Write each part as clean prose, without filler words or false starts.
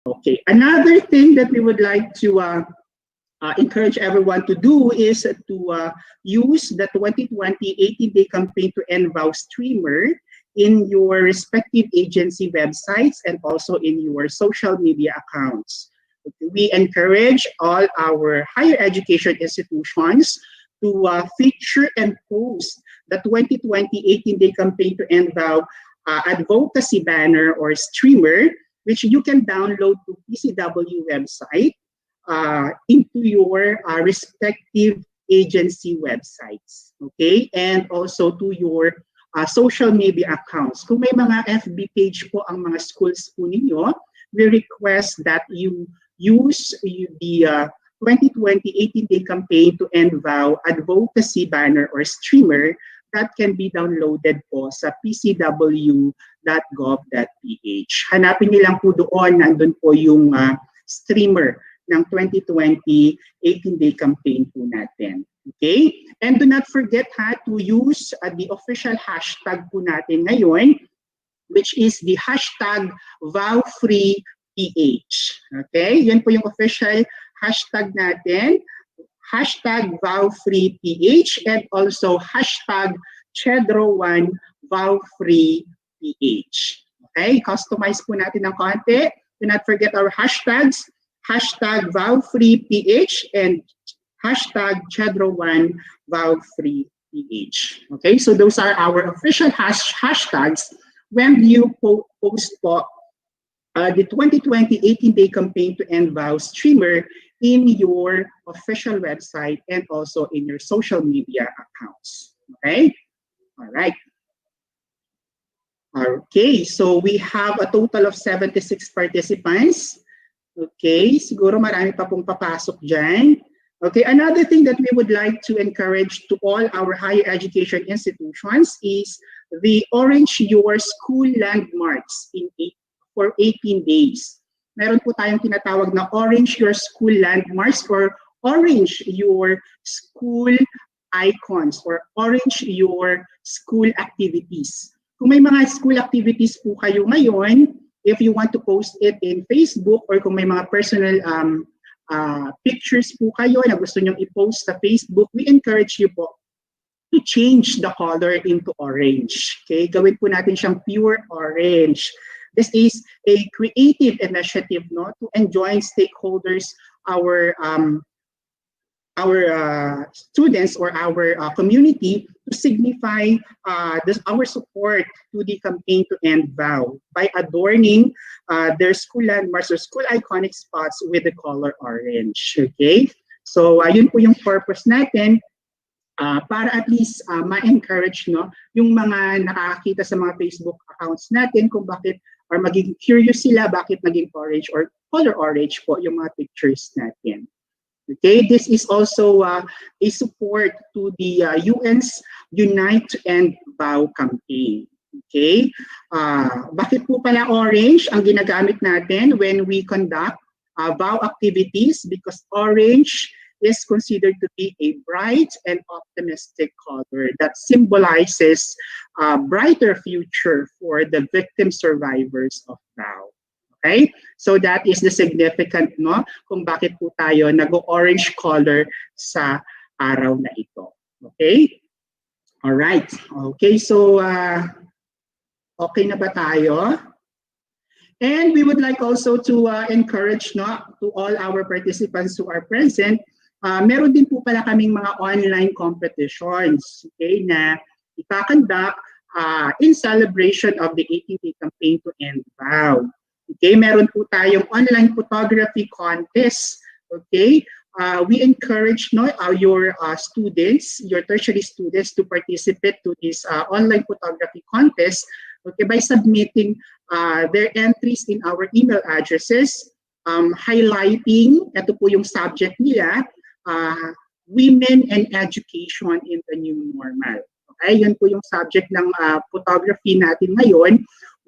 Okay, another thing that we would like to encourage everyone to do is to use the 2020 18-day campaign to end VAW streamer in your respective agency websites and also in your social media accounts. Okay, we encourage all our higher education institutions to feature and post the 2020 18-day campaign to end VAW advocacy banner or streamer, which you can download to PCW website into your respective agency websites, okay? And also to your social media accounts. Kung may mga FB page po ang mga schools po ninyo, we request that you use the 2020 18-day campaign to end VAW advocacy banner or streamer that can be downloaded po sa pcw.gov.ph. Hanapin niyo lang po doon, nandun po yung streamer ng 2020 18-day campaign po natin. Okay? And do not forget to use the official hashtag po natin ngayon, which is the hashtag VAWFreePH. Okay? Yan po yung official hashtag natin. Hashtag VAWFreePH and also hashtag CHEDRO1 VAWFreePH. Okay? Customize po natin ng konti. Do not forget our hashtags. Hashtag VAWFreePH and hashtag CHEDRO1 VAWFreePH. Okay? So those are our official hashtags when you post po the 2020 18-day campaign to end VAW streamer in your official website and also in your social media accounts. Okay? All right. Okay, so we have a total of 76 participants. Okay, siguro marami pa pong papasok dyan. Okay, another thing that we would like to encourage to all our higher education institutions is the Orange Your School Landmarks for 18 days. Meron po tayong tinatawag na Orange Your School Landmarks or Orange Your School Icons or Orange Your School Activities. Kung may mga school activities po kayo ngayon, if you want to post it in Facebook or kung may mga personal pictures po kayo na gusto nyong i-post sa Facebook, we encourage you po to change the color into orange. Okay? Gawin po natin siyang pure orange. This is a creative initiative, no, to enjoin stakeholders, our students or our community to signify our support to the campaign to end VAW by adorning their school landmarks or school iconic spots with the color orange. Okay, so yun po yung purpose natin. Para at least ma-encourage, no, yung mga nakakita sa mga Facebook accounts natin kung bakit or maging curious sila bakit naging orange or color orange po yung mga pictures natin. Okay, this is also a support to the UN's Unite to End VAW campaign. Okay, bakit po pala orange ang ginagamit natin when we conduct VAW activities? Because orange is considered to be a bright and optimistic color that symbolizes a brighter future for the victim survivors of VAW. Okay? So that is the significant, no, kung bakit po tayo nag-orange color sa araw na ito. Okay? All right. Okay, so okay na ba tayo? And we would like also to encourage, no, to all our participants who are present, meron din po pala kaming mga online competitions, okay, na ikakandak in celebration of the 18-day campaign to end VAW. Okay, meron po tayong online photography contest. Okay, we encourage, no, your students, your tertiary students to participate to this online photography contest, okay, by submitting their entries in our email addresses, highlighting, ito po yung subject nila, women and education in the new normal. Okay, yun po yung subject ng photography natin ngayon,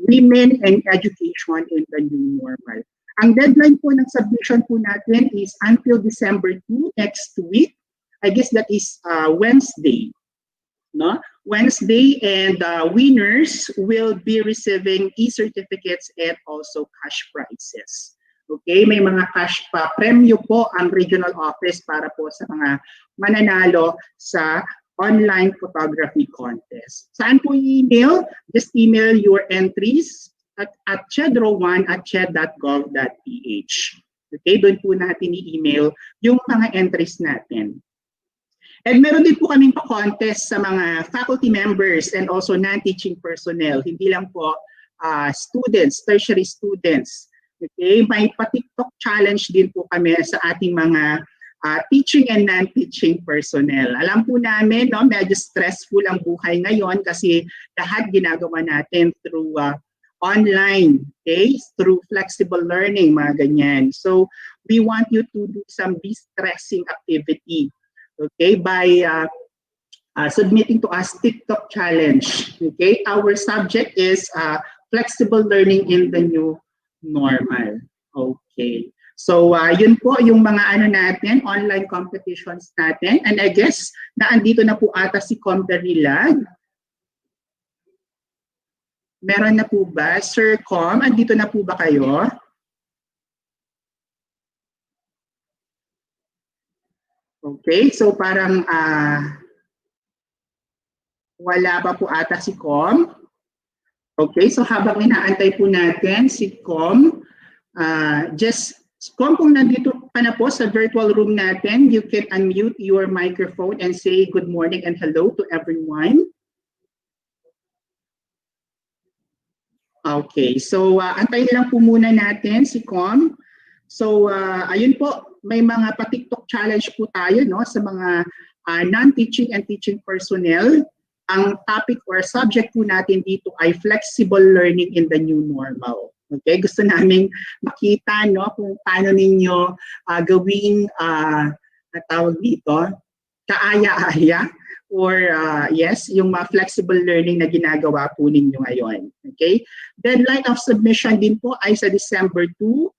women and education in the new normal. Ang deadline po ng submission po natin is until December 2, next week. I guess that is Wednesday. No? Wednesday, and winners will be receiving e-certificates and also cash prizes. Okay, may mga cash pa premyo po ang regional office para po sa mga mananalo sa online photography contest. Saan po i-email? Just email your entries at CHEDRO1@ched.gov.ph. Okay, doon po natin i-email yung mga entries natin. And meron din po kaming pa-contest sa mga faculty members and also non-teaching personnel. Hindi lang po students, tertiary students. Okay, may pa-TikTok challenge din po kami sa ating mga teaching and non-teaching personnel. Alam po namin, no, medyo stressful ang buhay ngayon kasi lahat ginagawa natin through online, okay, through flexible learning, mga ganyan. So, we want you to do some de-stressing activity, okay, by submitting to us TikTok challenge. Okay, our subject is flexible learning in the new normal. Okay. So, yun po yung mga natin, online competitions natin. And I guess, naandito na po ata si Darilag. Meron na po ba? Sir Com, andito na po ba kayo? Okay, so parang wala pa po ata si Com. Okay, so habang inaantay po natin si Com, Com, kung nandito ka na po sa virtual room natin, you can unmute your microphone and say good morning and hello to everyone. Okay, so antayin lang po muna natin si Com. So, ayun po, may mga pa-TikTok challenge po tayo, no, sa mga non-teaching and teaching personnel. Ang topic or subject po natin dito ay flexible learning in the new normal. Okay, gusto naming makita, no, kung paano ninyo gawing tawag dito, kaaya-aya or yes, yung mga flexible learning na ginagawa po ninyo ngayon. Okay, deadline of submission din po ay sa December 2.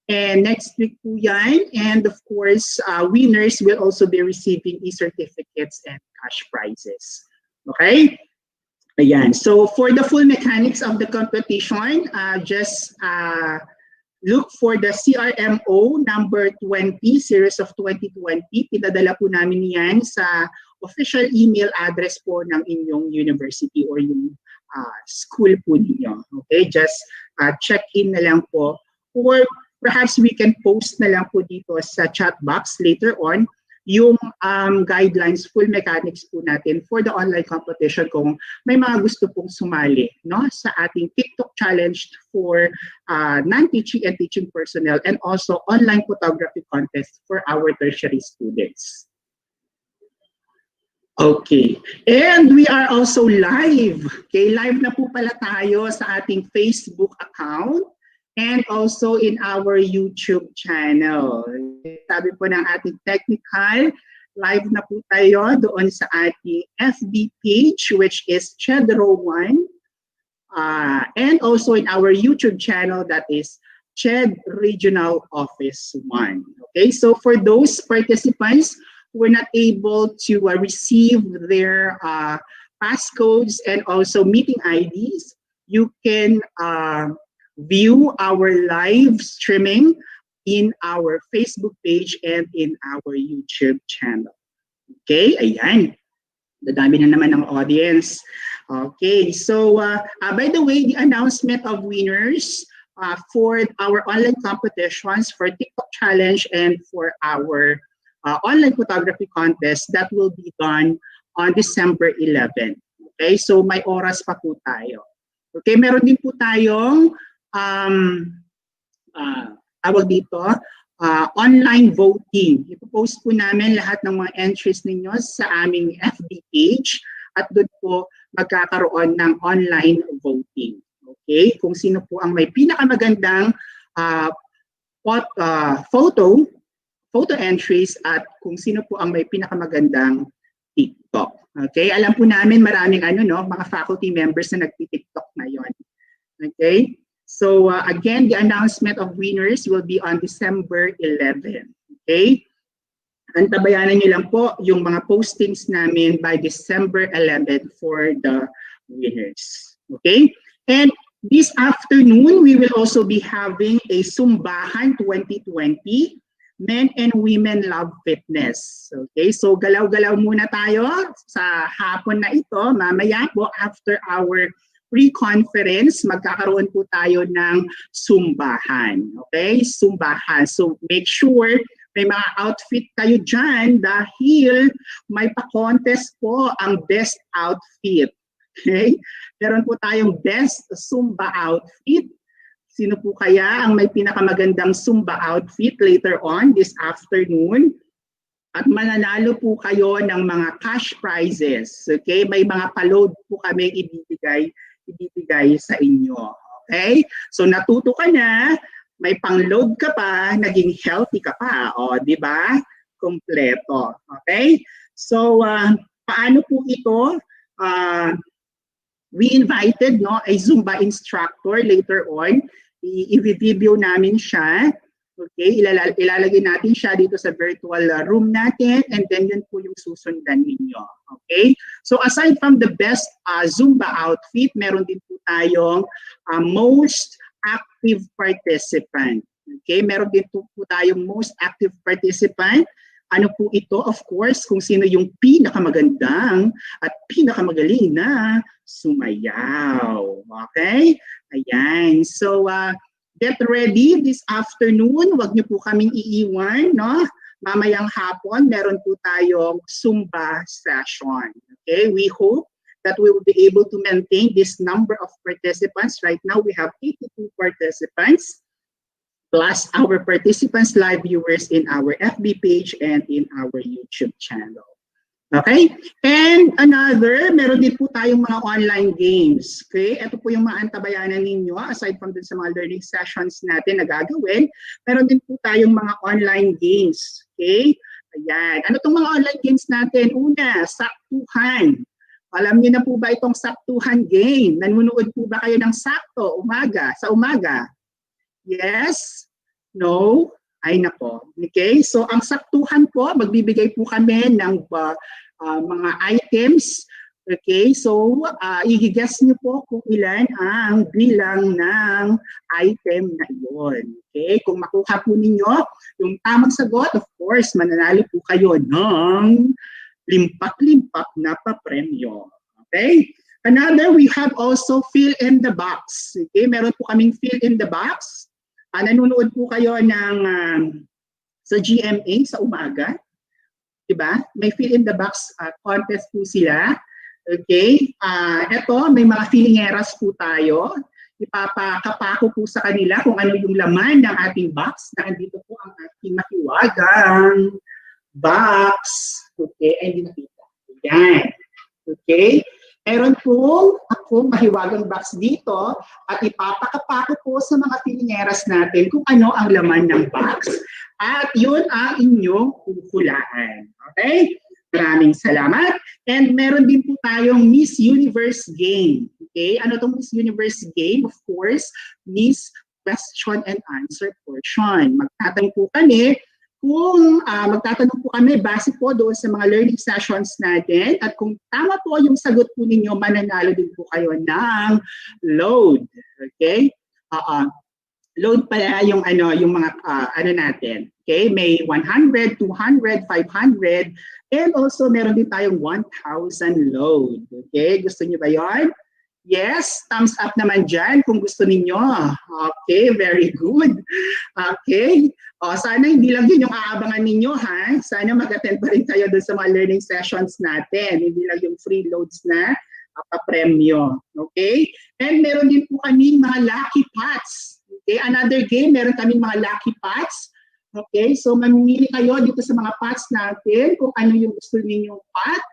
And next week po yan. And of course, winners will also be receiving e-certificates and cash prizes. Okay? Ayan. So for the full mechanics of the competition, just look for the CRMO number 20, series of 2020. Pinadala po namin yan sa official email address po ng inyong university or yung school po ninyo. Okay? Just check in na lang po. Or perhaps we can post na lang po dito sa chat box later on yung guidelines, full mechanics po natin for the online competition kung may mga gusto pong sumali, no, sa ating TikTok challenge for non-teaching and teaching personnel and also online photography contest for our tertiary students. Okay, and we are also live. Okay, live na po pala tayo sa ating Facebook account and also in our YouTube channel. Sabi po ng ating technical, live na po tayo doon sa ating FB page, which is CHEDRO1, and also in our YouTube channel, that is CHED Regional Office 1. Okay, so for those participants who were not able to receive their passcodes and also meeting IDs, you can view our live streaming in our Facebook page and in our YouTube channel. Okay, ayan. Dadami na naman ang audience. Okay, so by the way, the announcement of winners for our online competitions for TikTok challenge and for our online photography contest, that will be done on December 11. Okay, so may oras pa po tayo. Okay, meron din po tayong tawag dito, online voting. Ipopost po namin lahat ng mga entries ninyo sa aming FB page at doon po magkakaroon ng online voting. Okay? Kung sino po ang may pinakamagandang photo entries at kung sino po ang may pinakamagandang TikTok. Okay? Alam po namin maraming mga faculty members na nagti-TikTok ngayon. Okay? So again, the announcement of winners will be on December 11. Okay? Antabayanan nyo lang po yung mga postings namin by December 11 for the winners. Okay? And This afternoon, we will also be having a ZumVAWhan 2020, Men and Women Love Fitness. Okay, so galaw-galaw muna tayo sa hapon na ito. Mamaya po after our pre-conference, magkakaroon po tayo ng ZumVAWhan. Okay, ZumVAWhan. So make sure may mga outfit kayo dyan dahil may pa-contest po ang best outfit. Okay, meron po tayong best Zumba outfit. Sino po kaya ang may pinakamagandang Zumba outfit later on this afternoon? At mananalo po kayo ng mga cash prizes. Okay? May mga pa-load po kami ibibigay sa inyo. Okay? So natuto ka na, may pang-load ka pa, naging healthy ka pa. O, di ba? Kompleto. Okay? So, paano po ito? We invited a Zumba instructor later on. I-video namin siya. Okay, ilalagay natin siya dito sa virtual room natin and then yun po yung susundan ninyo. Okay? So aside from the best Zumba outfit, meron din po tayong most active participant. Okay? Meron din po tayong most active participant. Ano po ito? Of course, kung sino yung pinakamagandang at pinakamagaling na sumayaw. Okay? Ayan. So, get ready this afternoon. Huwag niyo po kaming iiwan, no? Mamayang hapon, meron po tayong Zumba session. Okay? We hope that we will be able to maintain this number of participants. Right now, we have 82 participants. Plus our participants, live viewers in our FB page and in our YouTube channel. Okay? And another, meron din po tayong mga online games. Okay? Ito po yung mga antabayanan ninyo. Aside from dun sa mga learning sessions natin na gagawin, meron din po tayong mga online games. Okay? Ayan. Ano itong mga online games natin? Una, saktuhan. Alam niyo na po ba itong saktuhan game? Nanonood po ba kayo ng sakto sa umaga? Yes? No? Ay nako. Okay? So ang saktuhan po, magbibigay po kami ng mga items. Okay? So i-guess niyo po kung ilan ang bilang ng item na iyon. Okay? Kung makuha po ninyo yung tamang sagot, of course, mananalo po kayo ng limpak-limpak na papremyo. Okay? Another, we have also fill in the box. Okay? Meron po kaming fill in the box. Nanonood po kayo ng sa GMA sa umaga. Diba? May fill in the box contest po sila. Okay? Ito, may mga filingeras po tayo. Ipapakapako po sa kanila kung ano yung laman ng ating box. Nandito po ang ating mahiwagang box. Okay? Ay, hindi nakita. Ayan. Okay? Meron po akong mahiwagang box dito at ipapakapako po sa mga pilingeras natin kung ano ang laman ng box. At yun ang inyong huhulaan. Okay? Maraming salamat. And meron din po tayong Miss Universe game. Okay? Ano itong Miss Universe game? Of course, Miss Question and Answer portion. Magtatanong po kami base po doon sa mga learning sessions natin at kung tama po yung sagot po ninyo, mananalo din po kayo ng load. Okay? Load pala yung mga natin. Okay? May 100, 200, 500 and also meron din tayong 1,000 load. Okay? Gusto niyo ba 'yon? Yes, thumbs up naman dyan kung gusto ninyo. Okay, very good. Okay. Sana hindi lang yun yung aabangan ninyo, ha? Sana mag-attend pa rin kayo doon sa mga learning sessions natin. Hindi lang yung free loads na papremyo. Okay? And meron din po kami mga lucky pots. Okay? Another game, meron kami mga lucky pots. Okay? So, mamimili kayo dito sa mga pots natin kung ano yung gusto ninyong pot.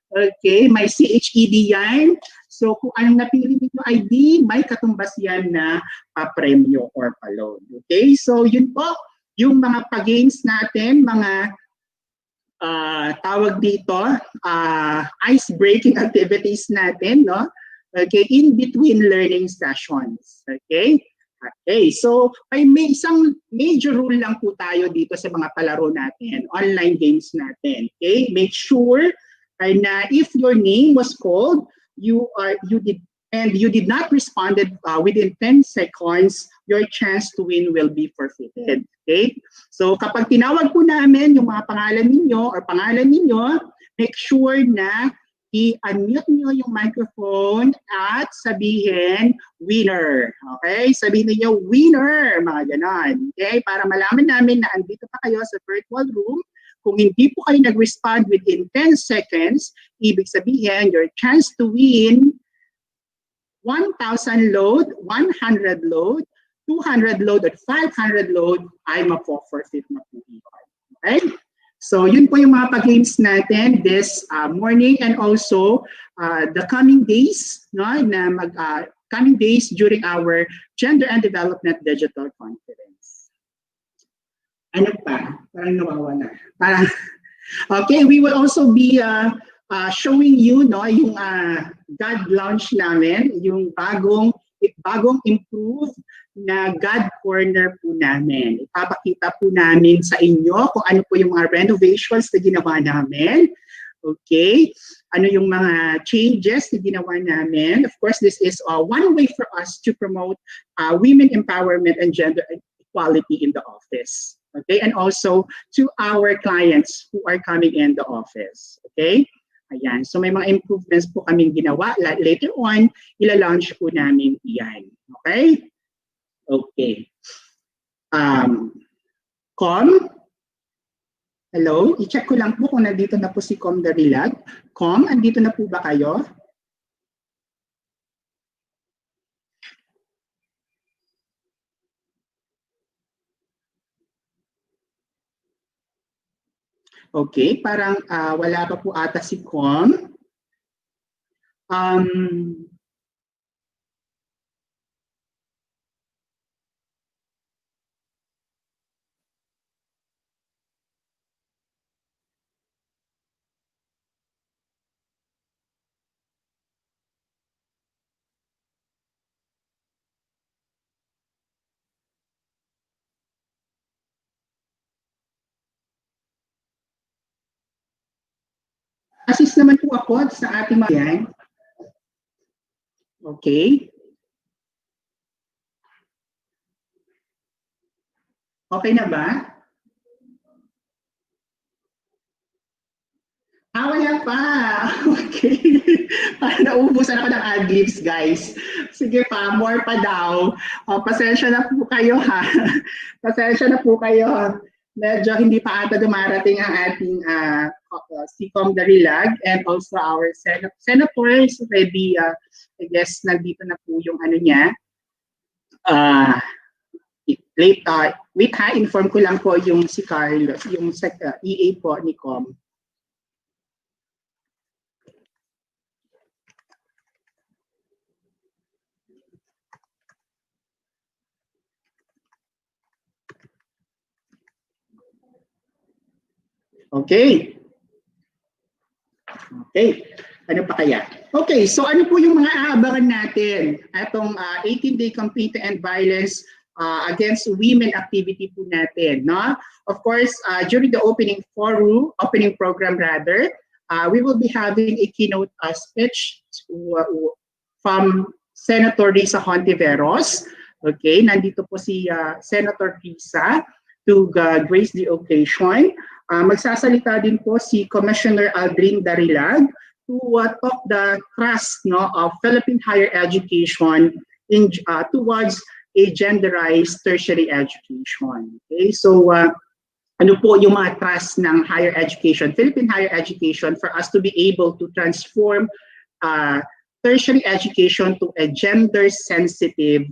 Okay? May CHED yan. So, kung anong napili ninyo ID, may katumbas yan na papremyo or pa-load. Okay? So, yun po, yung mga pa-games natin, mga tawag dito, ice-breaking activities natin, no? Okay? In between learning sessions. Okay? Okay. So, may isang major rule lang po tayo dito sa mga palaro natin, online games natin. Okay? Make sure na if your name was called, you did and you did not respond within 10 seconds, your chance to win will be forfeited. Okay? So kapag tinawag po namin yung mga pangalan ninyo, make sure na i-unmute nyo yung microphone at sabihin, winner. Okay? Sabihin niyo winner, mga ganon. Okay? Para malaman namin na andito pa kayo sa virtual room. Kung hindi po kayo nag-respond within 10 seconds, ibig sabihin, your chance to win 1,000 load, 100 load, 200 load, at 500 load ay mapo-forfeit na po yun. Okay? So, yun po yung mga pag-games natin this morning, and also the coming days, no, coming days during our Gender and Development Digital Conference. Ano pa? Parang nawawala. Okay, we will also be showing you, no, yung GAD Lounge namin, yung bagong improved na GAD corner po namin. Ipapakita po namin sa inyo kung ano po yung mga renovations na ginawa namin. Okay? Ano yung mga changes na ginawa namin. Of course, this is one way for us to promote women empowerment and gender equality in the office. Okay? And also to our clients who are coming in the office. Okay? Ayan. So may mga improvements po kaming ginawa. Later on, ila-launch po namin iyan. Okay? Okay. Com? Hello? I-check ko lang po kung nandito na po si Com Darilag. Com, andito na po ba kayo? Okay, parang wala pa po ata si Com. Assist naman po ako sa ating mga yan. Okay. Okay na ba? Wala pa. Okay. Nauubusan ako ng ad-libs, guys. Sige pa, more pa daw. Pasensya na po kayo, ha. Pasensya na po kayo. Medyo hindi pa ata dumarating ang ating si Com Darilag, and also our senators ready. I guess nandito na po yung ano niya. Wait ha, inform ko lang po yung si Carlos, yung EA po ni Com. Okay. Okay. Ano pa kaya? Okay, so ano po yung mga aabangan natin? Itong 18-day campaign to end violence against women activity po natin, no? Of course, during the opening program rather, we will be having a keynote speech from Senator Risa Hontiveros. Okay, nandito po si Senator Risa to grace the occasion. Magsasalita din po si Commissioner Aldrin Darilag to talk the thrust, no, of Philippine higher education towards a genderized tertiary education. Okay, so ano po yung mga thrust ng higher education, Philippine higher education, for us to be able to transform tertiary education to a gender-sensitive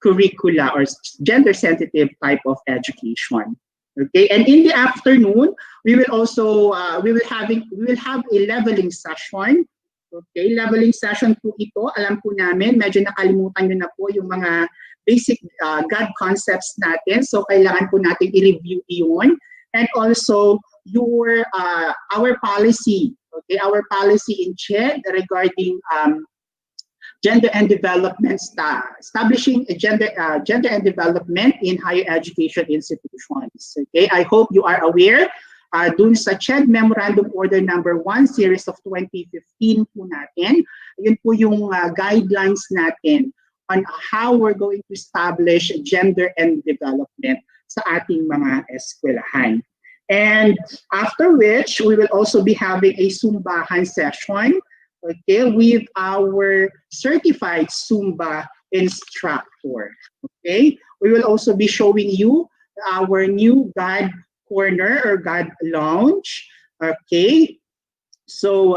curricula or gender-sensitive type of education. Okay, and in the afternoon, we will also we will have a leveling session. Okay, leveling session po ito. Alam po namin, medyo nakalimutan nyo na po yung mga basic GAD concepts natin. So kailangan po natin i-review iyon. And also our policy. Okay, our policy in CHED regarding gender and development, establishing a gender and development in higher education institutions. Okay, I hope you are aware dun sa CHED Memorandum Order Number 1 Series of 2015 po natin. Yun po yung guidelines natin on how we're going to establish gender and development sa ating mga eskwelahan. And after which, we will also be having a ZumVAWhan session, okay, with our certified Zumba instructor. Okay, we will also be showing you our new GAD corner or GAD Lounge. Okay, so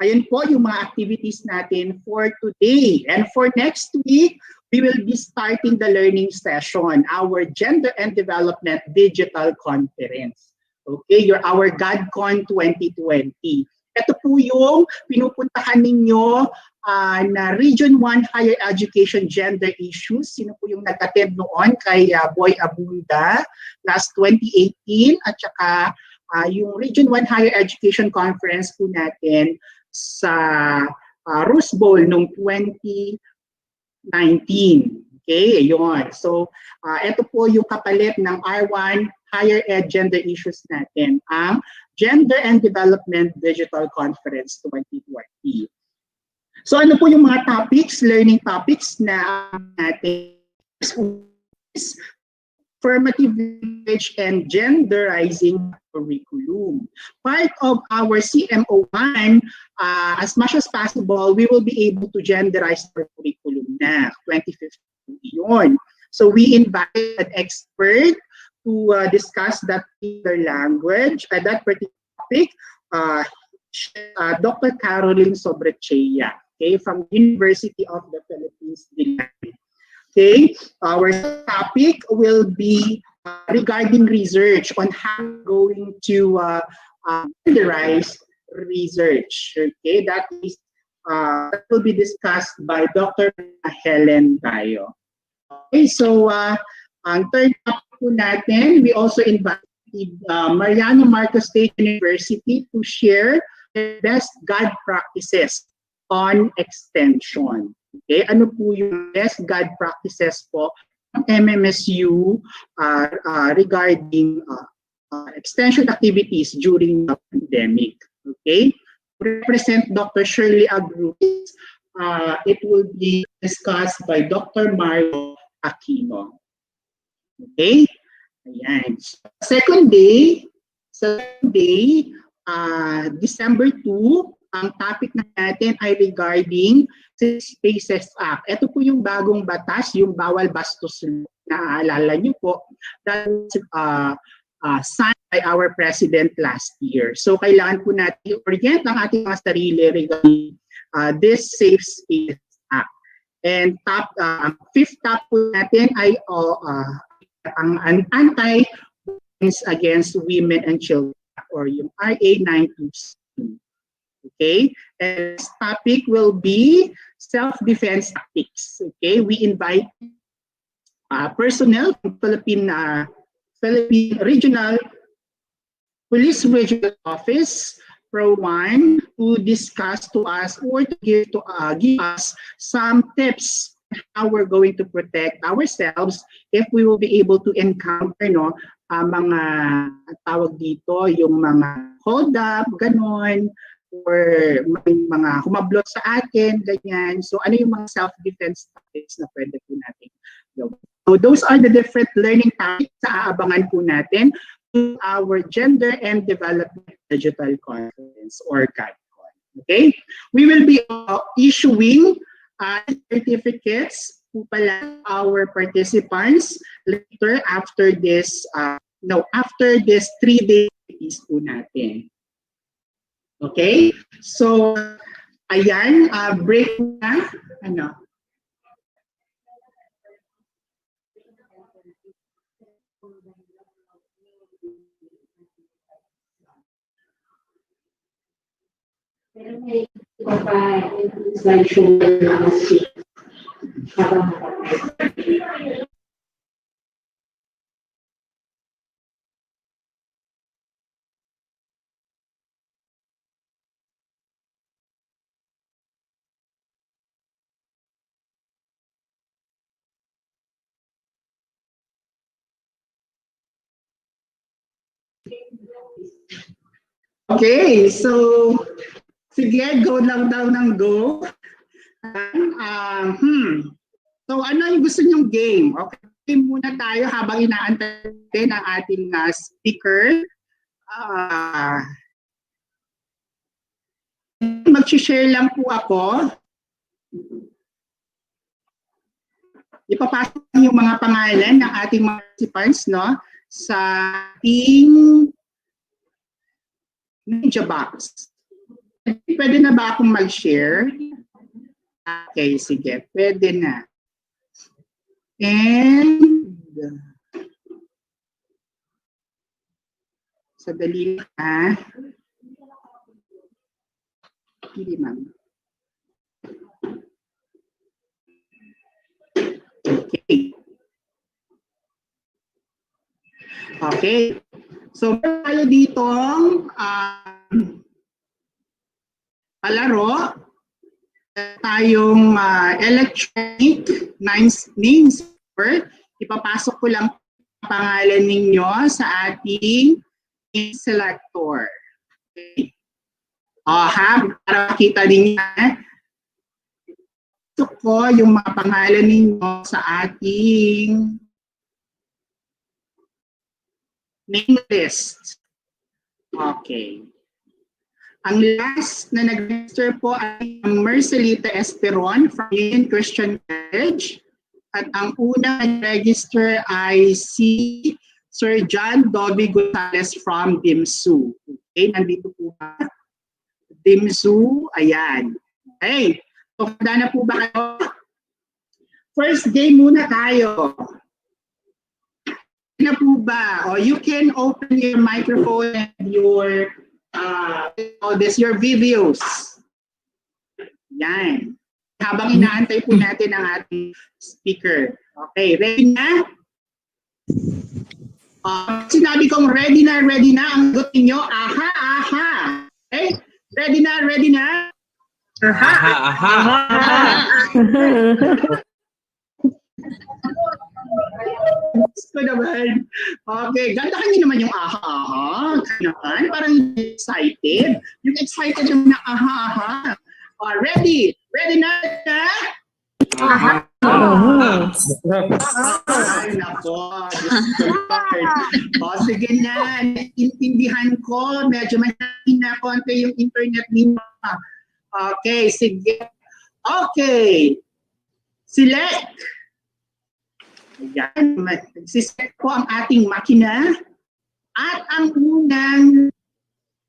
ayan po yung mga activities natin for today. And for next week, we will be starting the learning session, our Gender and Development Digital Conference. Okay, our GADCon 2020. Ito po yung pinupuntahan ninyo na Region 1 Higher Education Gender Issues. Sino po yung nag-attend noon kay Boy Abunda last 2018 at saka yung Region 1 Higher Education Conference po natin sa Rose Bowl noong 2019. Okay, yun. So, ito po yung kapalit ng R1 Higher Ed Gender Issues natin, ang Gender and Development Digital Conference 2020. So, ano po yung mga topics, learning topics na natin? Affirmative language and genderizing curriculum. Part of our CMO1, as much as possible, we will be able to genderize our curriculum na 2015 yun. So we invited an expert to discuss that particular language, that particular topic, Dr. Caroline Sobrechea, okay, from University of the Philippines. Okay, our topic will be regarding research on how we're going to genderize research. Okay, that will be discussed by Dr. Helen Tayo. Okay, so ang third topic po natin, we also invited Mariano Marcos State University to share the best GAD practices on extension. Okay, ano po yung best GAD practices po ng MMSU regarding extension activities during the pandemic. Okay, represent Dr. Shirley Agruz, it will be discussed by Dr. Mario Aquino. Okay, ayan. Second day, December 2, ang topic natin ay regarding Spaces Act. Ito po yung bagong batas, yung bawal bastos. Naaalala niyo po, that signed by our President last year. So kailangan po natin i-orient ang ating mga sarili regarding this Safe Spaces Act. And fifth top po natin ay ang anti-violence against women and children, or yung RA 927. Okay, and this topic will be self-defense tactics. Okay, we invite personnel from Philippine Regional Police Regional Office Pro 1 to discuss to us or to give us some tips how we're going to protect ourselves if we will be able to encounter mga tawag dito, yung mga hold up, ganon, or may mga humablot sa atin, ganyan. So ano yung mga self-defense tactics na pwede po natin gawin. So those are the different learning tactics na aabangan po natin to our Gender and Development Digital Conference or GADCon. Okay? We will be issuing certificates po pala our participants later after this after this 3-day activities po natin. Okay? So ayan, break na Pero may iba pa slide show na kasi habang Okay, so sige, go lang daw ng go. So ano yung gusto nyong game? Okay, game muna tayo habang inaantay ang ating speaker. Mag-share lang po ako. Ipapasok yung mga pangalan ng ating mga participants, no, sa ating media box. Pwede na ba akong mag-share? Okay, sige. Pwede na. And sadali na. Hindi, ma'am. Okay. Okay. So, tayo ditong palaro. Tayong electronic names. Ipapasok ko lang pangalan ninyo sa ating selector. Okay. Para makita ninyo, ito ko yung mga pangalan ninyo sa ating name list. Okay. Ang last na nag-register po ay Marcelita Esperon from Union Christian College. At ang unang nag-register ay si Sir John Dobby Gonzalez from DIMSU. Okay, nandito po ba? DIMSU, ayan. Okay, so handa na po ba kayo? First game muna tayo. Na po ba? O you can open your microphone and your your videos. Yan. Habang inaantay po natin ang ating speaker. Okay, ready na? Sinabi kong ready na ang sagot ninyo. Aha, aha. Okay? Ready na? Aha, aha, aha. Gusto naman. Okay, gandahan niyo naman yung aha-aha. Ganyan, parang excited. Yung excited yung na aha-aha. Ready? Ready na? Aha! Ay, nako. Sige na. Intindihan ko. Medyo mahina konti yung internet niyo. Okay, sige. Okay. Select. Ayan, nagsiset po ang ating makina at ang unang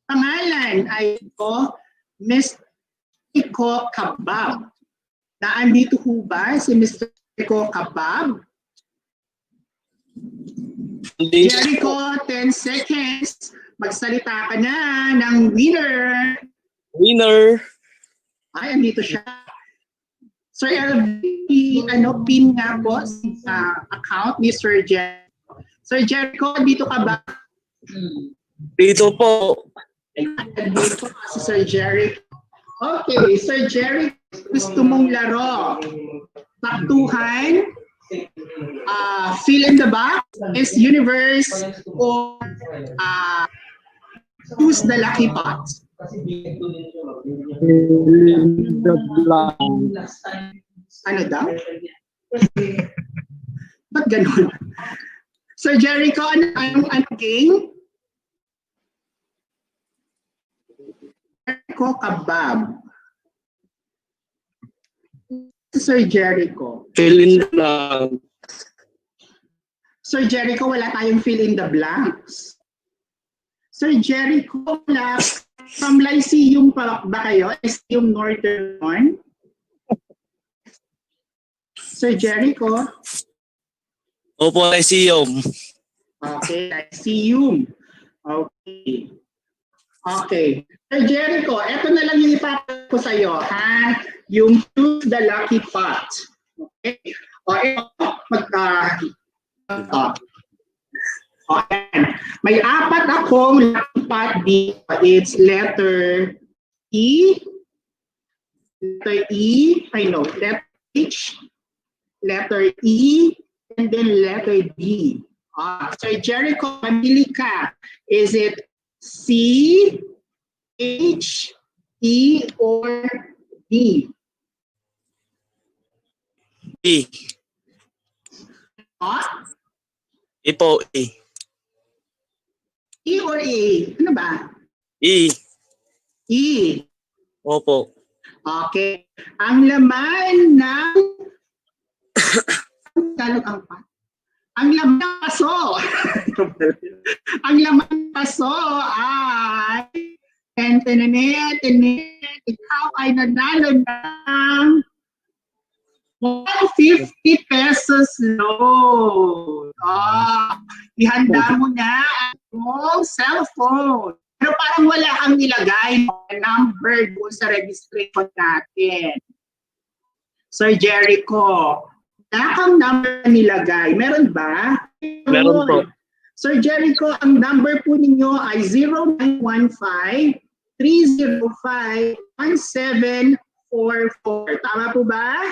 pangalan ay ito, Mr. Iko Kabab. Naandito po ba si Mr. Iko Kabab? Jericho, 10 seconds. Magsalita ka na ng winner. Winner. Ay, andito siya. Sir LV, pin nga po sa account ni Sir Jericho. Sir Jericho, dito ka ba? Dito po. Dito si Sir Jericho. Okay, Sir Jericho, gusto mong laro. Taktuhan, fill in the box, is universe, or choose the lucky pot. Ano daw? Ba't ganun? Sir Jericho, anong game? Jericho Kabab. Sir Jericho. Fill in the blank. Sir Jericho, wala tayong fill in the blanks. Sir Jericho, wala. From Lyceum pa ba kayo? Lyceum Northern one? Sir Jericho? Opo, Lyceum. Okay, Lyceum. Okay. Okay. Sir Jericho, eto na lang yung ipapagod ko sa'yo, ha? Yung choose the lucky pot. Okay? O, okay. May apat akong lucky pot dito. It's letter E, letter H, letter E, and then letter D. Sir Jericho, mamili ka. Is it C, H, E, or D? E. What? E po, E. E or A? Ano ba? E. E. Opo. Okay. Ang laman ng Tagalog ang pa. Ang laman ng paso. Ang laman ng paso ay tenenet. Ikaw ay nanalo ng 150 pesos loan. Ihanda mo na ang cellphone. Pero parang wala kang nilagay number doon sa registration natin. Sir Jericho, wala kang number nilagay. Meron ba? Meron po. Sir Jericho, ang number po ninyo ay 0915-305-1744. Tama po ba?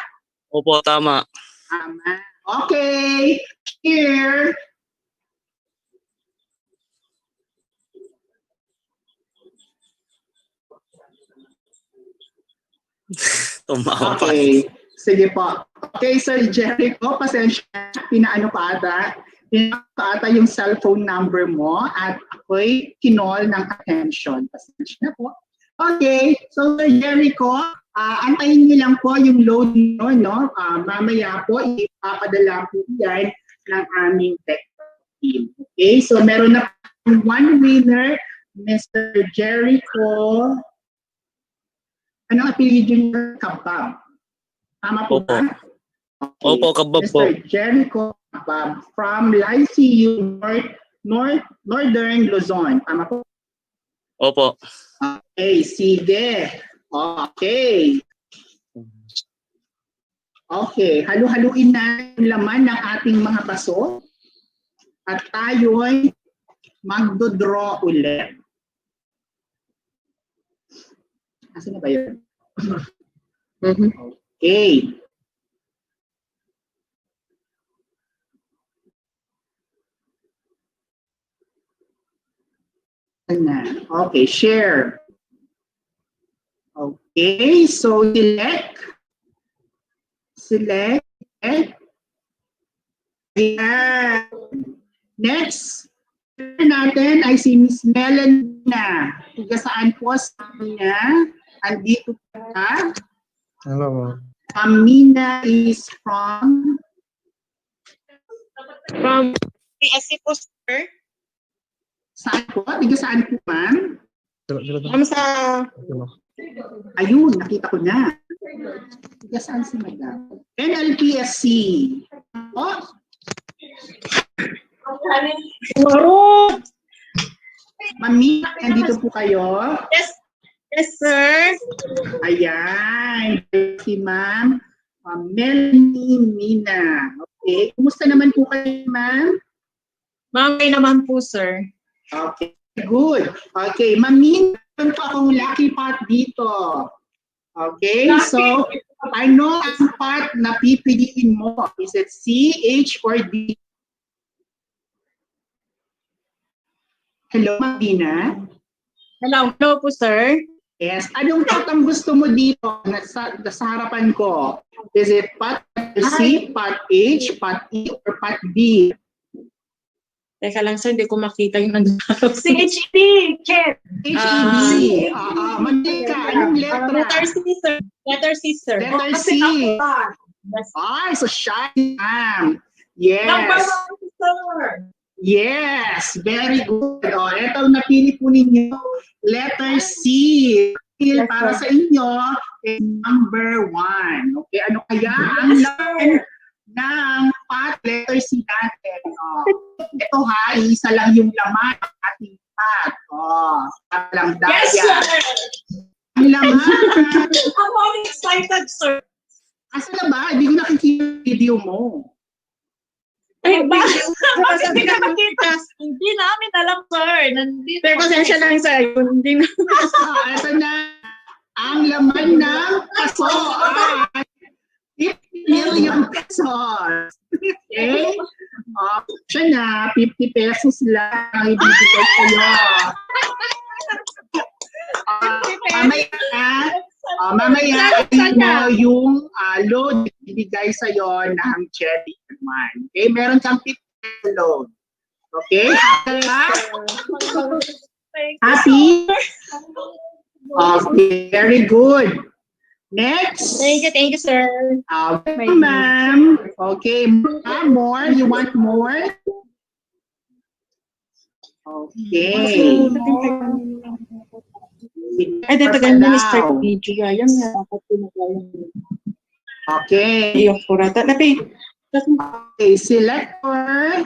Opo, tama. Tama. Okay. Here. Tumawa pa. Okay. Sige po. Okay, Sir Jericho, pasensya. Pinaano ka ata yung cellphone number mo at ako'y kinol ng attention. Pasensya na po. Okay. So, Sir Jericho, antayin niyo lang po yung load nyo, no? Mamaya po, ipapadala po yan ng aming tech team. Okay? So, meron na one winner, Mr. Jericho. Anong apelyido niyo? Kabab. Tama po ba? Okay. Opo, kabab po. Mr. Jericho Kabab from Lyceum, Northern Luzon. Tama po? Opo. Okay, sige. Okay. Okay, halu-haluin na yung laman ng ating mga paso at tayo'y magdodraw ulit. Asan na ba yun? Okay. Okay, share. Okay, so select. Yeah. Next natin ay si Miss Melanie. Tiga saan po sa niya? Andito ka. Hello. Amina is from PSC po, sir. saan po? Tiga saan po, ma'am? Sa Ayun, nakita ko na. Tiga saan si madam? NLPSC. Oh, Mami, nandito po kayo? Yes, sir. Ayan, si ma'am Melanie Mina. Okay, kumusta naman po kayo, ma'am? Mamay naman po, sir. Okay, good. Okay, Mami, meron pa akong lucky part dito. Okay, so ano ang part na pipiliin mo? Is it C, H, or D? Hello, Mabina? Hello po, sir. Yes, anong part ang gusto mo dito sa harapan ko? Is it part C, part H, part E, or part B? Teka lang, sir, hindi ko makita yung naglalaro. CHD, Chet. H-E-D. Mali ka. Anong letra? Letter C, sir. Letter C, sir. Letter C. Ay, so shy, ma'am. Yes. Number 1, sir. Yes, very good. O, ito napili po ninyo. Letter C. Para sa inyo is number 1. Okay, ano kaya ang laman ng part letter C natin? Ito ha, isa lang yung laman ng ating part. Parang daya. Yes, sir. Ang laman. I'm all excited, sir. Asa na ba? Hindi ko nakikita yung video mo. Ay, bakit hindi ka makita? Hindi namin alam, sir. Nandito. Pero pasensya lang, sir. Hindi na. Ito na. Ang laman ng paso ay 50 million pesos. Okay? Siya na, 50 pesos lang ang ibibigay ko yun. mamaya ayun mo yung load ibigay sa'yo ng CHEDRO1. Okay, meron kang 50 load. Okay? Happy? Okay, very good. Next. Thank you, sir. Ma'am. Okay, more? You want more? Okay. Ay, dito ganun na start video. Yan nga, dapat pinagawa. Okay. Yung kurata. Tapi, Okay, selector.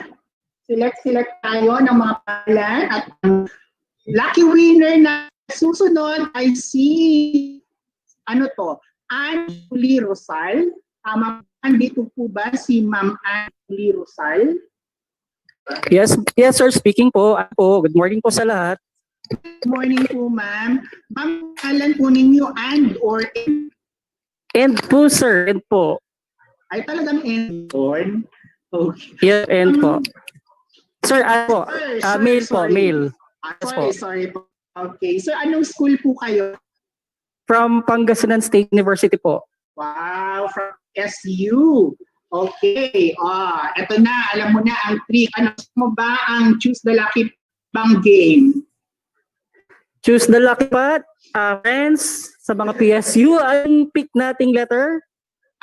Select tayo ng mga pangalan at ang lucky winner na susunod ay si ano to? Anjuli Rosal. Tama, andito po ba si Ma'am Anjuli Rosal? Yes, sir, speaking po. Good morning po sa lahat. Good morning po, ma'am. Ma'am, pangalan po ninyo and or in? And po, sir, and po. Ay, talagang in on? Okay. Yeah, and po. Sir, po. Sir, Mail po, sorry. mail. Sorry po. Okay. So, anong school po kayo? From Pangasinan State University po. Wow, from SU. Okay. Eto na, alam mo na ang trick. Ano mo ba ang choose the lucky bang game? Choose the lucky path. Friends, sa mga PSU, ang pick nating letter.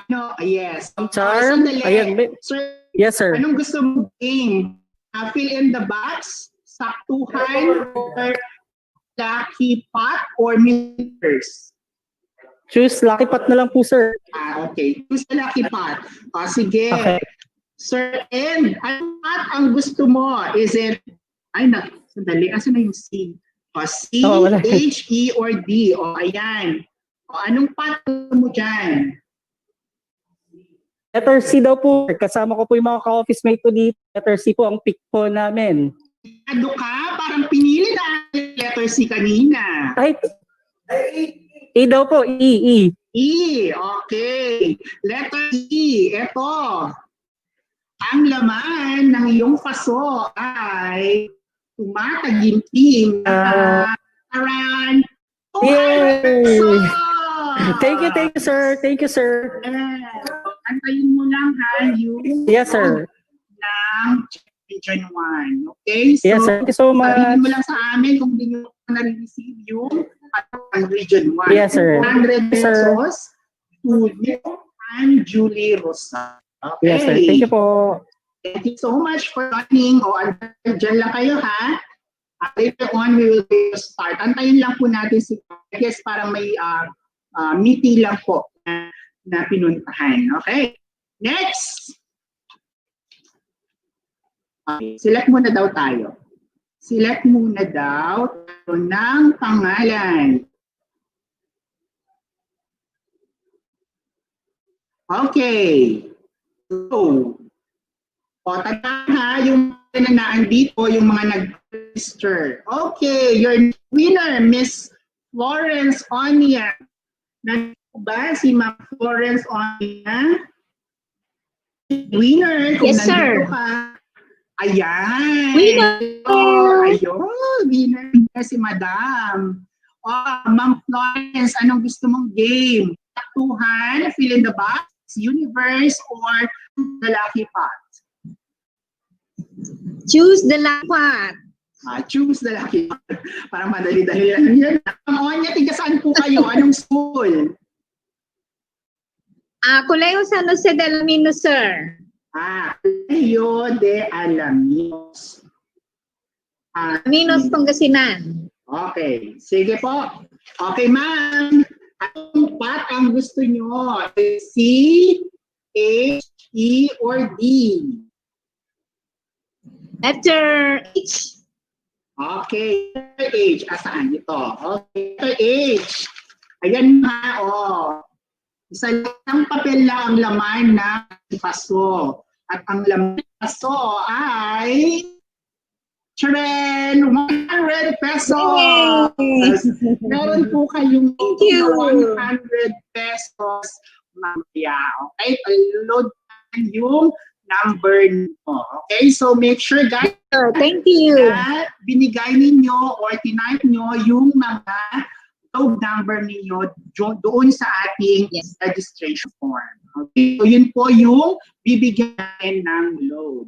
Ano? Yes. Charm. Ayan. Sir, Yes, sir. anong gusto mong game? Fill in the box, saktuhan, or lucky pot, or meters? Choose lucky path na lang po, sir. Okay. Choose the lucky pot. Sige. Okay. Sir, and ano pot ang gusto mo? Is it, sandali, asan na yung C? C, Wala. H, E, or D? Ayan. Anong pot mo dyan? Letter C daw po. Kasama ko po yung mga ka-office mate ko dito. Letter C po ang pick po namin. Ano ka? Parang pinili na ang letter C kanina. Ay, E daw po. E. E, okay. Letter E, eto. Ang laman ng iyong paso ay tumataginting na around 200 pesos. Thank you, sir. Thank you, sir. Antayin mo lang ha, yung Yes, sir. ng Region 1. Okay? So, Yes, sir. Thank you so much. sabihin mo lang sa amin kung hindi nyo na-receive yung Region 1. Yes, sir. 100 Yes, sir. pesos to you and Julie Rosa. Okay. Yes, sir. Thank you po. Thank you so much for joining. Dyan lang kayo ha. Later on, we will start. Antayin lang po natin si Yes, para may meeting lang po na pinuntahan. Okay. Next. Okay. Select muna daw tayo. Select muna daw tayo ng pangalan. Okay. So, tandaan ha, yung na naandito, yung mga nag-register. Okay, your winner, Miss Florence Onia. Nandito ba si Ma'am Florence Onia? Winner, kung Yes, sir. nandito ka. Ayan. Winner. Ayun, winner si Madam. Ma'am Florence, anong gusto mong game? Taktuhan, fill in the box, universe, or the lucky pot? choose the lucky path. Choose the lucky pot. Parang madali-dali lang yan. Onya, tiga saan po kayo? Anong school? Colegio San Jose de la Mino, sir. Colegio de Alaminos. Minos, Pangasinan. Okay. Sige po. Okay, ma'am. Anong pat ang gusto nyo? C, H, E, or D? Letter H. Okay. Letter H. Asaan ito? Okay. Letter H. Ayan nga, Isa lang papel lang ang laman ng paso. At ang laman ng paso ay Tren, 100 pesos! Meron po kayong 100 pesos mamaya. Okay? Load yung number nyo. Okay? So make sure guys Thank you. na binigay ninyo or tinype nyo yung mga envelope number ninyo doon sa ating registration form. Okay, so yun po yung bibigyan natin ng load.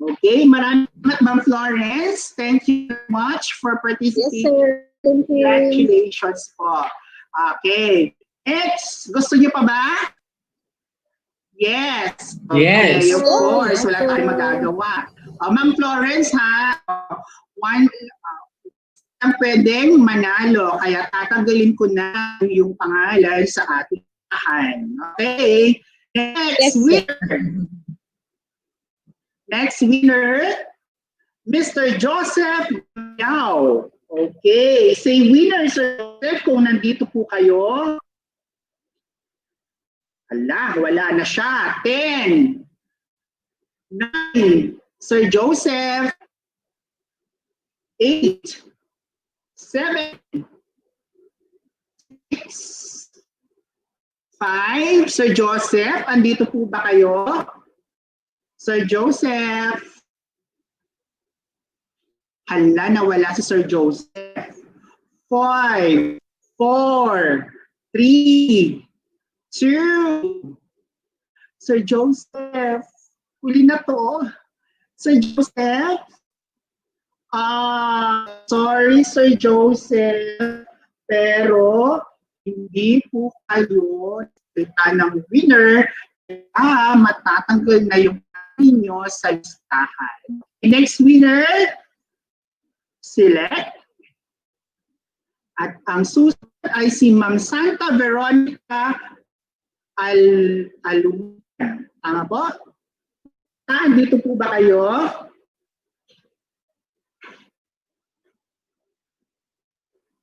Okay, maraming salamat, Ma'am Florence. Thank you very much for participating. Yes, sir. Thank you. Congratulations po. Okay. Next, gusto niyo pa ba? Yes. Okay, Yes. of course. Wala tayong magagawa. Ma'am Florence, ha? Ang pwedeng manalo, kaya tatanggalin ko na yung pangalan sa ating tahan. Okay. Next winner. Next winner, Mr. Joseph Yao. Okay. Say winner, Sir Joseph, kung nandito po kayo. Ala, wala na siya. 10, 9, Sir Joseph, 8, 7, 6, 5, Sir Joseph, andito po ba kayo? Sir Joseph. Hala, nawala si Sir Joseph. 5, 4, 3, 2. Sir Joseph. Huli na to. Sir Joseph. Sorry, Sir Joseph. Pero, hindi po kayo kita ng winner. Matatanggal na yung ninyo sa listahan. Next winner, select. At ang susunod ay si Ma'am Santa Veronica Alumina. Tama po? Dito po ba kayo?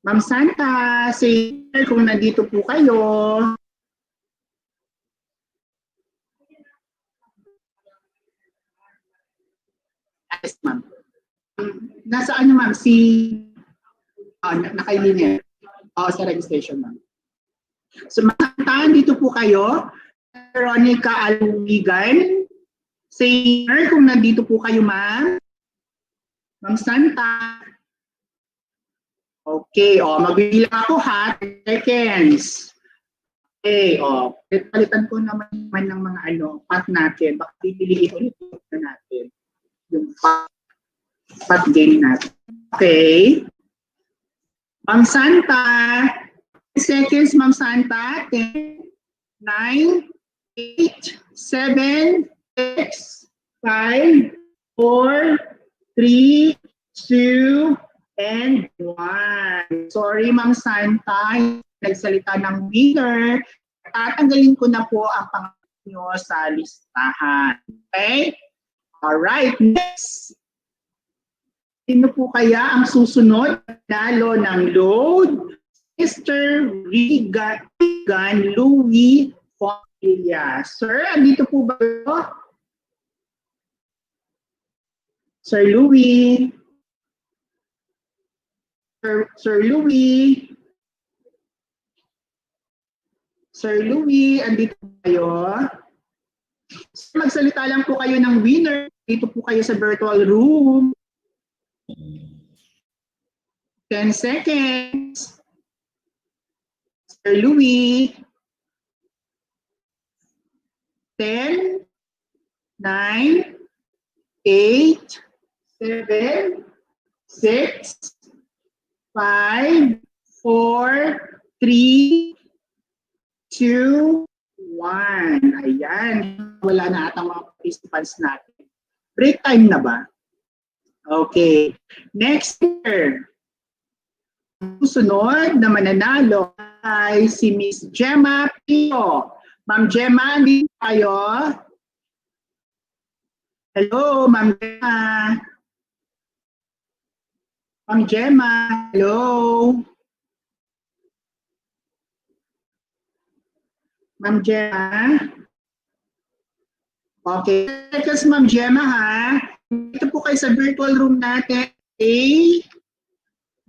Ma'am Santa, say kung nandito po kayo. Yes, ma'am. Nasaan niyo, ma'am? Nakailinya. Sa registration, ma'am. So, masantaan dito po kayo. Veronica Alumigan. Say kung nandito po kayo, ma'am. Ma'am Santa. Okay, magbibilang ako ha. 10 seconds. Okay, palitan ko naman ng mga path natin. Baka pipiliin ulit na natin yung path game natin. Okay. Ma'am Santa, 10 seconds, Ma'am Santa. 10, 9, 8, 7, 6, 5, 4, 3, 2, and 1. Sorry, Ma'am Santa, nagsalita ng winner. Tatanggalin ko na po ang pangalan nyo sa listahan. Okay? Alright, next. Sino po kaya ang susunod nalo ng load? Mr. Regan Louis Fontilia. Sir, andito po ba kayo? Sir Louis. Sir Louis. Sir Louis, andito po kayo? Magsalita lang po kayo ng winner. Dito po kayo sa virtual room. 10 seconds. Sir Louis. 10, 9, 8, 7, 6, 5, 4, 3, 2, 1. Ayan. Wala na atang mga participants natin. Break time na ba? Okay. Next year. Susunod na mananalo ay si Miss Gemma Pio. Ma'am Gemma, andito kayo? Hello, Ma'am Gemma. Ma'am Gemma, hello. Ma'am Gemma. Okay, kasi Ma'am Gemma ha. Dito po kayo sa virtual room natin. Okay.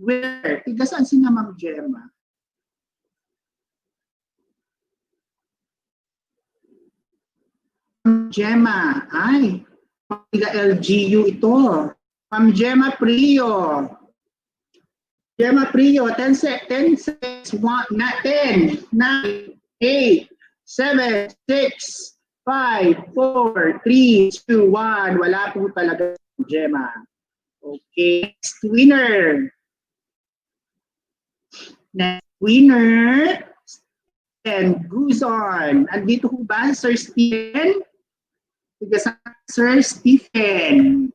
Where? Tiga saan si Ma'am Gemma? Ma'am Gemma. Ay, tiga LGU ito. Ma'am Gemma Prio. Gemma Prio, 10 seconds, 10, 9, 8, 7, 6, 5, 4, 3, 2, 1. Wala po talaga Gemma. Okay, next winner. Next winner. And Guzon. Andito po ba, Sir Stephen? Sir Stephen.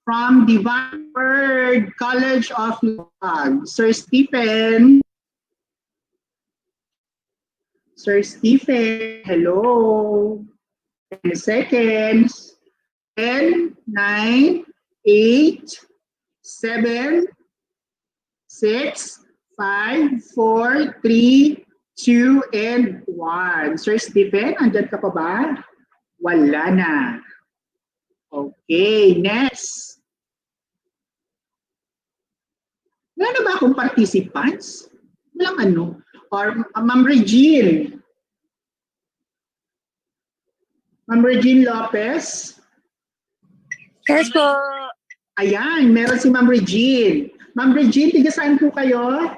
From Divine Word College of Law. Sir Stephen. Sir Stephen, hello. 10 seconds. 10, 9, 8, 7, 6, 5, 4, 3, 2, and 1. Sir Stephen, andyan ka pa ba? Wala na. Okay, next. Wala na ba akong participants? Walang ano? Or Ma'am Regine. Ma'am Regine Lopez. Yes po. Ayan, meron si Ma'am Regine. Ma'am Regine, tiga saan po kayo?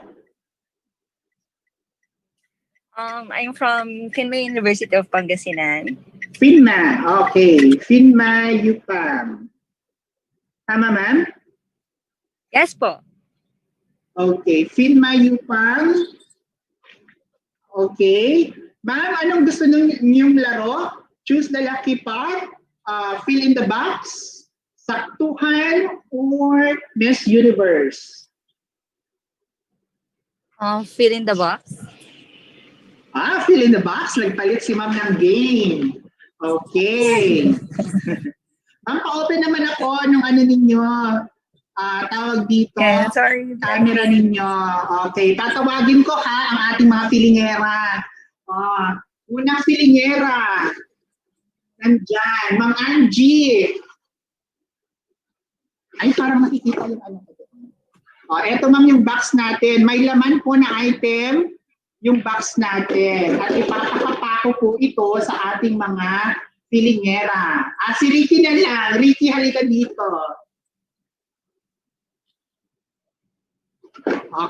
I'm from Finlay University of Pangasinan. FINMA. Okay. FINMA UPAM. Tama, ma'am? Yes po. Okay. FINMA UPAM. Okay. Ma'am, anong gusto niyong laro? Choose the lucky part. Fill in the box. Saktuhan or Miss Universe? Fill in the box. Fill in the box. Nagpalit si ma'am ng game. Okay. Ma'am, pa-open naman ako nung ano ninyo. Tawag dito. Yeah, sorry. Camera ninyo. Okay. Tatawagin ko ha ang ating mga pilingera. Unang pilingera. Nandyan. Ma'am Angie. Ay, parang makikita yung ano ko. Eto ma'am yung box natin. May laman po na item yung box natin. At ipapakapako po ito sa ating mga pilingera. Si Ricky na lang. Ricky, halika dito.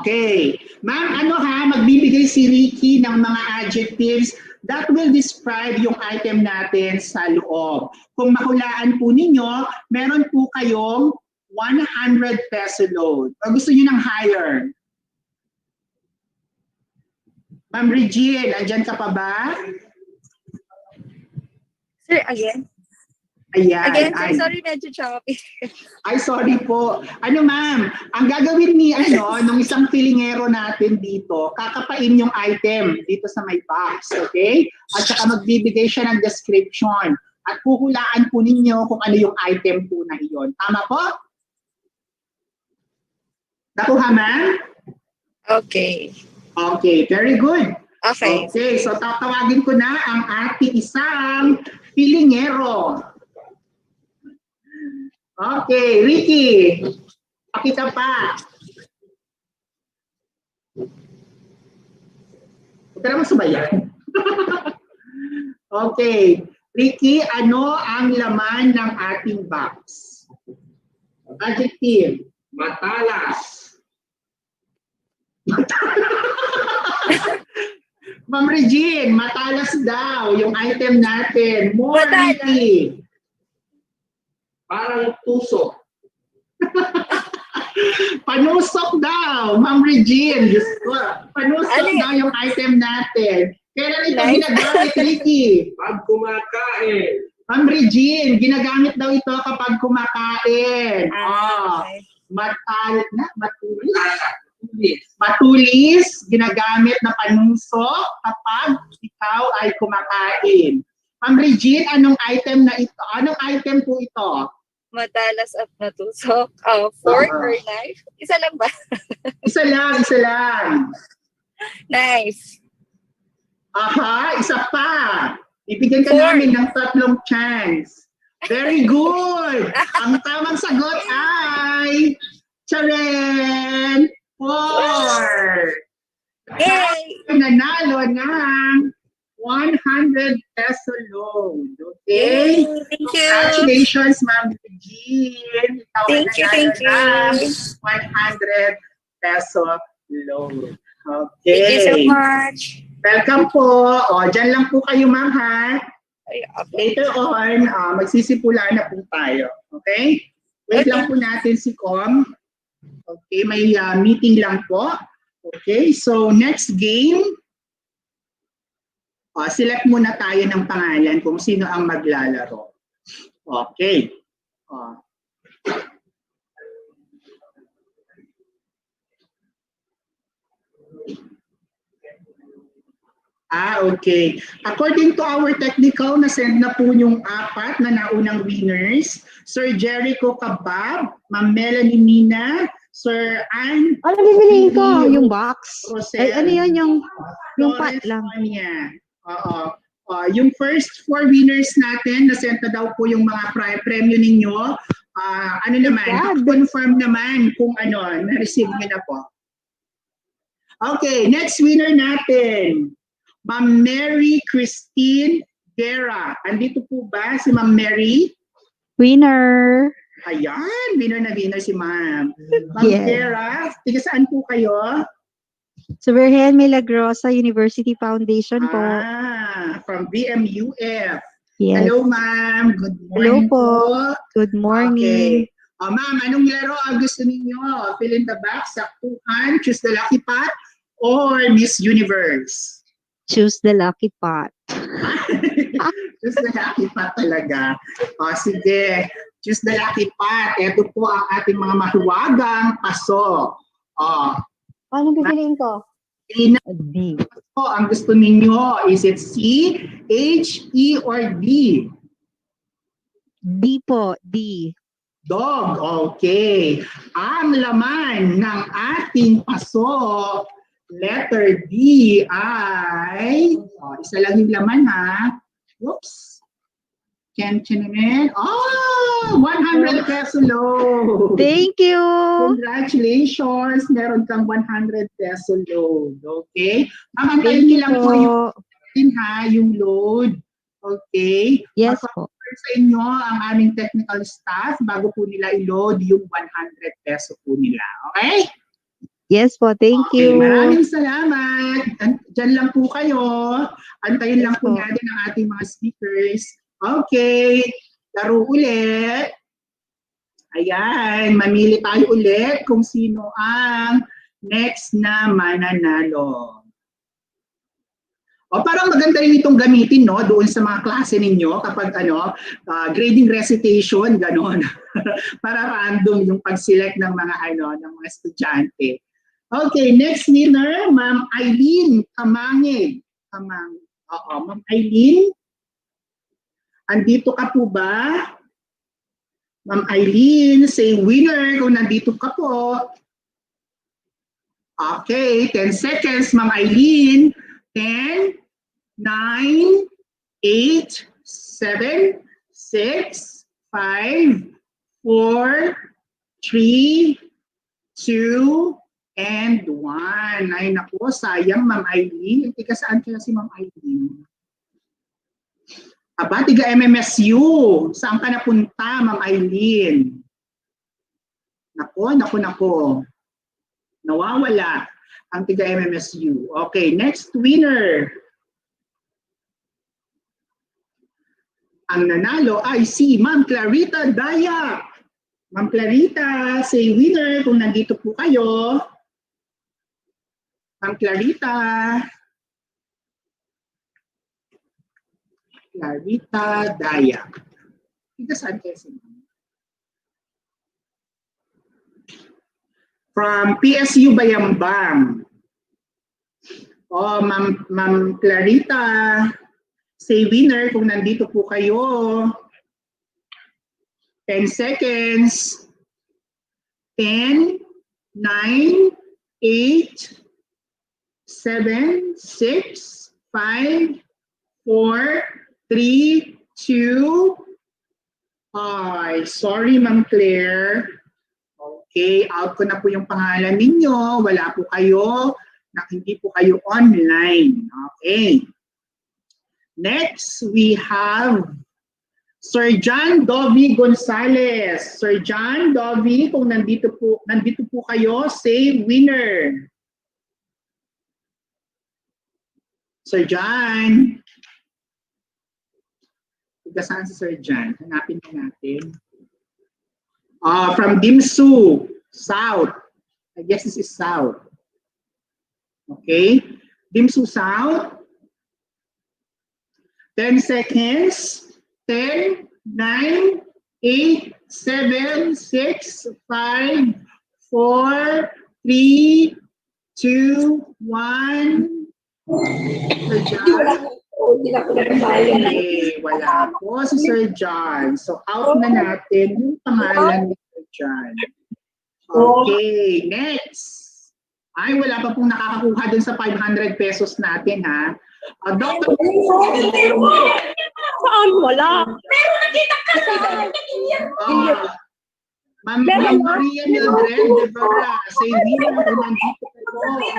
Okay. Ma'am, magbibigay si Ricky ng mga adjectives that will describe yung item natin sa loob. Kung mahulaan po ninyo, meron po kayong 100 peso load. O gusto nyo ng higher? Ma'am Regine, andyan ka pa ba? Sir, again? Ayan. Again, sir, sorry, medyo choppy. Ay, sorry po. Ma'am, ang gagawin ni nung isang pilingero natin dito, kakapain yung item dito sa may box, okay? At saka magbibigay siya ng description. At puhulaan po ninyo kung ano yung item po na iyon. Tama po? Nakuha, ma'am? Okay. Okay, very good. Okay. Okay, so tatawagin ko na ang ating isang pilingero. Okay, Ricky. Pakita pa. Huwag ka naman sumayan. Okay. Ricky, ano ang laman ng ating box? Adjective. Matalas. Ma'am Regine, matalas daw yung item natin. More, Matalas. Ricky. Parang tusok. Panusok daw, Ma'am Regine. Diyos ko. Panusok daw yung item natin. Kailan ito ginagamit, Ricky? Pag kumakain. Ma'am Regine, ginagamit daw ito kapag kumakain. Okay. Matulis, ginagamit na panusok kapag ikaw ay kumakain. Ma'am Regine, anong item na ito? Anong item po ito? Matalas at natusok. Fork or knife? Isa lang ba? Isa lang. Knife. Aha, isa pa. Ibigyan ka Fork. namin ng 3 chance. Very good. Ang tamang sagot ay Charen! 4! Yay! Nanalo ng 100 peso loan. Okay? Yay! Thank you. Congratulations, Ma'am Regine. Ikaw ay Thank you. nanalo ng 100 peso load. Thank you so Okay. much. Welcome po. O, dyan lang po kayo, ma'am, ha? Ay, Later on, magsisimula na po tayo. Okay? Wait Okay. lang po natin si Com. Okay, may meeting lang po. Okay, so next game. Select muna tayo ng pangalan kung sino ang maglalaro. Okay. Okay. According to our technical, na-send na po yung 4 na naunang winners. Sir Jericho Kabab, Ma'am Melanie Mina, Sir Ann. Ano bibiliin ko? Yung box? Rosel, Ay, ano yun? Yung pot Florence lang. Sonia. Yung first 4 winners natin, na-send na daw po yung mga premyo ninyo. Ano naman, God. confirm naman kung na-receive nyo na po. Okay, next winner natin. Ma'am Mary Christine Guerra. Andito po ba si Ma'am Mary? Winner. Ayan, winner na winner si Ma'am. Ma'am Yes. Guerra, tiga saan po kayo? Sa Virgen Milagrosa University Foundation po. From VMUF. Yes. Hello, Ma'am. Good Hello morning po. Good morning. Okay. Ma'am, anong laro ang gusto ninyo? Fill in the box, saktuhan, choose the lucky pot, or Miss Universe? Choose the lucky pot. Choose the lucky pot talaga. Sige, choose the lucky pot. Ito po ang ating mga mahiwagang paso. Ano pipiliin ko? D. D. Ang gusto ninyo, is it C, H, E, or D? D po. D. Dog, okay. Ang laman ng ating paso, letter D ay, isa lang yung laman ha. Oops. 100 peso load. Thank you. Congratulations, meron kang 100 peso load. Okay? Mamantayin niyo lang po yung load. Okay? Yes po. Sa inyo ang aming technical staff bago po nila i-load yung 100 peso po nila. Okay? Yes po. Thank Okay, you. maraming salamat. Diyan lang po kayo. Antayin lang po po. natin ang ating mga speakers. Okay, laro ulit. Ayan, mamili tayo ulit kung sino ang next na mananalo. Parang maganda rin itong gamitin, no, doon sa mga klase ninyo kapag grading recitation, ganon. Para random yung pag-select ng mga ng mga estudyante. Okay, next winner, Ma'am Eileen Kamangig. Ma'am Eileen, andito ka po ba? Ma'am Eileen, say winner kung nandito ka po. Okay, 10 seconds, Ma'am Eileen. 10, 9, 8, 7, 6, 5, 4, 3, 2, and 1. Ay naku, sayang Ma'am Eileen. Tika saan kaya si Ma'am Eileen? Aba, tiga MMSU. Saan ka napunta, Ma'am Eileen? Nako. Nawawala ang tiga MMSU. Okay, next winner. Ang nanalo ay si Ma'am Clarita Daya. Ma'am Clarita, say winner kung nandito po kayo. Ma'am Clarita. Clarita Daya. Tiga saan kayo si Ma'am? From PSU Bayambang. Ma'am Clarita, say winner kung nandito po kayo. 10 seconds. 10, 9, 8, 7, 6, 5, 4, 3, 2. Sorry Ma'am Claire. Okay, out ko na po yung pangalan ninyo. Wala po kayo. Hindi po kayo online. Okay. Next, we have Sir John Dovi Gonzalez. Sir John Dovi, kung nandito po kayo, say winner. Sir John. Saan si Sir John? Hanapin po natin. From Dimsu, South. I guess this is South. Okay. Dimsu South. 10 seconds. 10, 9, 8, 7, 6, 5, 4, 3, 2, 1. Sir John? Okay, wala po si Sir John. So out na natin yung pangalan ni Sir John. Okay, next. Ay, wala pa pong nakakakuha dun sa 500 pesos natin, ha? Dr. Saan? Wala. Meron nakita ka sa Ma'am Maria Mildred de Vera, say winner kung nandito kayo.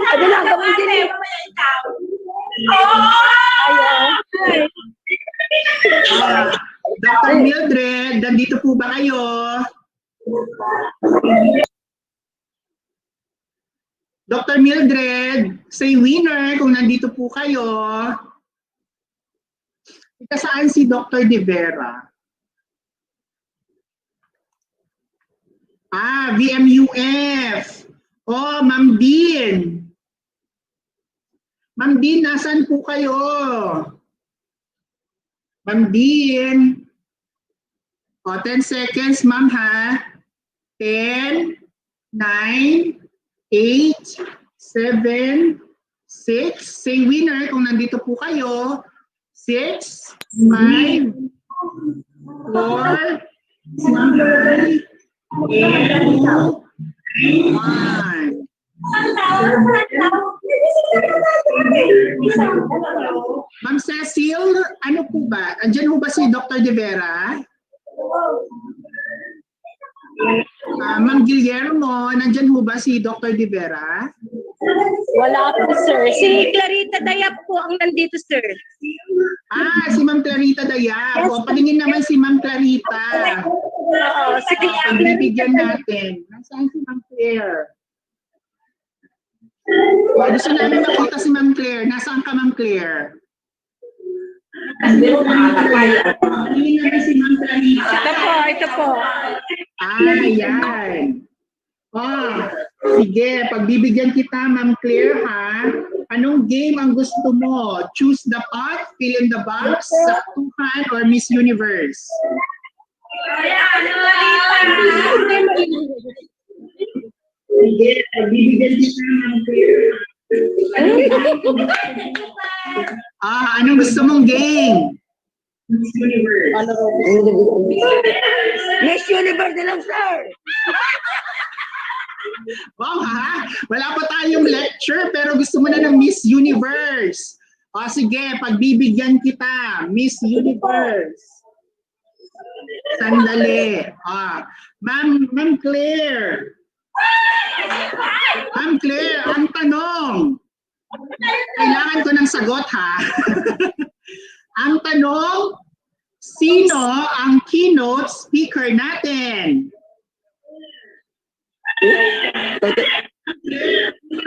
Ano lang gawin din eh. Dr. Mildred, nandito po ba kayo? Dr. Mildred, say winner kung nandito po kayo. Saan si Dr. De Vera? VMUF. Oh, Ma'am Dean. Ma'am Dean, nasaan po kayo? Ma'am Dean. 10 seconds, ma'am, ha? 10, 9, 8, 7, 6. Say winner kung nandito po kayo. 6, 5, 4, 3, 2, 1. Ma'am Cecil, ano po ba? Andiyan po ba si Dr. De Vera? Ma'am Guillermo, nandyan po ba si Dr. De Vera? Wala po, sir. Si Clarita Dayap po ang nandito, sir. Si Ma'am Clarita Dayap. O, paningin naman si Ma'am Clarita. Sige. Pagbibigyan natin. Nasaan si Ma'am Claire? Gusto namin makita si Ma'am Claire. Nasaan ka, Ma'am Claire? Paningin namin si Ma'am Clarita. Ito po. Ayan. Sige, pagbibigyan kita, Ma'am Claire, ha? Anong game ang gusto mo? Choose the pot, fill in the box, saktuhan, or Miss Universe? Sige, pagbibigyan kita, Ma'am Claire. Anong gusto mong game? Miss Universe. Miss Universe na lang, sir. Wow, ha? Wala pa tayong lecture pero gusto mo na ng Miss Universe. Sige, pagbibigyan kita, Miss Universe. Sandali. Ma'am Claire. Ma'am Claire, ang tanong. Kailangan ko ng sagot, ha? Ang tanong, sino ang keynote speaker natin?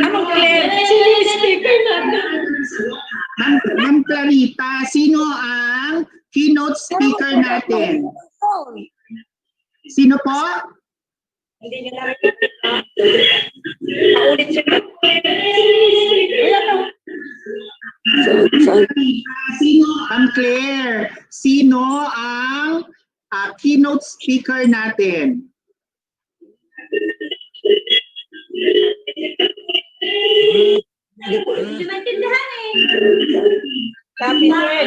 Anong Claire? Sino yung speaker natin? Ma'am Clarita, sino ang keynote speaker natin? Sino po? Hindi nyo nakikita. Paulit siya. Sino ang Claire? Sino ang keynote speaker natin? Hindi maintindihan eh. Copy, sir.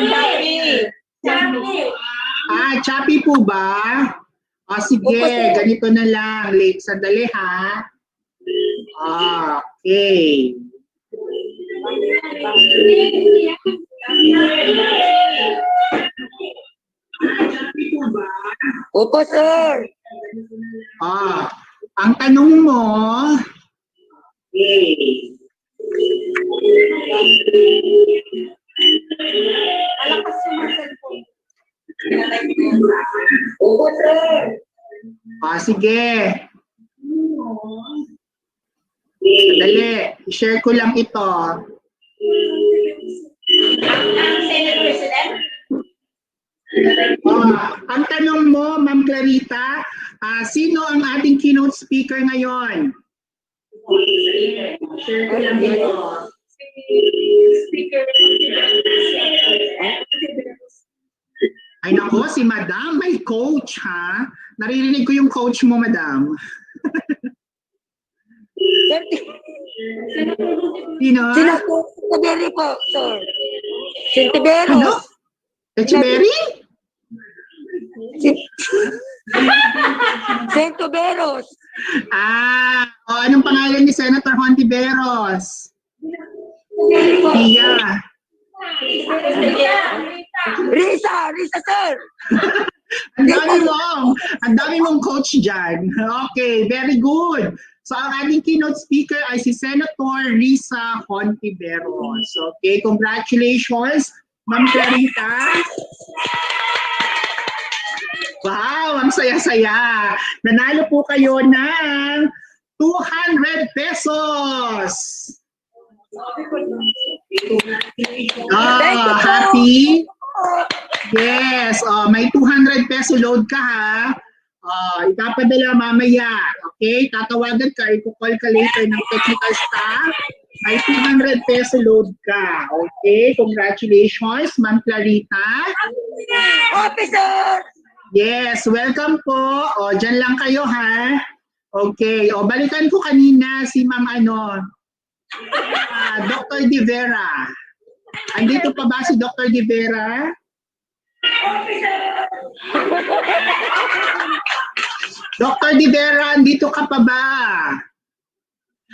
Copy. Chappy po ba? Sige, ganito na lang. Sandali, ha? Okay. Chappy po ba? Opo, sir. Ang tanong mo, Sige. Dali, i-share ko lang ito. Ang tanong mo, Ma'am Clarita, sino ang ating keynote speaker ngayon? Share ko lang ito. Ay nako, si Madam, may coach ha? Naririnig ko yung coach mo, Madam. Sino? Sintiberos po, sir. Sintiberos. Ano? Echeberry? Sintiberos. Anong pangalan ni Senator Hontiveros? Pia. Risa, sir. Ang dami mong coach dyan. Okay, very good. So, ang ating keynote speaker ay si Senator Risa Hontiveros. Okay, congratulations, Ma'am Clarita. Wow, ang saya-saya. Nanalo po kayo ng 200 pesos. Happy? Yes, may 200 peso load ka ha. Ipapadala mamaya. Okay, tatawagan ka, i-call ka later ng technical staff. May 200 peso load ka. Okay, congratulations, Ma'am Clarita. Officer! Yes, welcome po. Dyan lang kayo ha. Okay, balikan ko kanina si Ma'am Dr. De Vera. Andito pa ba si Dr. De Vera? Dr. De Vera, andito ka pa ba?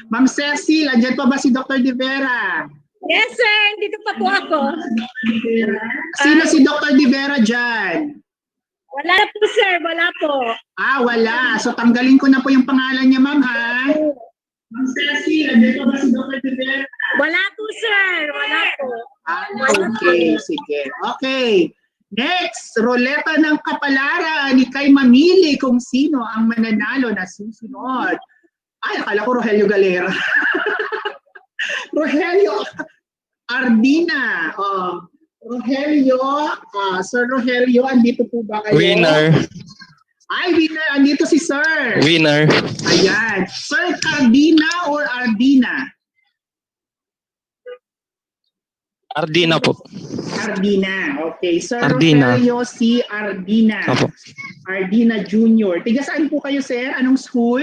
Ma'am Cecil, andyan pa ba si Dr. De Vera? Yes, sir. Dito pa po ako. Sino si Dr. De Vera dyan? Wala po, sir. Wala po. Wala. So, tanggalin ko na po yung pangalan niya, ma'am, ha? Ma'am Cecil, andyan pa ba si Dr. De Vera? Wala po, sir. Wala po. Okay, sige. Okay. Next, roleta ng kapalaran. Ika'y mamili kung sino ang mananalo na susunod. Ay, akala ko Rogelio Galera. Rogelio Ardina. Rogelio, Sir Rogelio, andito po ba kayo? Winner. Ay, winner. Andito si Sir. Winner. Ayan. Sir Cardina or Ardina? Ardina po. Ardina. Okay. Sir Ardina. Rogelio C. Ardina. Opo. Ardina Jr. Tiga saan po kayo, sir? Anong school?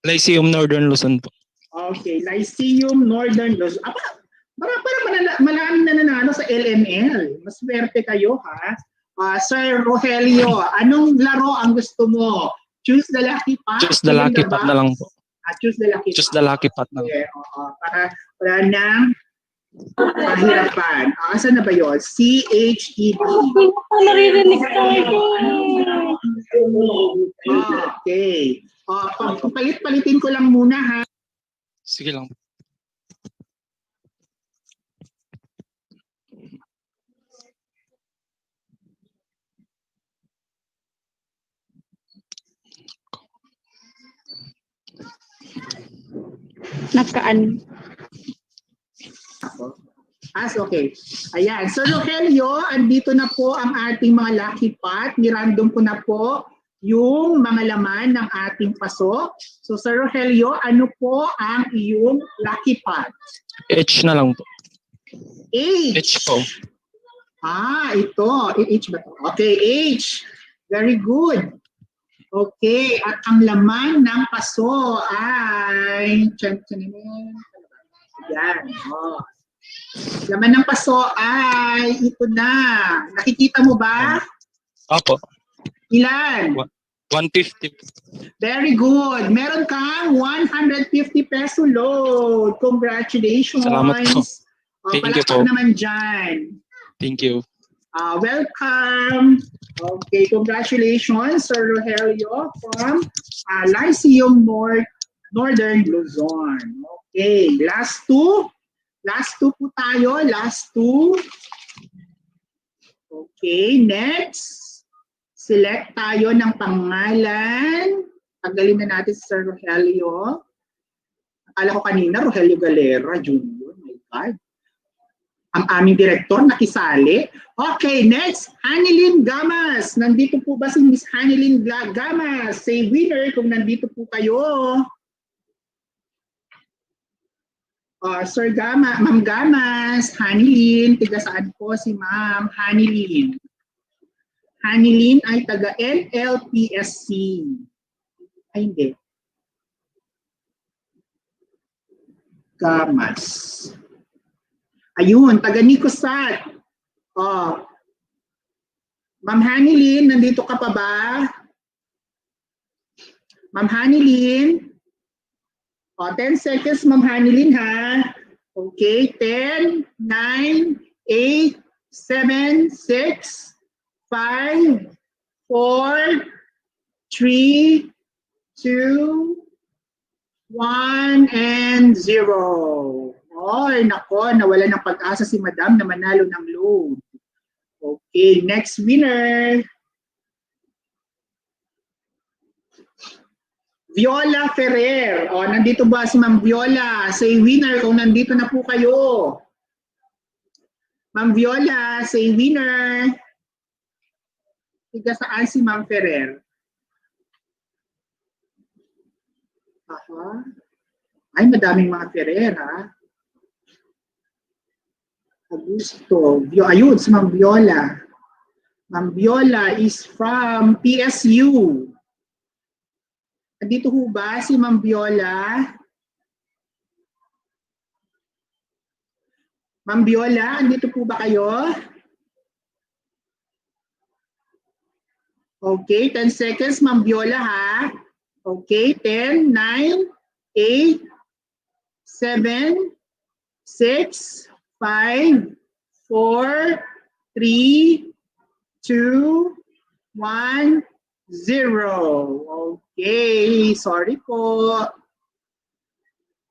Lyceum Northern Luzon po. Okay. Lyceum Northern Luzon. Parang maraming nananalo sa LML. Maswerte kayo, ha? Sir Rogelio, anong laro ang gusto mo? Choose the lucky pot? Just the lucky pot na lang po. Choose the lucky pot. Just the lucky pot na lang. Okay, para wala nang mahirapan. Asan na ba yun? CHED. Naririnig tayo. Okay. Palit-palitin ko lang muna, ha? Sige lang. Nakaan. Okay. Ayan. Sir Rogelio, andito na po ang ating mga lucky pot. Nirandom ko na po yung mga laman ng ating paso. So, Sir Rogelio, ano po ang iyong lucky pot? H na lang po. H. H po. Ito. H ba to? Okay, H. Very good. Okay, at ang laman ng paso ay... Yan. Laman ng paso ay ito na. Nakikita mo ba? Opo. Ilan? 150. Very good. Meron kang 150 peso load. Congratulations. Salamat po. Thank you po. Palakpak naman dyan. Thank you. Welcome. Okay, congratulations, Sir Rogelio from Lyceum Northern Luzon. Okay, last two. Last two po tayo. Last two. Okay, next. Select tayo ng pangalan. Tanggalin na natin si Sir Rogelio. Akala ko kanina, Rogelio Galera Jr. My God. Ang aming direktor nakisali. Okay, next. Hanilyn Gamas. Nandito po ba si Miss Hanilyn Gamas? Say winner kung nandito po kayo. Sir Gama, Ma'am Gamas, Hanilyn, tiga saan po si Ma'am Hanilyn? Hanilyn ay taga NLPSC. Ay, hindi. Gamas. Ayun, taga Nicosat. Ma'am Hanilyn, nandito ka pa ba? Ma'am Hanilyn? 10 seconds, Ma'am Hanilyn, ha? Okay, 10, 9, 8, 7, 6, 5, 4, 3, 2, 1, and 0. Ay, nako, nawala ng pag-asa si Madam na manalo ng load. Okay, next winner. Viola Ferrer. Nandito ba si Ma'am Viola? Say winner kung nandito na po kayo. Ma'am Viola, say winner. Tiga saan si Ma'am Ferrer? Aha. Ay, madaming mga Ferrer, ha? Augusto. Ayun, si Ma'am Viola. Ma'am Viola is from PSU. Nandito ho ba si Ma'am Viola? Ma'am Viola, andito po ba kayo? Okay, 10 seconds, Ma'am Viola, ha? Okay, 10, 9, 8, 7, 6, 5, 4, 3, 2, 1, 0. Okay, sorry po.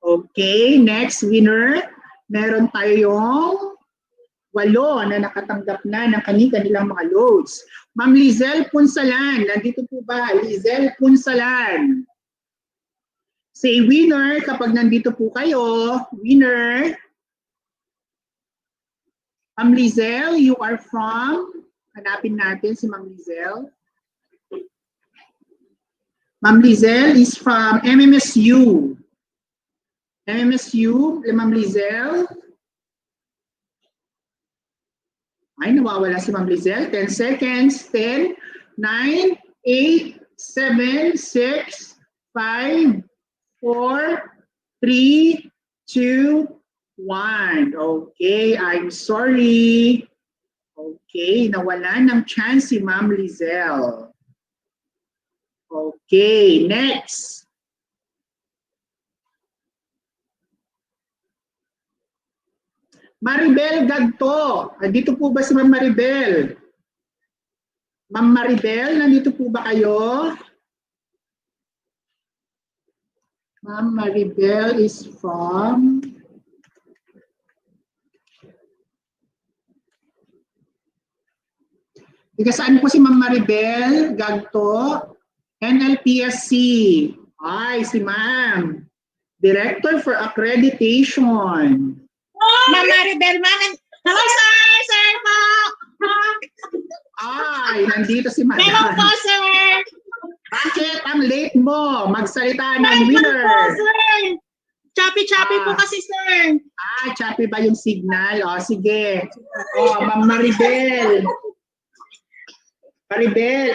Okay, next winner. Meron tayong 8 na nakatanggap na ng kanilang mga loads. Ma'am Lizelle Punsalan, nandito po ba? Lizelle Punsalan. Say winner kapag nandito po kayo. Winner. Ma'am Lizelle, you are from? Hanapin natin si Ma'am Lizelle. Ma'am Lizelle is from MMSU. MMSU, Ma'am Lizelle. Ay, nawawala si Ma'am Lizelle. 10 seconds. 10, 9, 8, 7, 6, 5, 4, 3, 2, 1. Okay, I'm sorry. Okay, nawala ng chance si Ma'am Lizelle. Okay, next. Maribel Gagto. Nandito po ba si Ma'am Maribel? Ma'am Maribel, nandito po ba kayo? Ma'am Maribel is from... Ika saan po si Ma'am Maribel Gagto? NLPSC. Ay, si Ma'am. Director for Accreditation. Ma'am Maribel, hello sir! Sir po! Ay, nandito si Madam. Hello po sir! Bakit ang late mo? Magsalita ng winner. Po sir! Choppy po kasi sir. Choppy ba yung signal? Sige. Ma'am Maribel.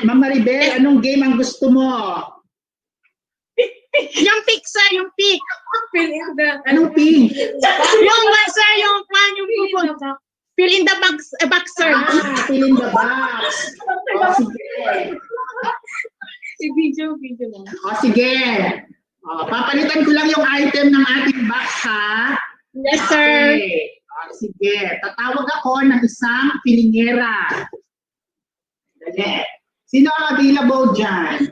Ma'am Maribel, anong game ang gusto mo? Yung pick sir, yung pick. Anong pink? Yung one sir, yung pupon. Fill in the box sir. Fill in the box. Sige. Video lang. Sige. Papalitan ko lang yung item ng ating box, ha? Yes sir. Okay. Sige. Tatawag ako ng isang pilingera. Dali. Sino ang available dyan?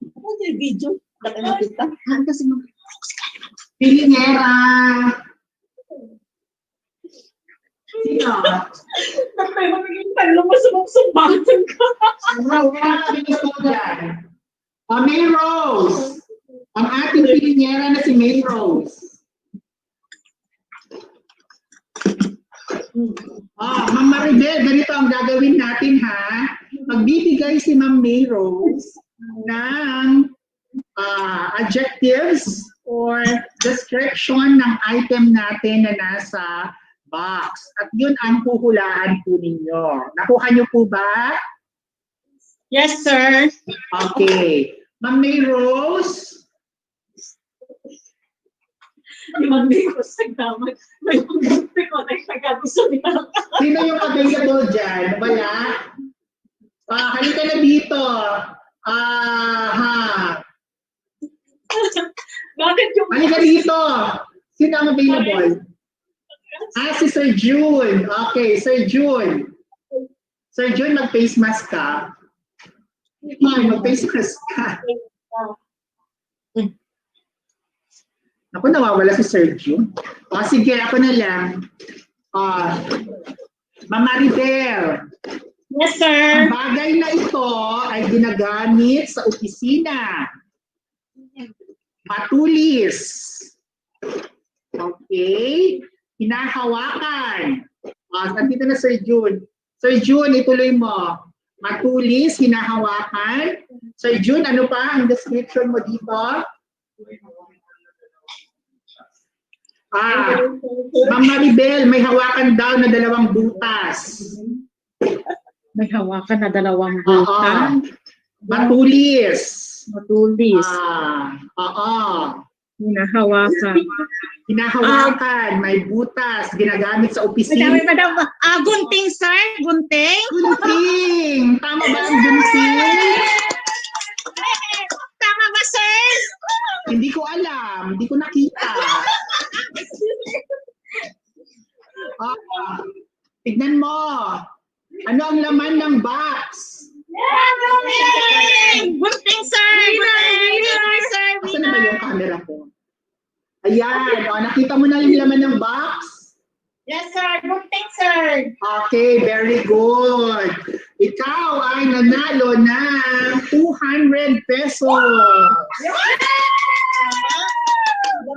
Ano yung video? Kasi pilingera. Sino? Tatay, magiging talo mo sumbatan ka. May Rose. Ang ating pilinyera na si May Rose. Ma'am Maribel, ganito ang gagawin natin ha. Magbibigay si Ma'am May Rose ng adjectives or description ng item natin na nasa box. At yun ang huhulaan po ninyo. Nakuha niyo po ba? Yes, sir. Okay. Ma'am May Rose. Yung may ko sa gamit. May pagpunti ko na nagkagusto nila. Sino yung available dyan? Wala? Halika na dito. Bakit yung... Halika dito. Sino ang available? Si Sir June. Okay, Sir June. Sir June, mag-face mask ka. Mag-face mask ka. Ako, nawawala si Sir June. Sige, ako na lang. Ma'am Maribel. Yes, sir. Ang bagay na ito ay ginagamit sa opisina. Matulis. Okay. Hinahawakan. Nandito na Sir June. Sir June, ituloy mo. Matulis, hinahawakan. Sir June, ano pa ang description mo dito? Ma'am Maribel, may hawakan daw na 2 butas. May hawakan na 2 butas. Matulis. Matulis. Hinahawakan. Hinahawakan, may butas, ginagamit sa opisina. Madam. Gunting, sir? Gunting? Gunting! Tama ba ang gunting? Tama ba, sir? Hindi ko alam, hindi ko nakita. Tignan mo. Ano ang laman ng box? Gunting, sir! Asan na ba yung camera ko? Ayan, nakita mo na yung laman ng box? Yes, sir. Gunting, sir. Okay, very good. Ikaw ay nanalo ng 200 pesos.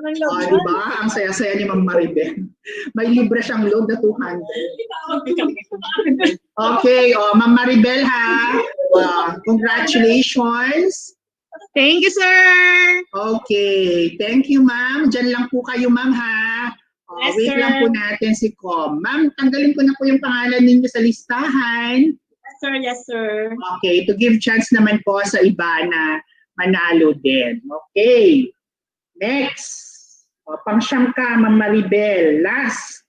Diba? Ang saya-saya ni Ma'am Maribel. May libre siyang load na 200. Okay, Ma'am Maribel ha. Congratulations. Thank you, sir. Okay, thank you ma'am. Diyan lang po kayo ma'am ha. Yes, wait sir. lang po natin si Com. Ma'am, tanggalin ko na po yung pangalan ninyo sa listahan. Yes, sir. Yes, sir. Okay, to give chance naman po sa iba na manalo din. Okay. Next. Pang-siyam ka, Ma'am Maribel. Last.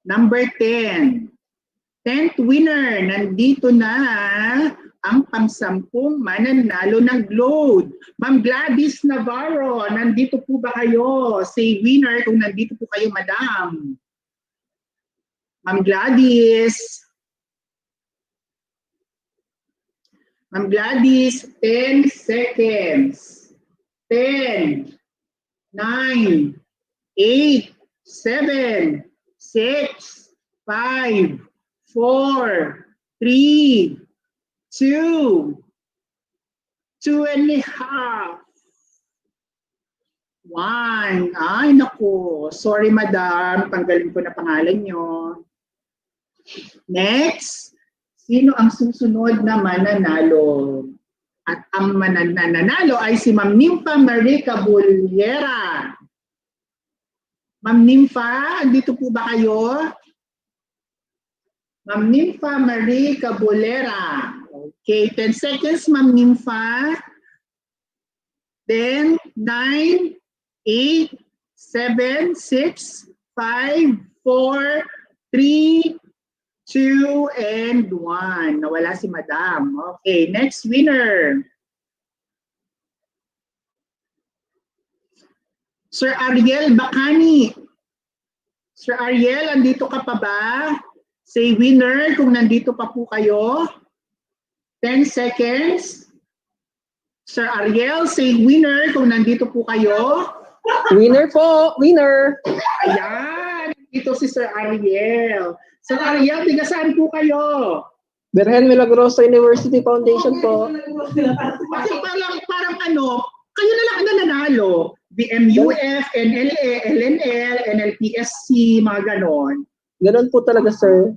Number 10. 10th winner. Nandito na ang pang-10 mananalo ng load. Ma'am Gladys Navarro, nandito po ba kayo? Say winner kung nandito po kayo, madam. Ma'am Gladys. Ma'am Gladys, 10 seconds. 10, 9, 8, 7, 6, 5, 4, 3, 2, 2.5, 1. Ay, naku. Sorry, madam. Tanggalin ko na pangalan nyo. Next. Sino ang susunod na mananalo? At ang mananalo ay si Ma'am Nympha Marie Cabulera. Ma'am Nympha, andito po ba kayo? Ma'am Nympha Marie Cabulera. Okay, 10 seconds, Ma'am Nympha. 10, 9, 8, 7, 6, 5, 4, 3, 2, and 1. Nawala si Madam. Okay, next winner. Sir Ariel Bacani. Sir Ariel, andito ka pa ba? Say winner kung nandito pa po kayo. 10 seconds. Sir Ariel, say winner kung nandito po kayo. Winner po, winner. Ayan. Ito si Sir Ariel. Sir Ariel, tiga saan po kayo? Virgen Milagrosa University Foundation po. Kasi parang ano, kayo na lang ang nananalo. BMUF, NLA, LNL, NLPSC, mga ganon. Ganon po talaga, sir.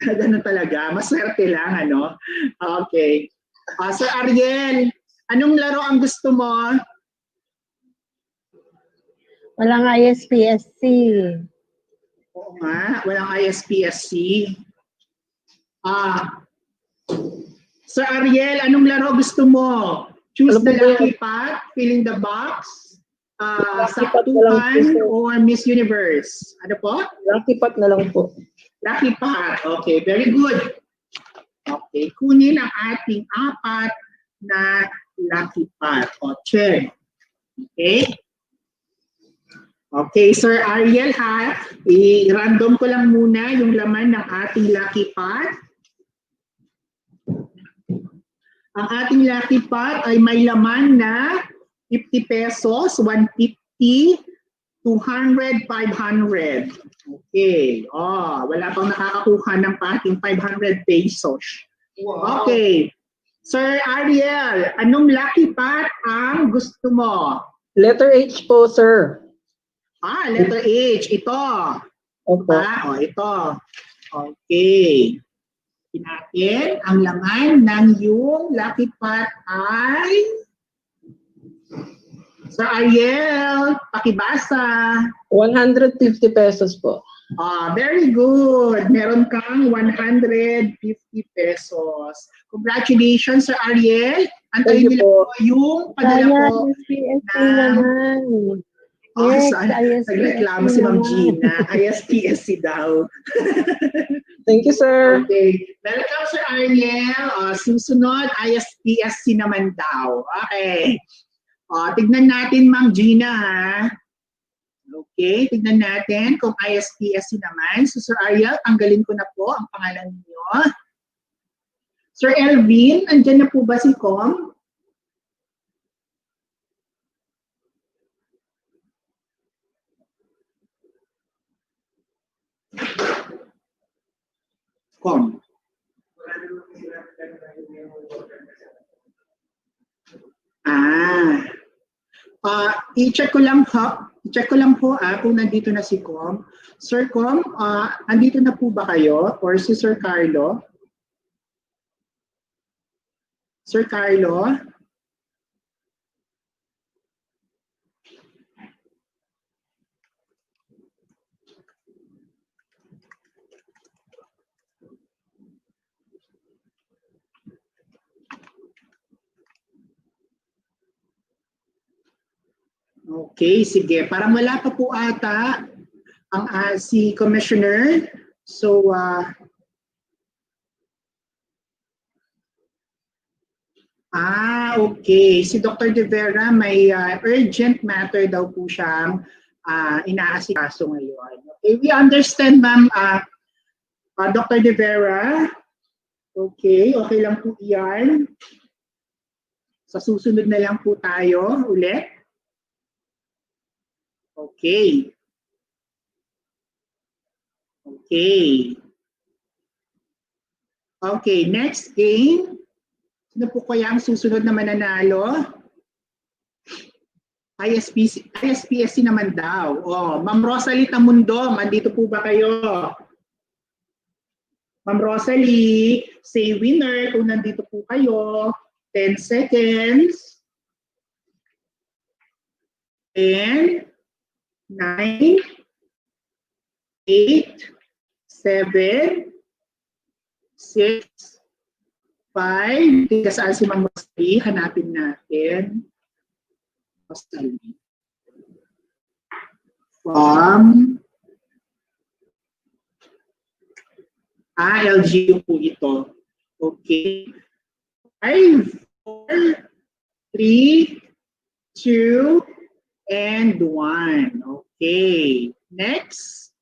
Ganon talaga. Maswerte lang, ano? Okay. Sir Ariel, anong laro ang gusto mo? Walang ISPSC. Oo nga, walang ISPSC. Sir Ariel, anong laro gusto mo? Choose the lucky path, fill in the box, saktuhan, or Miss Universe? Ano po? Lucky pot na lang po. Lucky path. Okay, very good. Okay, kunin ang ating apat na lucky path. O, check. Okay? Okay, Sir Ariel ha, i-random ko lang muna yung laman ng ating lucky pot. Ang ating lucky pot ay may laman na 50 pesos, 150, 200, 500. Okay. Wala pang nakakakuha ng pating 500 pesos. Wow. Okay. Sir Ariel, anong lucky pot ang gusto mo? Letter H po, sir. Letter H. Ito. Opo. Ito. Okay. Natin ang laman ng yung lucky pot ay Sir Ariel, pakibasa. 150 pesos po. Very good. Meron kang 150 pesos. Congratulations, Sir Ariel. Antayin niyo po yung padala po. ISPSC naman. Yes, Nagreklamo si Ma'am Gina. ISPSC daw. Thank you, sir. Okay. Welcome, Sir Ariel. Susunod, ISPSC naman daw. Okay. Tignan natin, Ma'am Gina, ha? Okay, tignan natin kung ISPSC naman. So, Sir Ariel, tanggalin ko na po ang pangalan niyo. Sir Elvin, andyan na po ba si Com? Com. I-check ko lang po kung nandito na si Com. Sir Com, andito na po ba kayo? Or si Sir Carlo? Sir Carlo? Okay, sige. Parang wala pa po ata ang si Commissioner. So, okay. Si Dr. De Vera may urgent matter daw po siyang inaasikaso ngayon. Okay, we understand, ma'am. Dr. De Vera. Okay, okay lang po yan. Sa susunod na lang po tayo ulit. Okay. Okay. Okay, next game. Sino po kaya ang susunod na mananalo? ISPSC naman daw. Ma'am Rosalie Tamundong, andito po ba kayo? Ma'am Rosalie, say winner kung nandito po kayo. 10 seconds. 10, 9, 8, 7, 6, 5. Saan si Ma'am Rosalie? Hanapin natin. Rosalie. From LGU po ito. Okay. 5, 4, 3, 2, and 1. Okay. Next.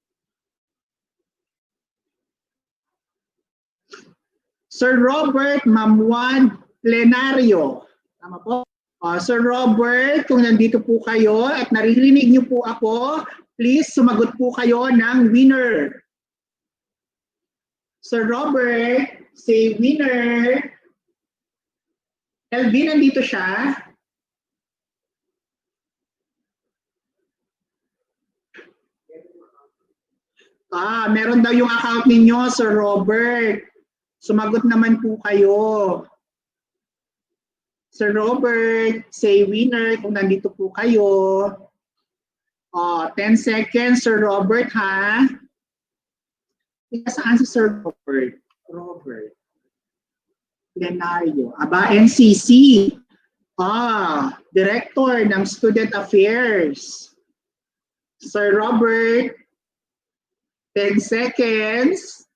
Sir Robert Mamwan Plenario. Tama po? Sir Robert, kung nandito po kayo at naririnig niyo po ako, please sumagot po kayo ng winner. Sir Robert, say winner. LB, nandito siya. Meron daw yung account ninyo, Sir Robert. Sumagot naman po kayo. Sir Robert, say winner kung nandito po kayo. 10 seconds, Sir Robert, ha? Saan si Sir Robert? Robert. Plenario. NCC. Director ng Student Affairs. Sir Robert, 10 seconds.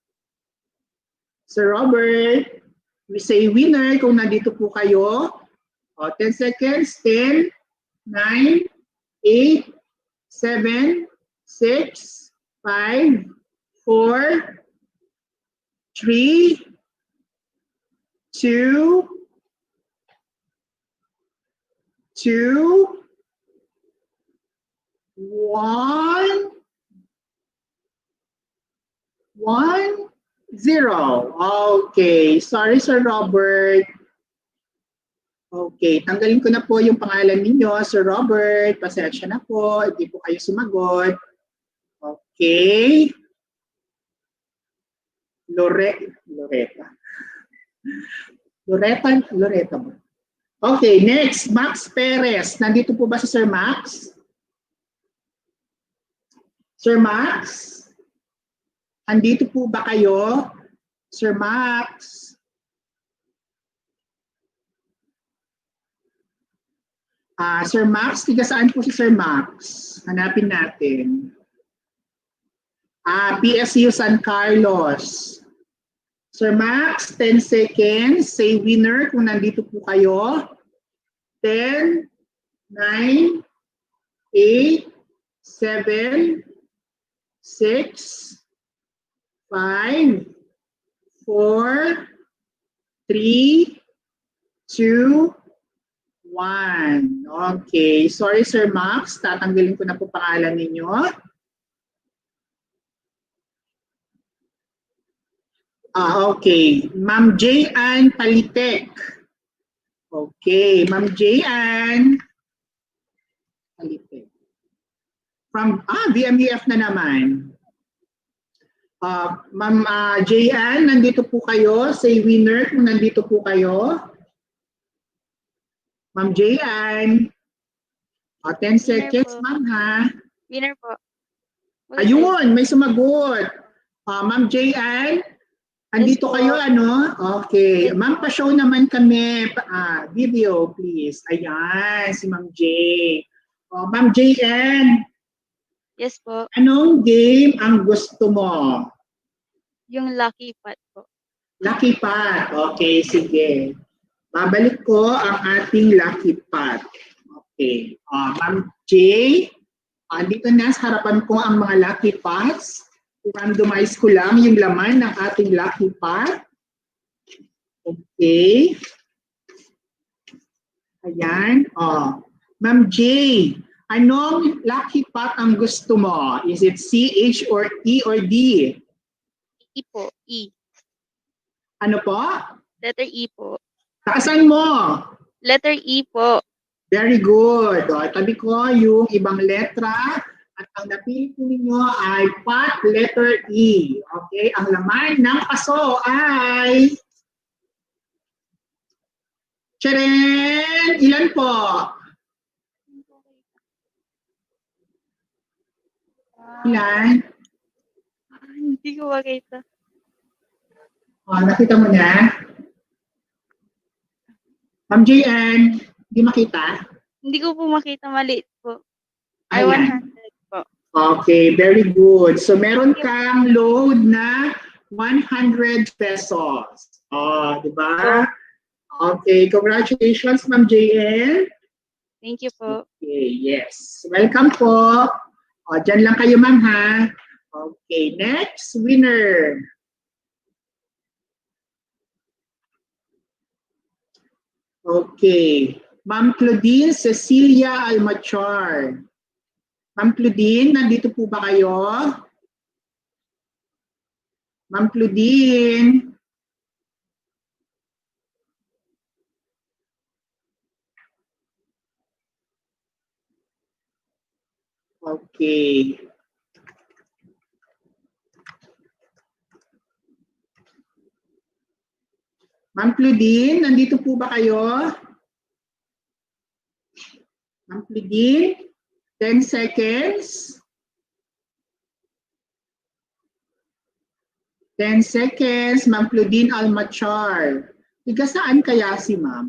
Sir Robert, we say winner kung nandito po kayo. 10 seconds. 10, 9, 8, 7, 6, 5, 4, 3, 2, 1, 0. Okay. Sorry, Sir Robert. Okay. Tanggalin ko na po yung pangalan ninyo, Sir Robert. Pasensya na po. Hindi po kayo sumagot. Okay. Loretta ba? Okay, next, Max Perez. Nandito po ba si Sir Max? Sir Max? Andito po ba kayo? Sir Max? Sir Max, tiga saan po si Sir Max? Hanapin natin. PSU San Carlos. Sir Max, 10 seconds. Say winner kung nandito po kayo. 10, 9, 8, 7, 6, 5, 4, 3, 2, 1. Okay. Sorry, Sir Max. Tatanggalin ko na po pangalan ninyo. Okay. Ma'am J.Ann Palitek. Okay. Ma'am J.Ann Palitek. From, VMUF na naman. Ma'am J.Ann, nandito po kayo. Say winner kung nandito po kayo. Ma'am J.Ann. 10 seconds, ma'am, ha? Winner po. Ayun, may sumagot. Ma'am J.Ann, andito kayo, ano? Okay. Ma'am, pa-show naman kami. Video, please. Ayan, si Ma'am J. Ma'am J.Ann. Yes po. Anong game ang gusto mo? Yung lucky pot po. Lucky pot. Okay, sige. Babalik ko ang ating lucky pot. Okay. Ma'am J, dito na sa harapan ko ang mga lucky pots. I-randomize ko lang yung laman ng ating lucky pot. Okay. Ayan. Ma'am J, anong lucky pot ang gusto mo? Is it C, H, or E, or D? E po. E. Ano po? Letter E po. Taasan mo. Letter E po. Very good. Tabi ko yung ibang letra at ang napili ko ninyo ay pot letter E. Okay? Ang laman ng paso ay... Tcharan! Ilan po? Ilan? Hindi ko makita. Nakita mo na? Ma'am J.N., hindi makita? Hindi ko po makita, maliit po. I Ayan. 100 po. Okay, very good. So meron kang load na 100 pesos. Di ba? Okay, congratulations, Ma'am J.N. Thank you po. Okay, yes. Welcome po. Dyan lang kayo, ma'am, ha? Okay, next winner. Okay. Ma'am Claudine Cecilia Almachar. Ma'am Claudine, nandito po ba kayo? Ma'am Claudine. Okay. Ma'am Claudine, nandito po ba kayo? Ma'am Claudine, 10 seconds. 10 seconds, Ma'am Claudine Almachar. Tiga saan kaya si Ma'am?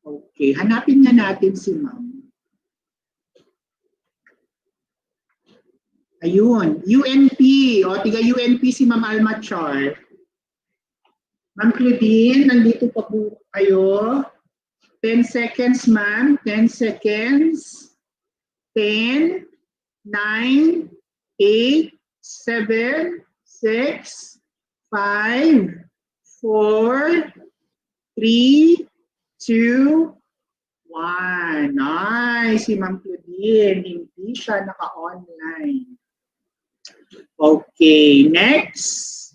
Okay, hanapin nga natin si Ma'am. Ayun, UNP. O, tiga UNP si Ma'am Almachar. Ma'am Claudine, nandito pa po kayo. 10 seconds, Ma'am. 10 seconds. 10, 9, 8, 7, 6, 5, 4, 3, 2, 1. Nice, si Ma'am Claudine. Hindi siya naka-online. Okay, next.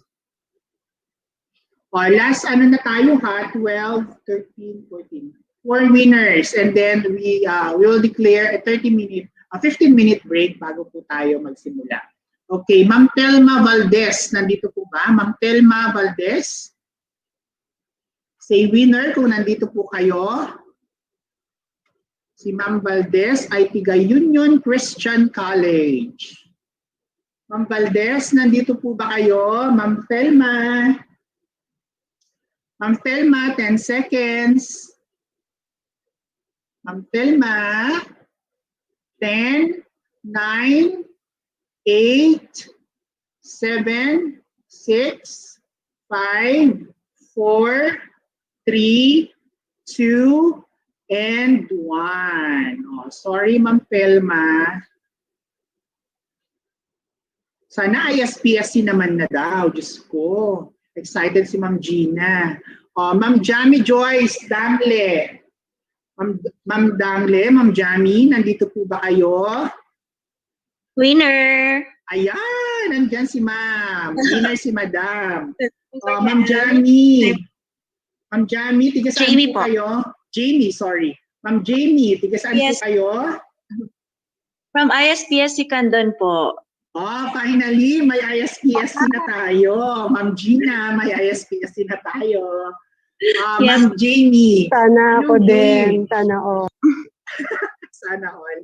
Last ano na tayo ha, 12, 13, 14. 4 winners, and then we will declare a 15-minute break bago po tayo magsimula. Okay, Ma'am Telma Valdez, nandito po ba? Ma'am Telma Valdez? Say winner kung nandito po kayo. Si Ma'am Valdez ay tiga Union Christian College. Ma'am Valdez, nandito po ba kayo? Ma'am Telma? Ma'am Telma, 10 seconds. Ma'am Telma, 10, 9, 8, 7, 6, 5, 4, 3, 2, and 1. Oh, sorry, Ma'am Telma. Sana ISPSC naman na daw. Diyos ko. Excited si Ma'am Gina. Oh, Ma'am Jamie Joyce Dangle. Ma'am Dangle, Ma'am Jamie, nandito po ba kayo? Winner! Ayan, nandyan si Ma'am. Winner si Madam. Oh, Ma'am Jamie. Ma'am Jamie, tiga saan Jamie po po. kayo? Jamie, sorry. Ma'am Jamie, tiga saan Yes. po kayo? From ISPSC Candon po. Oh, finally, may ISPSC na tayo. Ma'am Gina, may ISPSC na tayo. Yes. Ma'am Jamie. Sana ako Anong game? din. Sana all. Sana all.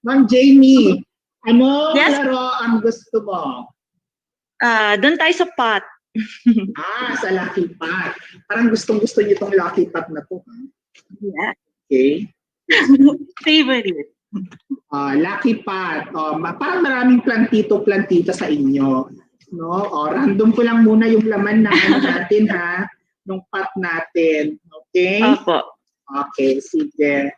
Ma'am Jamie, ano Yes. laro ang gusto mo? Doon tayo sa pot. Sa Lucky Pot. Parang gustong-gusto niyo itong Lucky Pot na to. Yeah. Okay. Favorite. Lucky Pot. Parang maraming plantito-plantita sa inyo. No? Random ko lang muna yung laman ng ano natin ha. Nung pot natin. Okay? Opo. Okay, sige.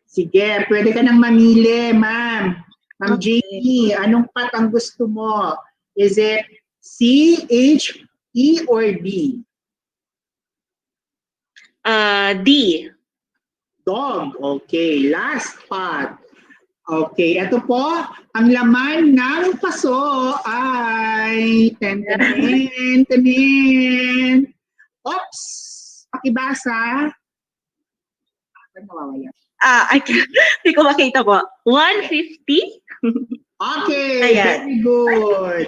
Sige, pwede ka nang mamili, ma'am. Ma'am Okay. Jamie, anong pot ang gusto mo? Is it C, H, E, or D? D. Dog. Okay, last pot. Okay, ito po, ang laman ng paso ay ten. Oops! Pakibasa. Nawawala. Hindi ko makita po. 150? Okay, Ayan. very good.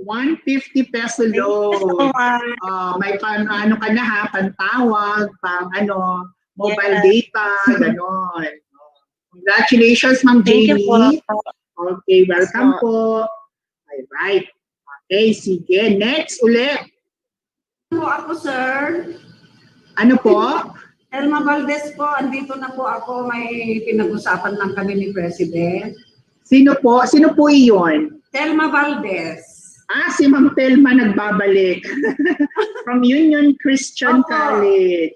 150 peso load. May ano ka na ha, pantawag, pang mobile data, ganon. Congratulations, Ma'am Thank you Jamie. po. Okay, welcome po. Alright. Okay, sige. Next ulit. Po ako, sir. Ano po? Elma Valdez po, andito na po ako. May pinag-usapan lang kami ni President. Sino po? Sino po iyon? Elma Valdez. Si Ma'am Telma nagbabalik. From Union Christian Opo. College.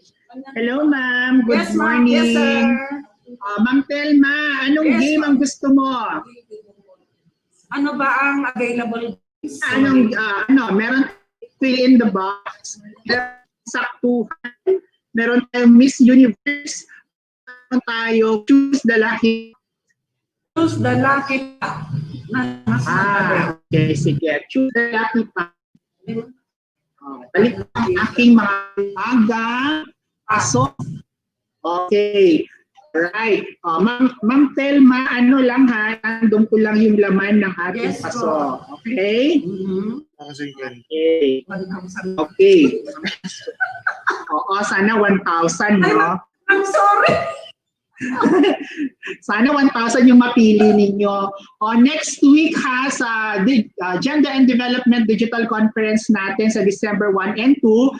Hello, ma'am. Good Yes, ma'am. morning. Yes, sir. Ma'am Telma, anong Yes, game ang gusto mo? Ano ba ang available? Meron fill in the box. Saktuhan. Meron tayong Miss Universe. Meron tayo Choose the Lucky. Choose the lucky path. Mas magaling. Okay, sige. Choose the Lucky Path. Balik ang aking mga aga. Aso. Okay. Alright. Ma'am Telma, ano lang ha, nandun ko lang yung laman ng ating Yes, paso. Okay? Okay. Okay. Oo, sana 1,000, no? I'm sorry. Sana 1,000 yung mapili ninyo. Next week ha, sa Gender and Development Digital Conference natin sa December 1 and 2,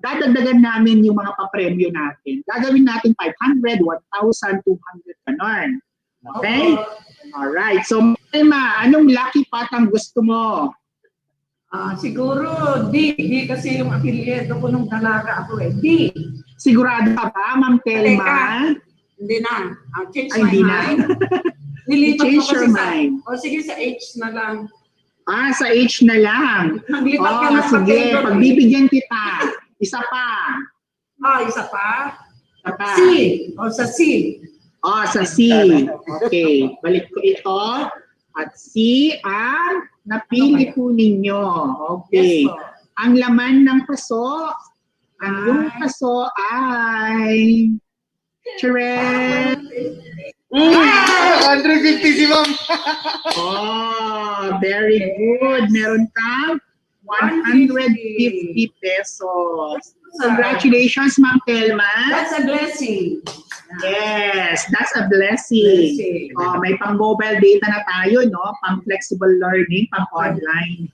dadagdagan namin yung mga papremyo natin. Gagawin natin 500, 1,000, 200, ganon. Okay? Alright. So, Emma, anong lucky path ang gusto mo? Siguro, D kasi yung apelyido ko nung dalaga ako eh. D. Sigurado ka ba, Ma'am Telma? Hindi na. Change Ay, my hindi na. mind. Nilipat Change ko kasi your mind. sige, sa H na lang. Sa H na lang. Naglipat ka na sa Sige, favorite. pagbibigyan kita. Isa pa. Isa pa? Isa pa. C. Sa C. Sa C. Okay. Balik ko ito. At C ang napili po ninyo. Okay. Yes, po. Ang laman ng paso, ang yung paso ay... Charet! 150 si ma'am. Very good. Meron kang 150 pesos. Congratulations, Ma'am Telma. That's a blessing. Yes, that's a blessing. May pang mobile data na tayo, no? Pang flexible learning, pang online.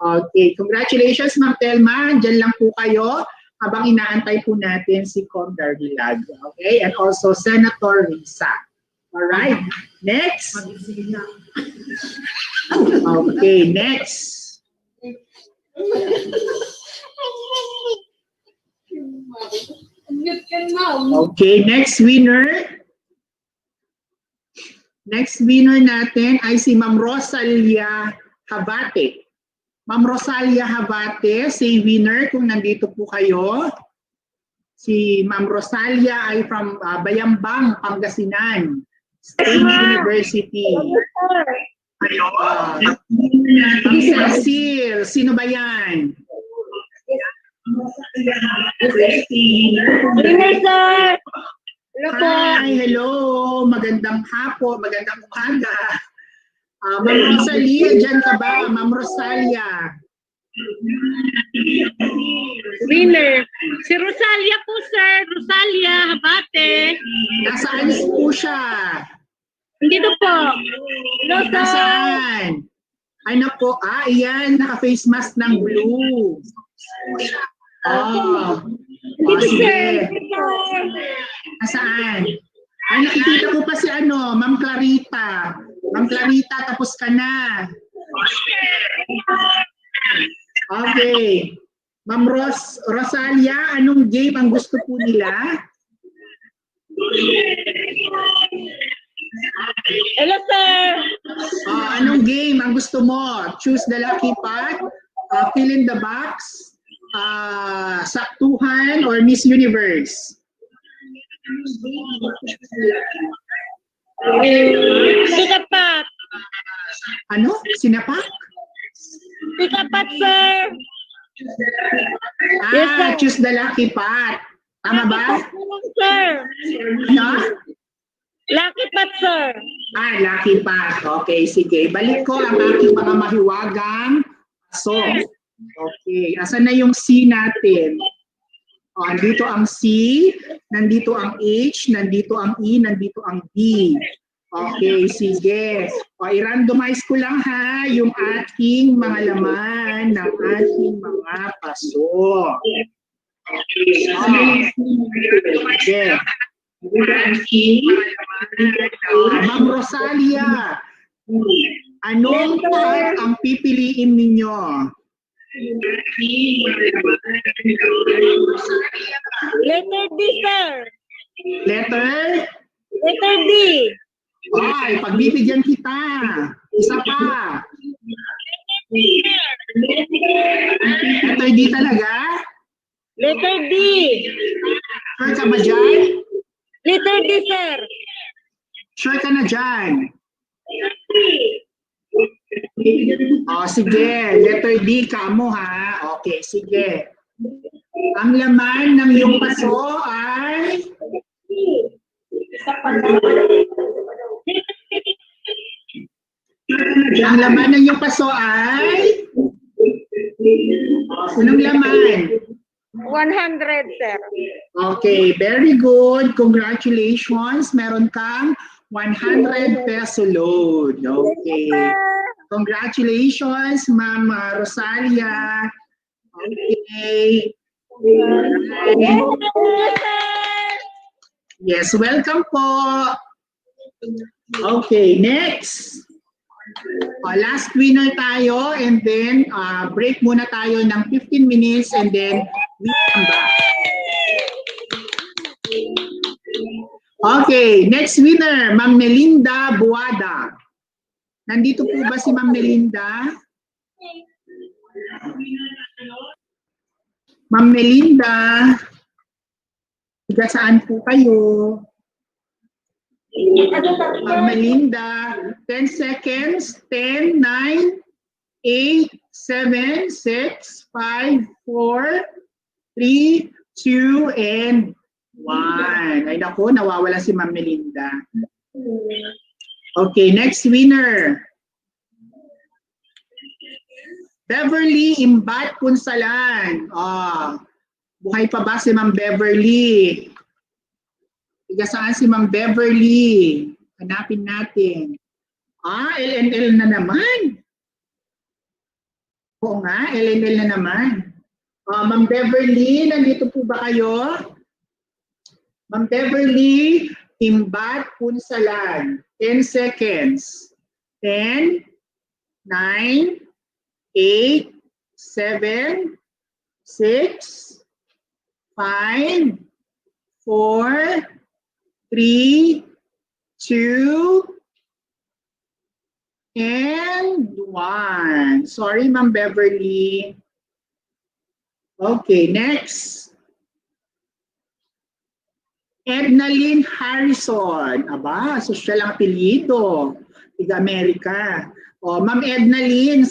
Okay, congratulations, Ma'am Telma. Diyan lang po kayo habang inaantay po natin si Com Darilag. Okay, and also Senator Risa. Alright, next. Okay, next. Okay, next winner. Next winner natin ay si Ma'am Rosalia Habate. Ma'am Rosalia Habate, say winner kung nandito po kayo. Si Ma'am Rosalia ay from Bayambang, Pangasinan State University. Ma'am Cecil, sino ba yan? Hi, hello. Magandang hapon, magandang umaga. Ma'am Rosalia, dyan ka ba? Ma'am Rosalia. Winner. Si Rosalia po, sir. Rosalia Habate. Nasaan po siya? Dito po. Hello, sir. Nasaan? Ay nako, iyan, naka-face mask ng blue. Sige. Nasaan? Ay, nakikita ko pa si Ma'am Clarita. Ma'am Clarita, tapos ka na. Okay. Ma'am Rosalia, anong game ang gusto po nila? Hello, sir. Anong game ang gusto mo? Choose the lucky path, fill in the box, saktuhan, or Miss Universe? Sinapat. Ano? Sinapak? Sinapat, sir. Yes, sir. Choose the lucky path. Tama ba? Sir. Ano? Lucky path, sir. Lucky path. Okay, sige. Balik ko ang aking mga mahiwagang paso. Okay. Asan na yung C natin? Nandito ang C, nandito ang H, nandito ang E, nandito ang D. Okay, sige. I-randomize ko lang ha yung ating mga laman ng ating mga paso. Okay. Ma'am Rosalia, anong path ang pipiliin ninyo? Letter D, sir. Letter? Letter D. Pagbibigyan kita. Isa pa. Letter D talaga? Letter D. Sure ka ba dyan? Letter D, sir. Sure ka na dyan? Sige. Letter D ka mo, ha? Okay, sige. Ang laman ng iyong paso ay... Ang laman ng iyong paso ay... Anong laman? 100, sir. Okay, very good. Congratulations. Meron kang 100 peso load. Okay. Congratulations, Ma'am Rosalia. Okay. Yes, welcome po. Okay, next. Last winner tayo and then break muna tayo ng 15 minutes and then we come back. Okay, next winner, Ma'am Melinda Buada. Nandito po ba si Ma'am Melinda? Ma'am Melinda, tiga saan po kayo? Ma'am Melinda, 10 seconds, 10, 9, 8, 7, 6, 5, 4, 3, 2, and 1. Ay naku, nawawala si Ma'am Melinda. Okay, next winner. Beverly Imbat Punsalan. Buhay pa ba si Ma'am Beverly? Tiga saan si Ma'am Beverly? Hanapin natin. LNL na naman. Oo nga, LNL na naman. Ma'am Beverly, nandito po ba kayo? Ma'am Beverly, Imbat Punsalan. 10 seconds. 10, 9, 8, 7, 6, 5, 4, 3, 2, and 1. Sorry, Ma'am Beverly. Okay, next. Ednalyn Harrison. Aba, sosyal ang apelyido. Tiga-Amerika. Ma'am Ednalyn,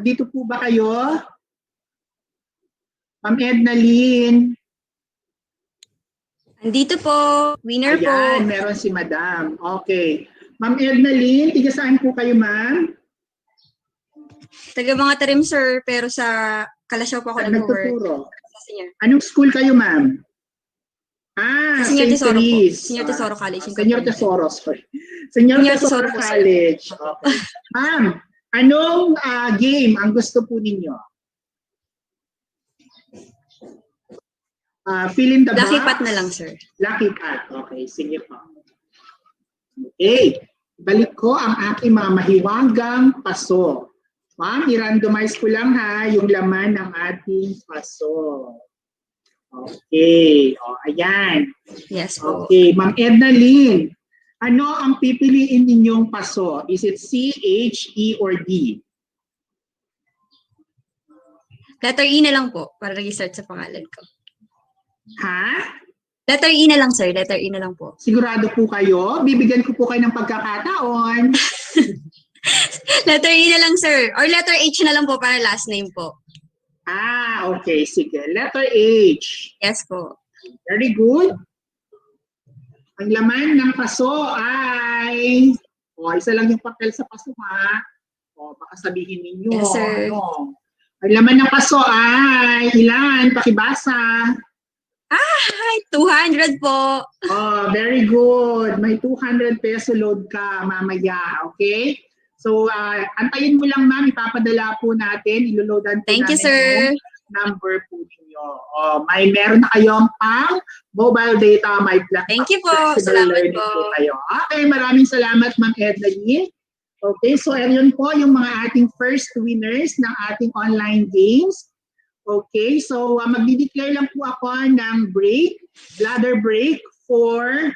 dito po ba kayo? Ma'am Ednalyn. Andito po, winner po. Ayan, meron si Madam. Okay. Ma'am Ednalyn, tiga saan po kayo, ma'am? Taga mga tarim, sir, pero sa Kalasyaw po ako nag-work. Anong school kayo, ma'am? Senior St. Tesoro po. Therese. Senior Tesoro College. Senior Tesoro, sorry. Senior Tesoro po, College. Okay. Ma'am, anong game ang gusto po ninyo? Fill in the box. Lucky Pat na lang, sir. Lucky Pat. Okay, sige po. Okay. Balik ko ang aking mga mahiwagang paso. Ma'am, i-randomize ko lang ha, yung laman ng ating paso. Okay. Ayan. Yes po. Okay. Ma'am Ednalyn, ano ang pipiliin ninyong paso? Is it C, H, E, or D? Letter E na lang po, para nag-start sa pangalan ko. Ha? Letter E na lang, sir. Letter E na lang po. Sigurado po kayo? Bibigyan ko po kayo ng pagkakataon. Letter E na lang, sir. Or letter H na lang po para last name po. Okay. Sige. Letter H. Yes po. Very good. Ang laman ng paso ay... isa lang yung papel sa paso, ha? Baka sabihin ninyo. Yes, sir. Ang laman ng paso ay ilan? Pakibasa. 200 po. Very good. May 200 peso load ka mamaya. Okay? So, antayin mo lang, ma'am. Ipapadala po natin. Iloloadan po Thank you, namin sir. yung number po ninyo. Meron na kayong pang mobile data. May Thank you po. flexible Salamat learning po. kayo. Okay, maraming salamat, Ma'am Ednalyn. Okay, so ayun po yung mga ating first winners ng ating online games. Okay, so magdi-declare lang po ako ng break, bladder break for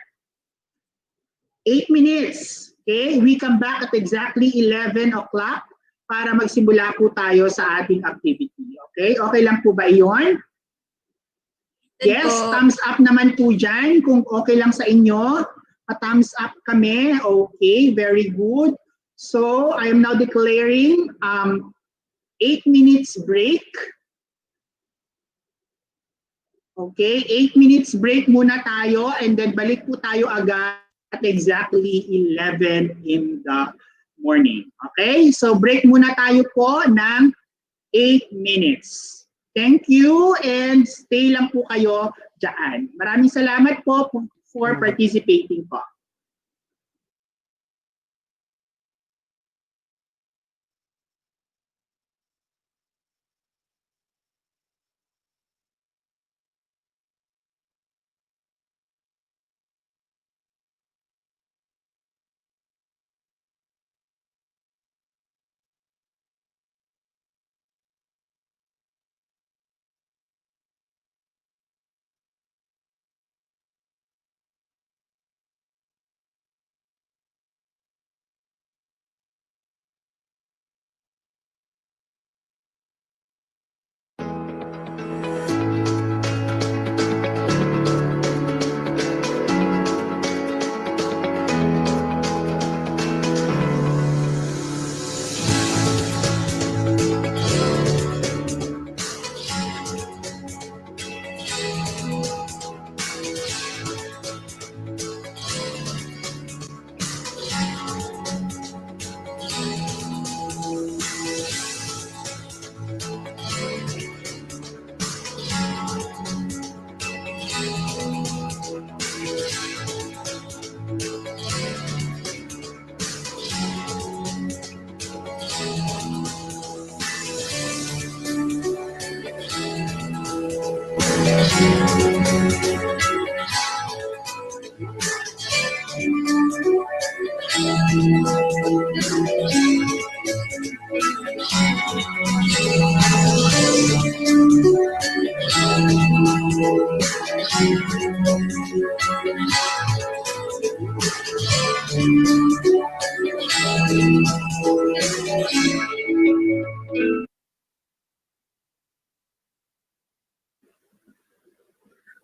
8 minutes. Okay, we come back at exactly 11 o'clock para magsimula po tayo sa ating activity. Okay, okay lang po ba iyon? Yes, thumbs up naman po dyan. Kung okay lang sa inyo, thumbs up kami. Okay, very good. So, I am now declaring 8 minutes break. Okay, 8 minutes break muna tayo and then balik po tayo agad at exactly 11 in the morning. Okay, so break muna tayo po ng 8 minutes. Thank you and stay lang po kayo dyan. Maraming salamat po for participating po.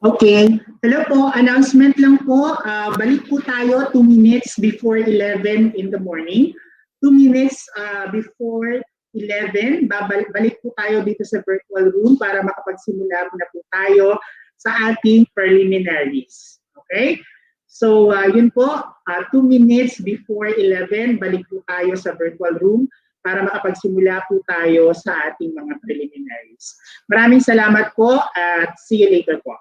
Okay. Hello po. Announcement lang po. Balik po tayo 2 minutes before 11 in the morning. 2 minutes before 11, balik po tayo dito sa virtual room para makapagsimula na po tayo sa ating preliminaries. Okay? So, yun po. 2 minutes before 11, balik po tayo sa virtual room para makapagsimula po tayo sa ating mga preliminaries. Maraming salamat po at see you later po.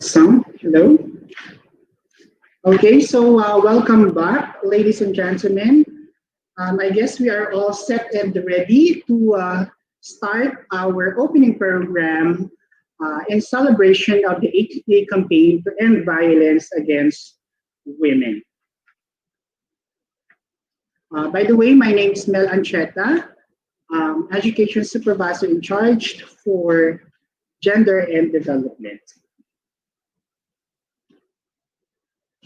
Sound? Hello? Okay, so welcome back, ladies and gentlemen. I guess we are all set and ready to start our opening program in celebration of the 80-day campaign to end violence against women. By the way, my name is Mel Ancheta, Education Supervisor in charge for Gender and Development.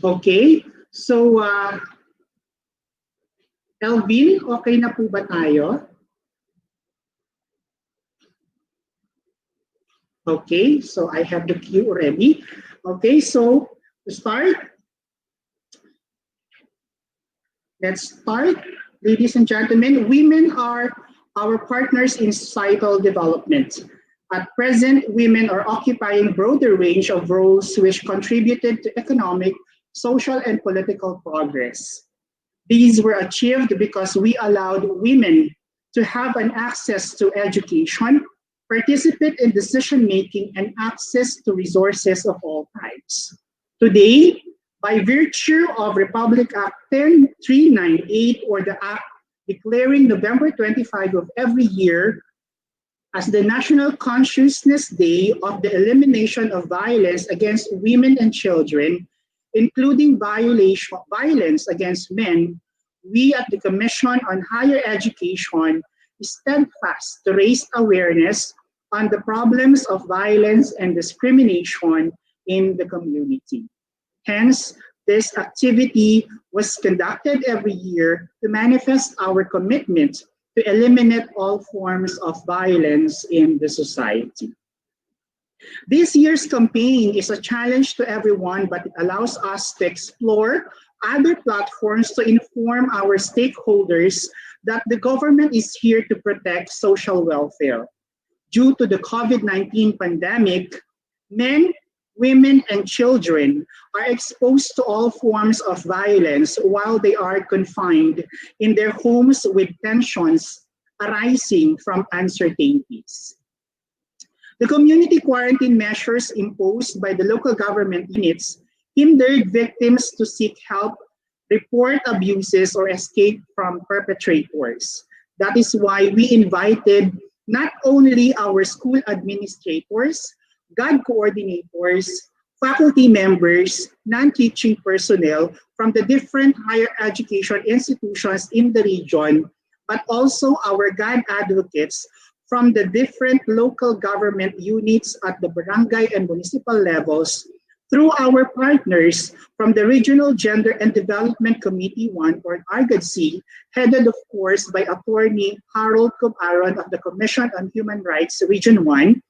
Okay, so Elvin, okay na po ba tayo? Okay, so I have the cue already. Okay, so to start, let's start. Ladies and gentlemen, women are our partners in societal development. At present, women are occupying a broader range of roles which contributed to economic, social, and political progress. These were achieved because we allowed women to have an access to education, participate in decision-making, and access to resources of all types. Today, by virtue of Republic Act 10398, or the Act declaring November 25 of every year as the National Consciousness Day of the elimination of violence against women and children, including violence against men, we at the Commission on Higher Education stand fast to raise awareness on the problems of violence and discrimination in the community. Hence, this activity was conducted every year to manifest our commitment to eliminate all forms of violence in the society. This year's campaign is a challenge to everyone, but it allows us to explore other platforms to inform our stakeholders that the government is here to protect social welfare. Due to the COVID-19 pandemic, men, women, and children are exposed to all forms of violence while they are confined in their homes with tensions arising from uncertainties. The community quarantine measures imposed by the local government units hindered victims to seek help report abuses, or escape from perpetrators. That is why we invited not only our school administrators, GAD coordinators, faculty members, non-teaching personnel from the different higher education institutions in the region, but also our GAD advocates from the different local government units at the barangay and municipal levels, through our partners from the Regional Gender and Development Committee 1, or RGADC, headed of course by Attorney Harold Cubaron of the Commission on Human Rights Region 1,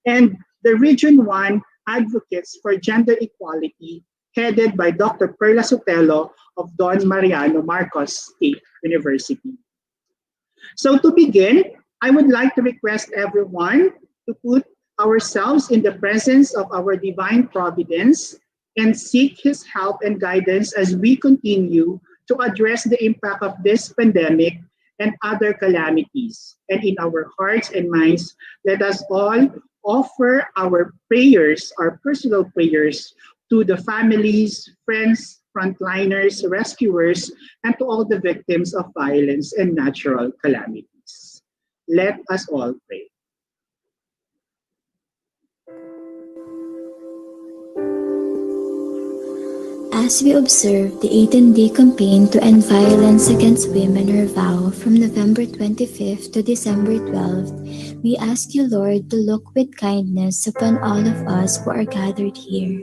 and the Region 1 Advocates for Gender Equality, headed by Dr. Perla Sotelo of Don Mariano Marcos State University. So to begin, I would like to request everyone to put ourselves in the presence of our divine providence and seek his help and guidance as we continue to address the impact of this pandemic and other calamities. And in our hearts and minds, let us all offer our prayers, our personal prayers, to the families, friends, frontliners, rescuers, and to all the victims of violence and natural calamities. Let us all pray. As we observe the 18-day campaign to end violence against women, or VAW, from November 25th to December 12th, we ask you, Lord, to look with kindness upon all of us who are gathered here.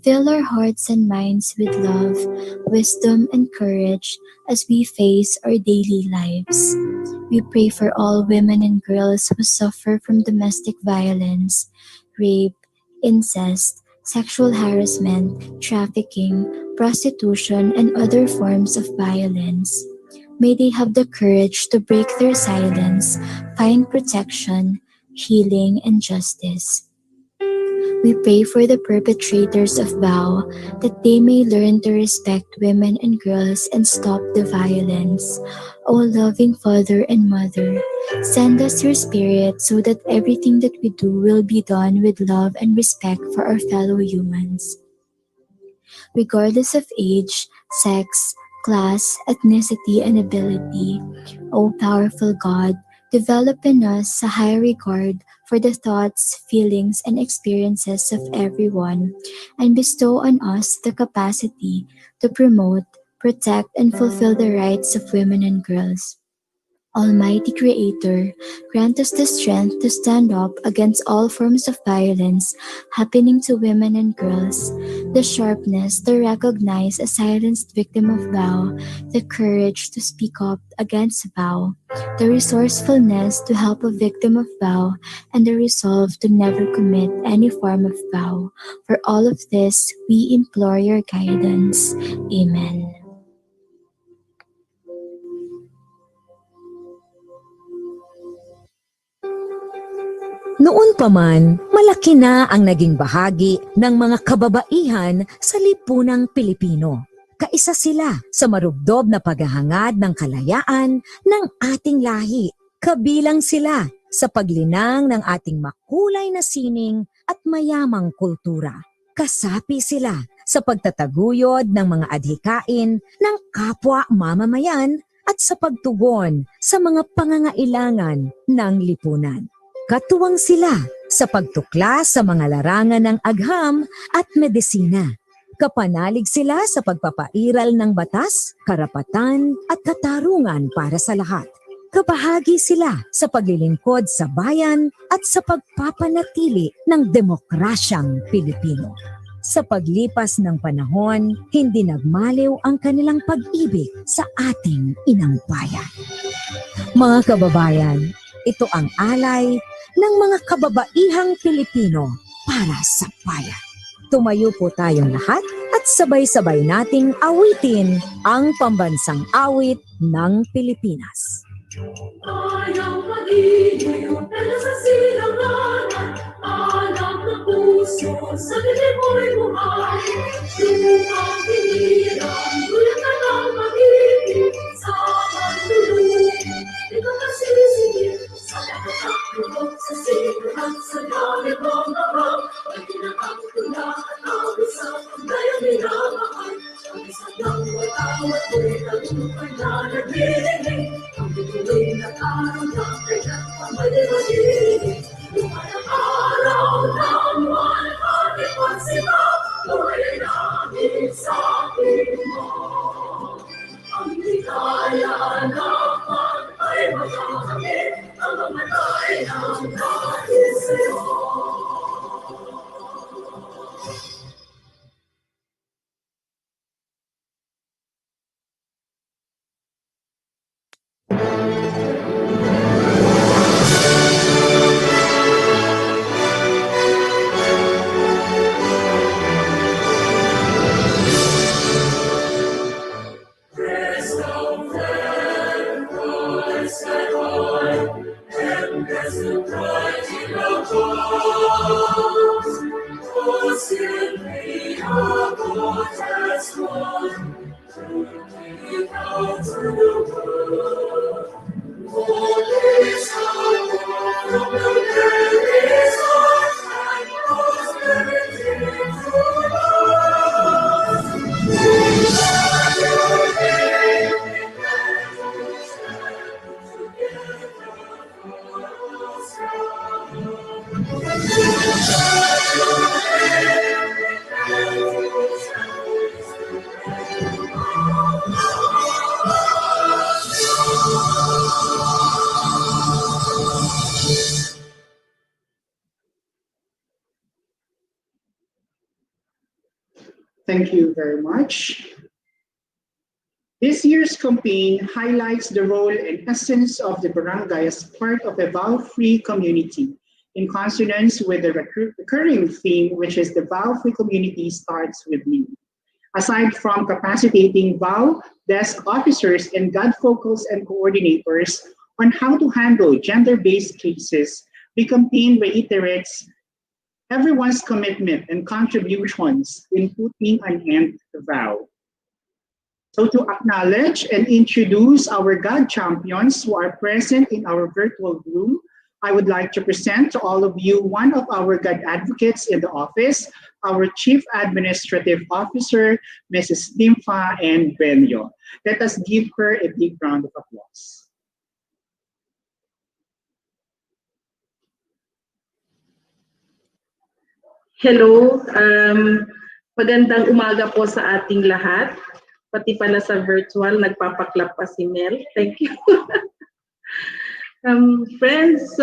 Fill our hearts and minds with love, wisdom, and courage as we face our daily lives. We pray for all women and girls who suffer from domestic violence, rape, incest, sexual harassment, trafficking, prostitution, and other forms of violence. May they have the courage to break their silence, find protection, healing, and justice. We pray for the perpetrators of VAW that they may learn to respect women and girls and stop the violence. O loving Father and Mother, send us your Spirit so that everything that we do will be done with love and respect for our fellow humans. Regardless of age, sex, class, ethnicity, and ability, O powerful God, develop in us a high regard for the thoughts, feelings, and experiences of everyone, and bestow on us the capacity to promote, protect, and fulfill the rights of women and girls. Almighty Creator, grant us the strength to stand up against all forms of violence happening to women and girls, the sharpness to recognize a silenced victim of VAW, the courage to speak up against VAW, the resourcefulness to help a victim of VAW, and the resolve to never commit any form of VAW. For all of this, we implore your guidance. Amen. Noon pa man, malaki na ang naging bahagi ng mga kababaihan sa lipunang Pilipino. Kaisa sila sa marubdob na paghahangad ng kalayaan ng ating lahi. Kabilang sila sa paglinang ng ating makulay na sining at mayamang kultura. Kasapi sila sa pagtataguyod ng mga adhikain ng kapwa mamamayan at sa pagtugon sa mga pangangailangan ng lipunan. Katuwang sila sa pagtuklas sa mga larangan ng agham at medisina. Kapanalig sila sa pagpapairal ng batas, karapatan at katarungan para sa lahat. Kabahagi sila sa paglilingkod sa bayan at sa pagpapanatili ng demokrasyang Pilipino. Sa paglipas ng panahon, hindi nagmaliw ang kanilang pag-ibig sa ating inang bayan. Mga kababayan, ito ang alay ng mga kababaihang Pilipino para sa bayan. Tumayo po tayong lahat at sabay-sabay nating awitin ang pambansang awit ng Pilipinas. Ayaw mag-ibig, pero sa silanganan, anak ng puso, sa dilim mo'y buhay. Lupang pinilang, tulad ka ng mag-ibig, sa pagtulog. Ito kasi sige, sa pagkakatulog, sa siglo at sa langit mong abang. Ang kinakang tula at awit sa pagdayang minamahal. Ang isang ng watawat. araw ng pinagpamaliwanag. Lumayang araw ng malhati pagsigaw, buhay namin sa mo. Ang ligaya naman ay magagamit, ang mamatay ng dahil sa'yo. Thank you very much. This year's campaign highlights the role and essence of the barangay as part of a VAW-free community, in consonance with the recurring theme, which is the VAW-free community starts with me. Aside from capacitating VAW desk officers and GAD focals and coordinators on how to handle gender-based cases, the campaign reiterates everyone's commitment and contributions in putting an end to VAW. So to acknowledge and introduce our GAD champions who are present in our virtual room, I would like to present to all of you one of our GAD advocates in the office, our Chief Administrative Officer, Mrs. ZumVAWhan Benyo. Let us give her a big round of applause. Hello, magandang umaga po sa ating lahat. Pati pala sa virtual, nagpapaklap pa si Mel. Thank you. Friends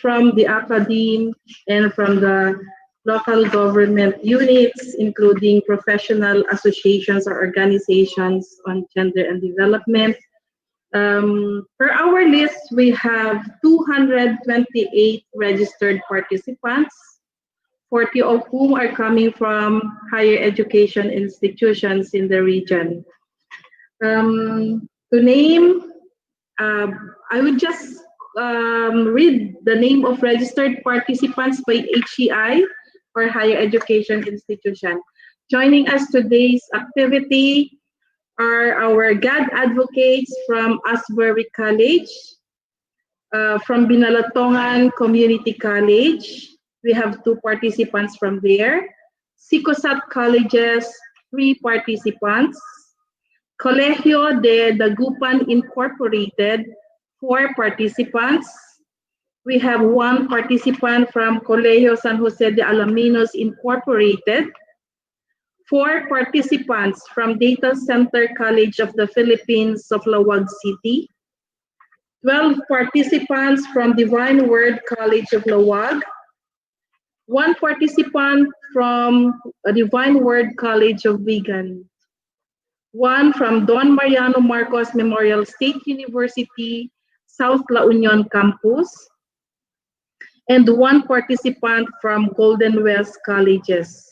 from the academe and from the local government units, including professional associations or organizations on gender and development. Per our list, we have 228 registered participants, 40 of whom are coming from higher education institutions in the region. To name, I would just read the name of registered participants by HEI or higher education institution. Joining us today's activity are our GAD advocates from Asbury College, from Binalatongan Community College. We have 2 participants from there. Sikosat Colleges, 3 participants. Colegio de Dagupan Incorporated, 4 participants. We have 1 participant from Colegio San Jose de Alaminos Incorporated. 4 participants from Data Center College of the Philippines of Lawag City. 12 participants from Divine Word College of Lawag. 1 participant from Divine Word College of Vigan. 1 from Don Mariano Marcos Memorial State University, South La Union Campus. And 1 participant from Golden West Colleges.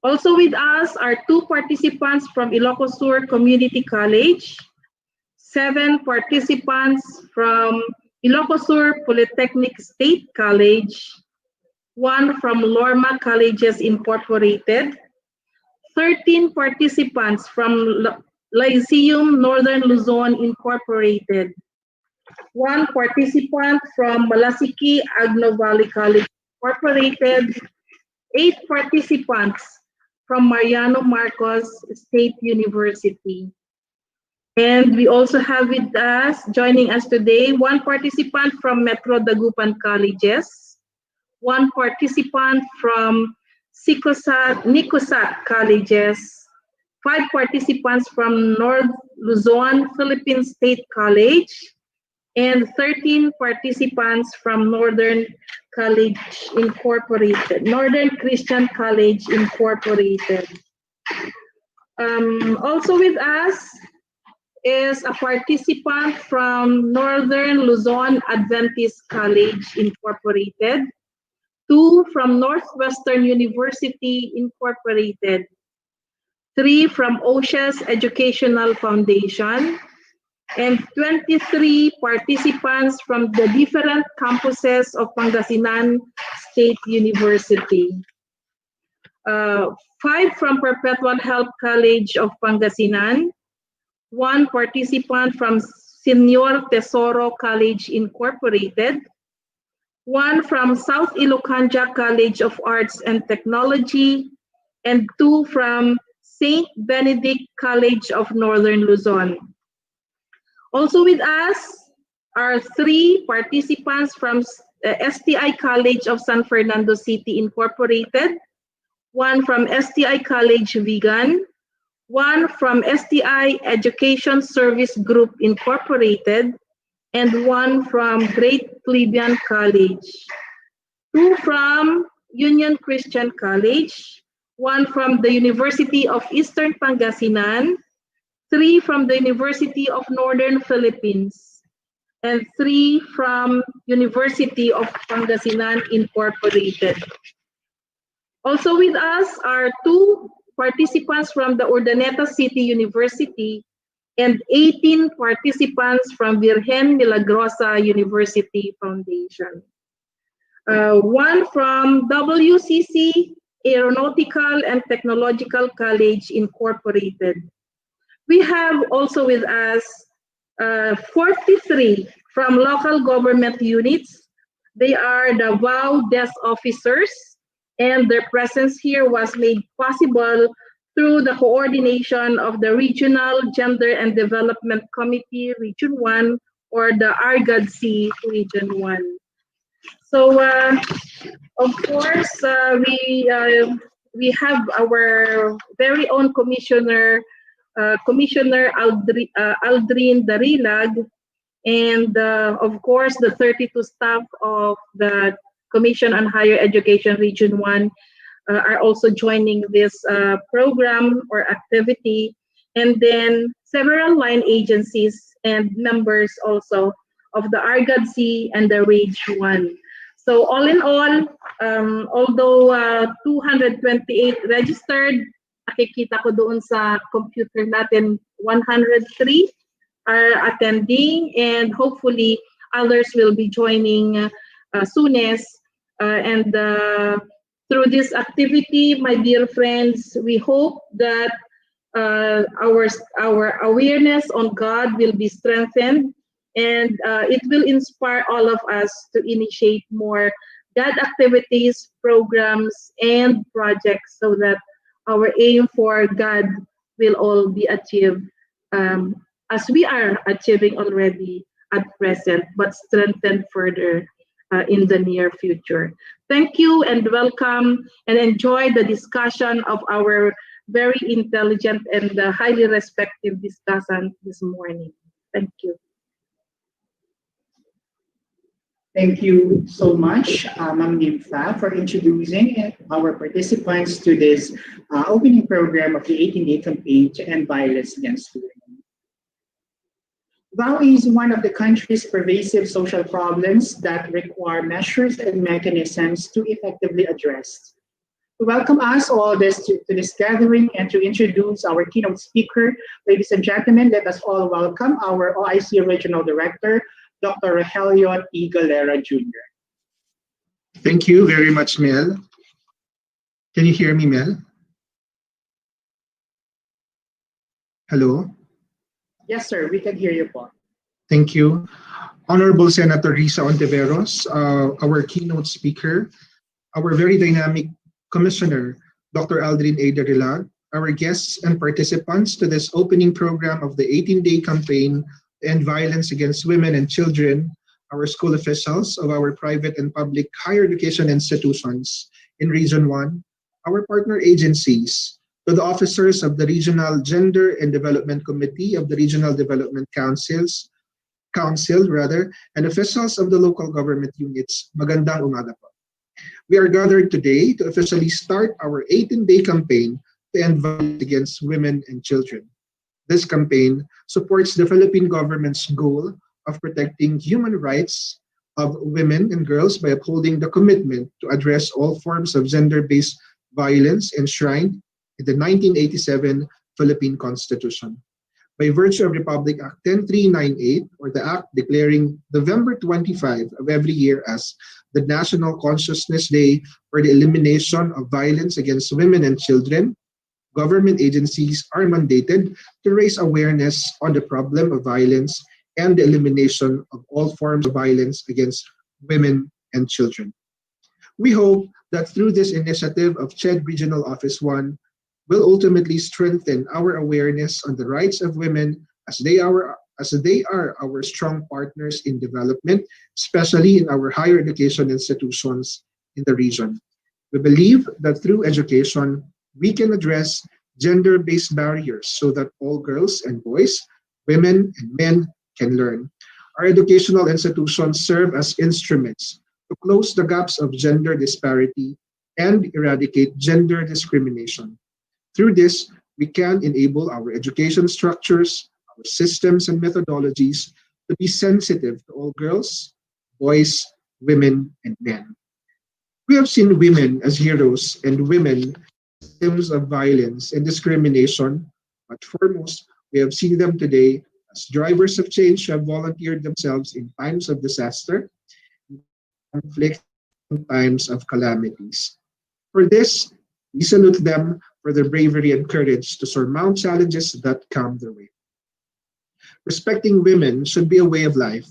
Also with us are 2 participants from Ilocos Sur Community College, 7 participants from Ilocos Sur Polytechnic State College, 1 from Lorma Colleges Incorporated, 13 participants from Lyceum Northern Luzon Incorporated, 1 participant from Malasiki Agno Valley College Incorporated, 8 participants from Mariano Marcos State University. And we also have with us, joining us today, one participant from Metro Dagupan Colleges, one participant from Nicosat Colleges, 5 participants from North Luzon Philippine State College, and 13 participants from Northern College Incorporated, Northern Christian College Incorporated. Also with us is a participant from Northern Luzon Adventist College Incorporated, 2 from Northwestern University Incorporated, 3 from OSHA's Educational Foundation, and 23 participants from the different campuses of Pangasinan State University. 5 from Perpetual Health College of Pangasinan, 1 participant from Senior Tesoro College Incorporated, 1 from South Ilocanja College of Arts and Technology, and 2 from St. Benedict College of Northern Luzon. Also with us are 3 participants from STI College of San Fernando City Incorporated, 1 from STI College Vigan, 1 from STI Education Service Group Incorporated, and 1 from Great Plebeian College, 2 from Union Christian College, 1 from the University of Eastern Pangasinan, 3 from the University of Northern Philippines, and 3 from University of Pangasinan Incorporated. Also with us are 2 participants from the Urdaneta City University and 18 participants from Virgen Milagrosa University Foundation. 1 from WCC Aeronautical and Technological College Incorporated. We have also with us 43 from local government units. They are the VAW desk officers, and their presence here was made possible through the coordination of the Regional Gender and Development Committee, Region 1, or the RGAD-C Region 1. So, of course, we have our very own Commissioner, Commissioner Aldrin Darilag, and of course, the 32 staff of the Commission on Higher Education Region 1 are also joining this program or activity, and then several line agencies and members also of the RGAD-C and the RAGE 1. So all in all, although 228 registered, nakikita ko doon sa computer natin 103 are attending, and hopefully others will be joining soonest. And through this activity, my dear friends, we hope that our awareness on God will be strengthened, and it will inspire all of us to initiate more God activities, programs, and projects so that our aim for God will all be achieved as we are achieving already at present, but strengthened further in the near future. Thank you and welcome, and enjoy the discussion of our very intelligent and highly respected discussant this morning. Thank you. Thank you so much, Ma'am Nympha, for introducing our participants to this opening program of the 18-day campaign to end violence against women. VAW is one of the country's pervasive social problems that require measures and mechanisms to effectively address. To welcome us all to this gathering and to introduce our keynote speaker, ladies and gentlemen, let us all welcome our OIC Regional Director, Dr. Rogelio T. Galera Jr. Thank you very much, Mel. Can you hear me, Mel? Hello? Yes, sir. We can hear you, Paul. Thank you. Honorable Senator Risa Hontiveros, our keynote speaker, our very dynamic Commissioner, Dr. Aldrin A. Darilag, our guests and participants to this opening program of the 18-day campaign to end violence against women and children, our school officials of our private and public higher education institutions in Region 1, our partner agencies, to the officers of the Regional Gender and Development Committee of the Regional Development Council, and officials of the local government units, magandang umaga po. We are gathered today to officially start our 18-day campaign to end violence against women and children. This campaign supports the Philippine government's goal of protecting human rights of women and girls by upholding the commitment to address all forms of gender-based violence enshrined in the 1987 Philippine Constitution. By virtue of Republic Act 10398, or the act declaring November 25 of every year as the National Consciousness Day for the Elimination of Violence Against Women and Children, government agencies are mandated to raise awareness on the problem of violence and the elimination of all forms of violence against women and children. We hope that through this initiative of CHED Regional Office 1, will ultimately strengthen our awareness on the rights of women as they are our strong partners in development, especially in our higher education institutions in the region. We believe that through education, we can address gender-based barriers so that all girls and boys, women and men can learn. Our educational institutions serve as instruments to close the gaps of gender disparity and eradicate gender discrimination. Through this, we can enable our education structures, our systems and methodologies to be sensitive to all girls, boys, women, and men. We have seen women as heroes and women as victims of violence and discrimination, but foremost, we have seen them today as drivers of change who have volunteered themselves in times of disaster, conflict, and times of calamities. For this, we salute them for their bravery and courage to surmount challenges that come their way. Respecting women should be a way of life.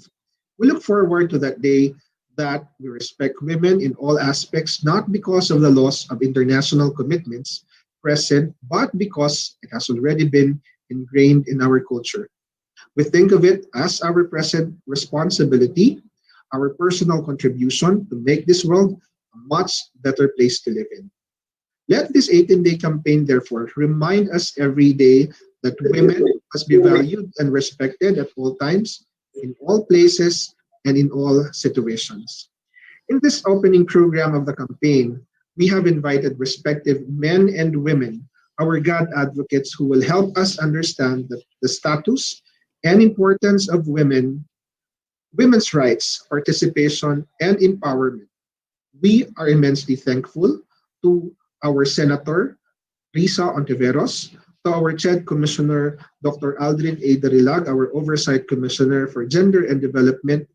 We look forward to that day that we respect women in all aspects, not because of the loss of international commitments present, but because it has already been ingrained in our culture. We think of it as our present responsibility, our personal contribution to make this world a much better place to live in. Let this 18-day campaign, therefore, remind us every day that women must be valued and respected at all times, in all places, and in all situations. In this opening program of the campaign, we have invited respective men and women, our GAD advocates, who will help us understand the status and importance of women's rights, participation, and empowerment. We are immensely thankful to our Senator Risa Hontiveros, to our CHED Commissioner Dr. Aldrin A. Darilag, our Oversight Commissioner for Gender and Development,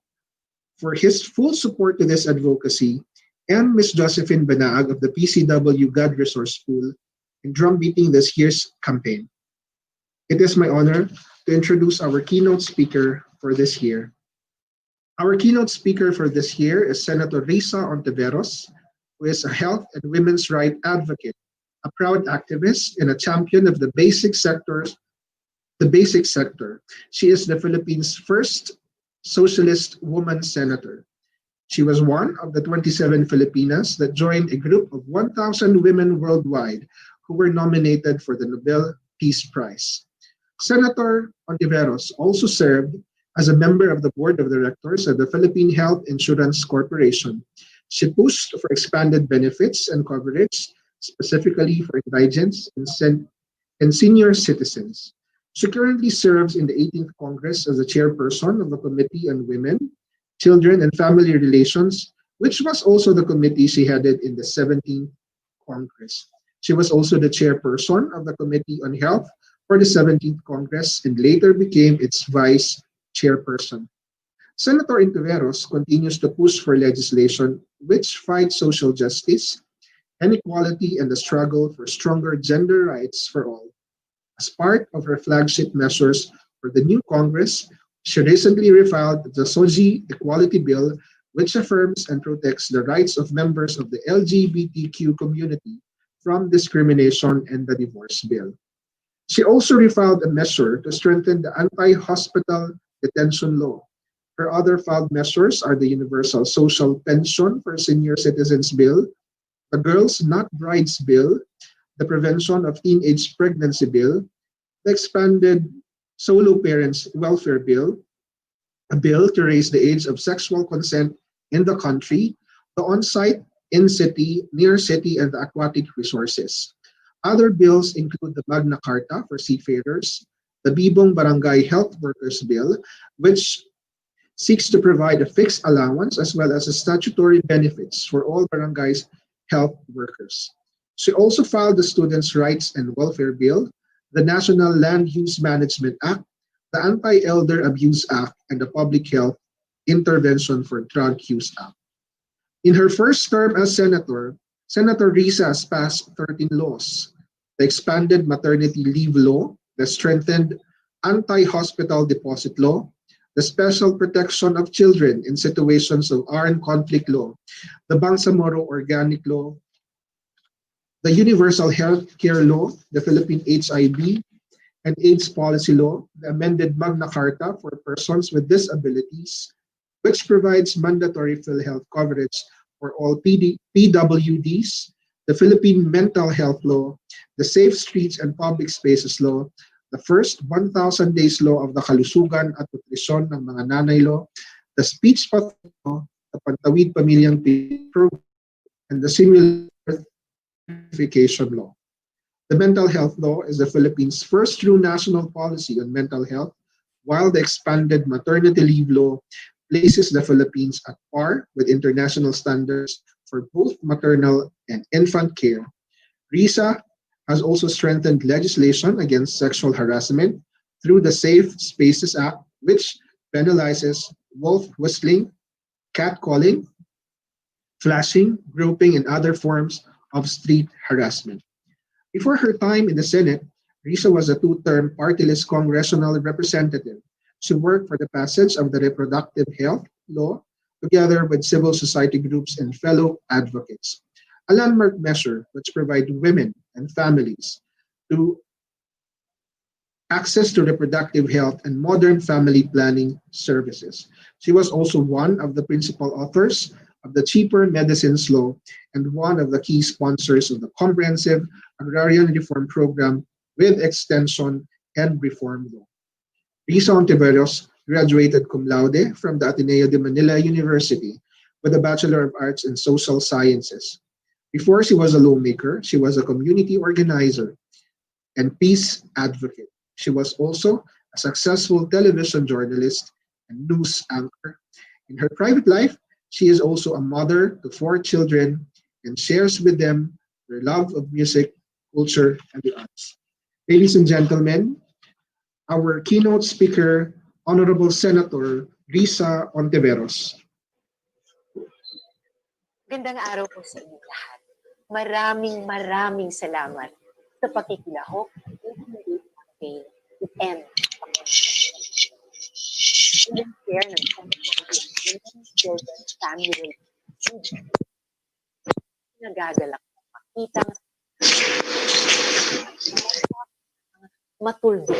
for his full support to this advocacy, and Ms. Josephine Banaag of the PCW GAD Resource School in drumbeating this year's campaign. It is my honor to introduce our keynote speaker for this year. Our keynote speaker for this year is Senator Risa Hontiveros, who is a health and women's rights advocate, a proud activist, and a champion of the basic sector. She is the Philippines' first socialist woman senator. She was one of the 27 Filipinas that joined a group of 1,000 women worldwide who were nominated for the Nobel Peace Prize. Senator Hontiveros also served as a member of the board of directors of the Philippine Health Insurance Corporation. She pushed for expanded benefits and coverage, specifically for indigents and senior citizens. She currently serves in the 18th Congress as the chairperson of the Committee on Women, Children, and Family Relations, which was also the committee she headed in the 17th Congress. She was also the chairperson of the Committee on Health for the 17th Congress and later became its vice chairperson. Senator Hontiveros continues to push for legislation which fights social justice, inequality, and the struggle for stronger gender rights for all. As part of her flagship measures for the new Congress, she recently refiled the SOGI Equality Bill, which affirms and protects the rights of members of the LGBTQ community from discrimination and the divorce bill. She also refiled a measure to strengthen the anti-hospital detention law. Her other filed measures are the Universal Social Pension for Senior Citizens Bill, the Girls Not Brides Bill, the Prevention of Teenage Pregnancy Bill, the Expanded Solo Parents Welfare Bill, a bill to raise the age of sexual consent in the country, the on-site, in-city, near-city, and the aquatic resources. Other bills include the Magna Carta for seafarers, the Bibong Barangay Health Workers Bill, which seeks to provide a fixed allowance as well as a statutory benefits for all barangays health workers. She also filed the Students' Rights and Welfare Bill, the National Land Use Management Act, the Anti-Elder Abuse Act, and the Public Health Intervention for Drug Use Act. In her first term as senator, Senator Risa has passed 13 laws: the Expanded Maternity Leave Law, the Strengthened Anti-Hospital Deposit Law, the Special Protection of Children in Situations of Armed Conflict Law, the Bangsamoro Organic Law, the Universal Health Care Law, the Philippine HIV and AIDS Policy Law, the amended Magna Carta for persons with disabilities, which provides mandatory PhilHealth coverage for all PWDs, the Philippine Mental Health Law, the Safe Streets and Public Spaces Law, the first 1,000 Days Law of the Kalusugan at Nutrisyon ng mga Nanay Law, the Speech Pathology Law, the Pantawid Pamilyang Program, and the Simula Certification Law. The Mental Health Law is the Philippines' first true national policy on mental health, while the Expanded Maternity Leave Law places the Philippines at par with international standards for both maternal and infant care. Risa has also strengthened legislation against sexual harassment through the Safe Spaces Act, which penalizes wolf whistling, catcalling, flashing, groping, and other forms of street harassment. Before her time in the Senate, Risa was a two-term party-less congressional representative. She worked for the passage of the reproductive health law together with civil society groups and fellow advocates, a landmark measure which provides women and families to access to reproductive health and modern family planning services. She was also one of the principal authors of the Cheaper Medicines Law and one of the key sponsors of the Comprehensive Agrarian Reform Program with Extension and Reform Law. Risa Hontiveros graduated cum laude from the Ateneo de Manila University with a Bachelor of Arts in Social Sciences. Before she was a lawmaker, she was a community organizer and peace advocate. She was also a successful television journalist and news anchor. In her private life, she is also a mother to 4 children and shares with them her love of music, culture, and the arts. Ladies and gentlemen, our keynote speaker, Honorable Senator Risa Hontiveros. Gandang araw po sa inyo lahat. Maraming salamat sa pakikilahok campaign to end share ng children, family, nagagalak makita matuldukan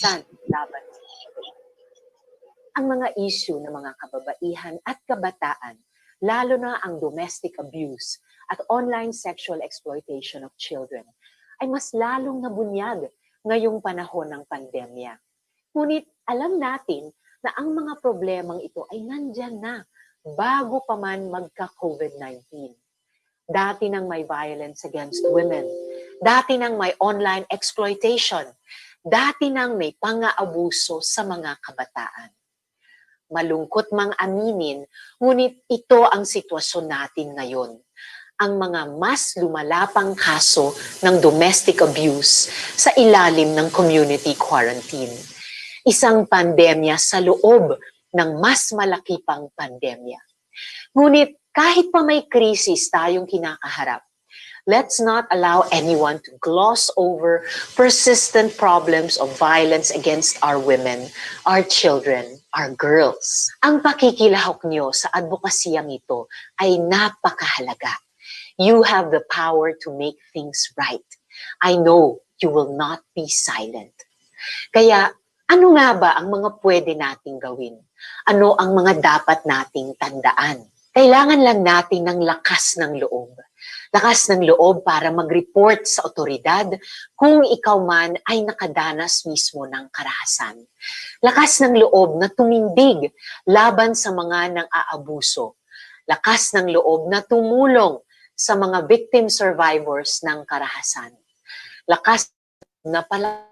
karahasan laban ang mga issue ng mga kababaihan at kabataan, lalo na ang domestic abuse at online sexual exploitation of children, ay mas lalong nabunyag ngayong panahon ng pandemya. Ngunit alam natin na ang mga problemang ito ay nandyan na bago pa man magka-COVID-19. Dati nang may violence against women, dati nang may online exploitation, dati nang may pang-aabuso sa mga kabataan. Malungkot mang aminin, ngunit ito ang sitwasyon natin ngayon. Ang mga mas lumalapang kaso ng domestic abuse sa ilalim ng community quarantine. Isang pandemya sa loob ng mas malaki pang pandemya. Ngunit kahit pa may krisis tayong kinakaharap, let's not allow anyone to gloss over persistent problems of violence against our women, our children, our girls. Ang pakikilahok nyo sa advokasiyang ito ay napakahalaga. You have the power to make things right. I know you will not be silent. Kaya, ano nga ba ang mga pwede nating gawin? Ano ang mga dapat nating tandaan? Kailangan lang natin ng lakas ng loob. Lakas ng loob para mag-report sa otoridad kung ikaw man ay nakadanas mismo ng karahasan. Lakas ng loob na tumindig laban sa mga nang-aabuso. Lakas ng loob na tumulong sa mga victim survivors ng karahasan. Lakas na pala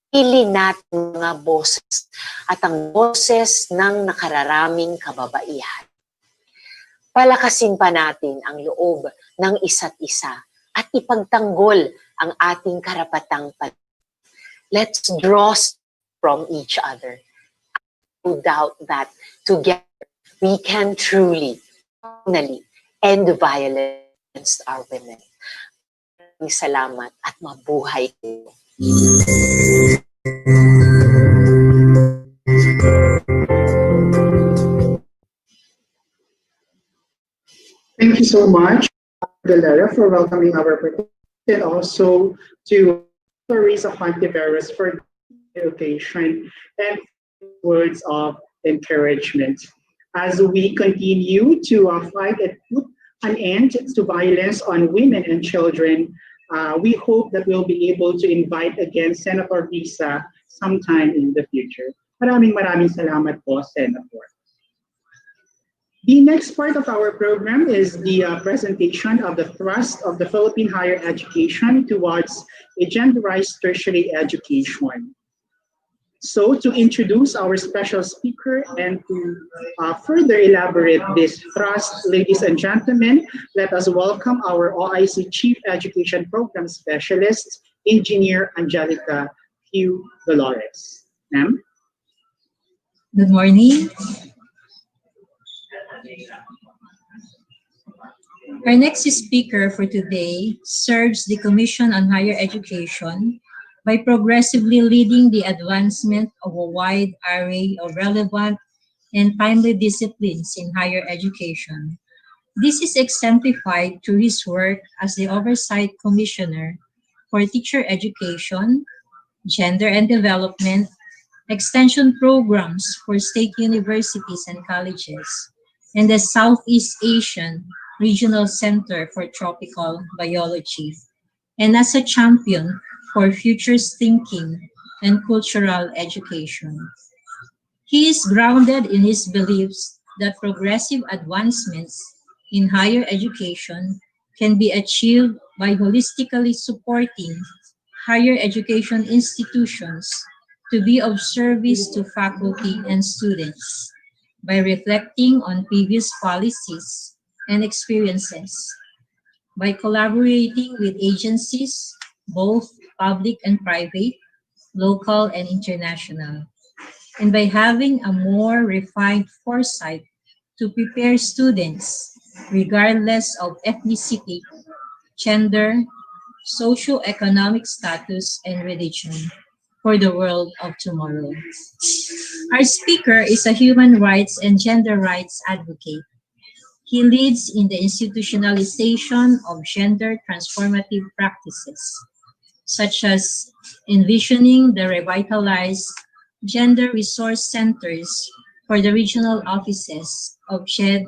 pili natin mga boses at ang boses ng nakararaming kababaihan. Palakasin pa natin ang loob ng isa't isa at ipagtanggol ang ating karapatang Let's draw from each other. No doubt that together we can truly, finally, end violence against our women. Salamat at mabuhay kayo. Thank you so much, Galera, for welcoming our participants, and also to Senator Risa Hontiveros for the occasion and words of encouragement. As we continue to fight and put an end to violence on women and children, we hope that we'll be able to invite again Senator Risa sometime in the future. Maraming salamat po, Senator. The next part of our program is the presentation of the thrust of the Philippine higher education towards a genderized tertiary education. So to introduce our special speaker and to further elaborate this thrust, ladies and gentlemen, let us welcome our OIC Chief Education Program Specialist, Engineer Angelica Q. Dolores. Ma'am? Good morning. Our next speaker for today serves the Commission on Higher Education by progressively leading the advancement of a wide array of relevant and timely disciplines in higher education. This is exemplified through his work as the Oversight Commissioner for Teacher Education, Gender and Development, Extension Programs for State Universities and Colleges, and the Southeast Asian Regional Center for Tropical Biology, and as a champion for futures thinking and cultural education. He is grounded in his beliefs that progressive advancements in higher education can be achieved by holistically supporting higher education institutions to be of service to faculty and students by reflecting on previous policies and experiences, by collaborating with agencies, both public and private, local and international, and by having a more refined foresight to prepare students, regardless of ethnicity, gender, socio-economic status, and religion, for the world of tomorrow. Our speaker is a human rights and gender rights advocate. He leads in the institutionalization of gender transformative practices, such as envisioning the revitalized gender resource centers for the regional offices of CHED,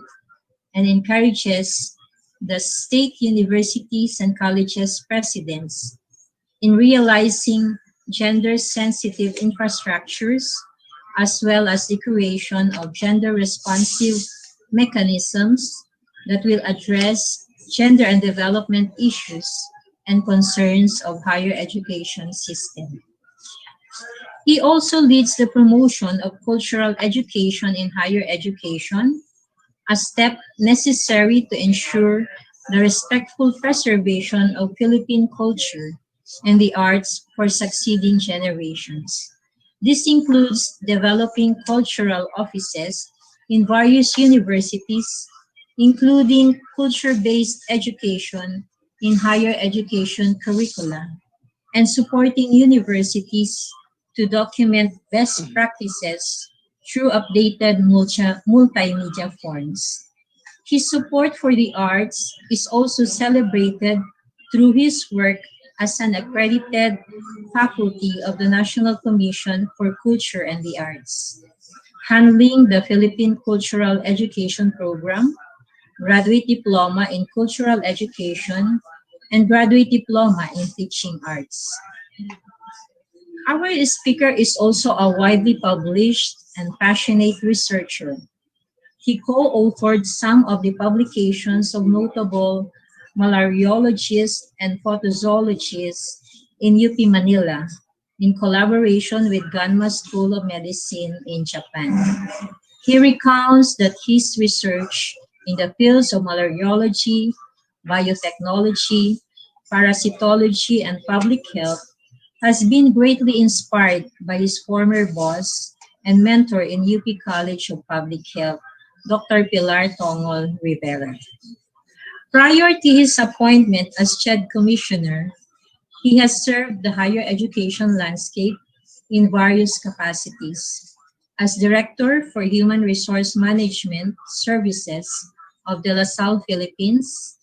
and encourages the state universities and colleges presidents in realizing gender-sensitive infrastructures, as well as the creation of gender-responsive mechanisms that will address gender and development issues and concerns of higher education system. He also leads the promotion of cultural education in higher education, a step necessary to ensure the respectful preservation of Philippine culture and the arts for succeeding generations. This includes developing cultural offices in various universities, including culture-based education in higher education curricula, and supporting universities to document best practices through updated multimedia forms. His support for the arts is also celebrated through his work as an accredited faculty of the National Commission for Culture and the Arts, handling the Philippine Cultural Education Program, Graduate Diploma in Cultural Education, and Graduate Diploma in Teaching Arts. Our speaker is also a widely published and passionate researcher. He co-authored some of the publications of notable malariologists and photozoologists in UP Manila, in collaboration with Ganma School of Medicine in Japan. He recounts that his research in the fields of malariology, biotechnology, parasitology, and public health has been greatly inspired by his former boss and mentor in UP College of Public Health, Dr. Pilar Tongol Rivera. Prior to his appointment as CHED Commissioner, he has served the higher education landscape in various capacities. As Director for Human Resource Management Services of the LaSalle Philippines,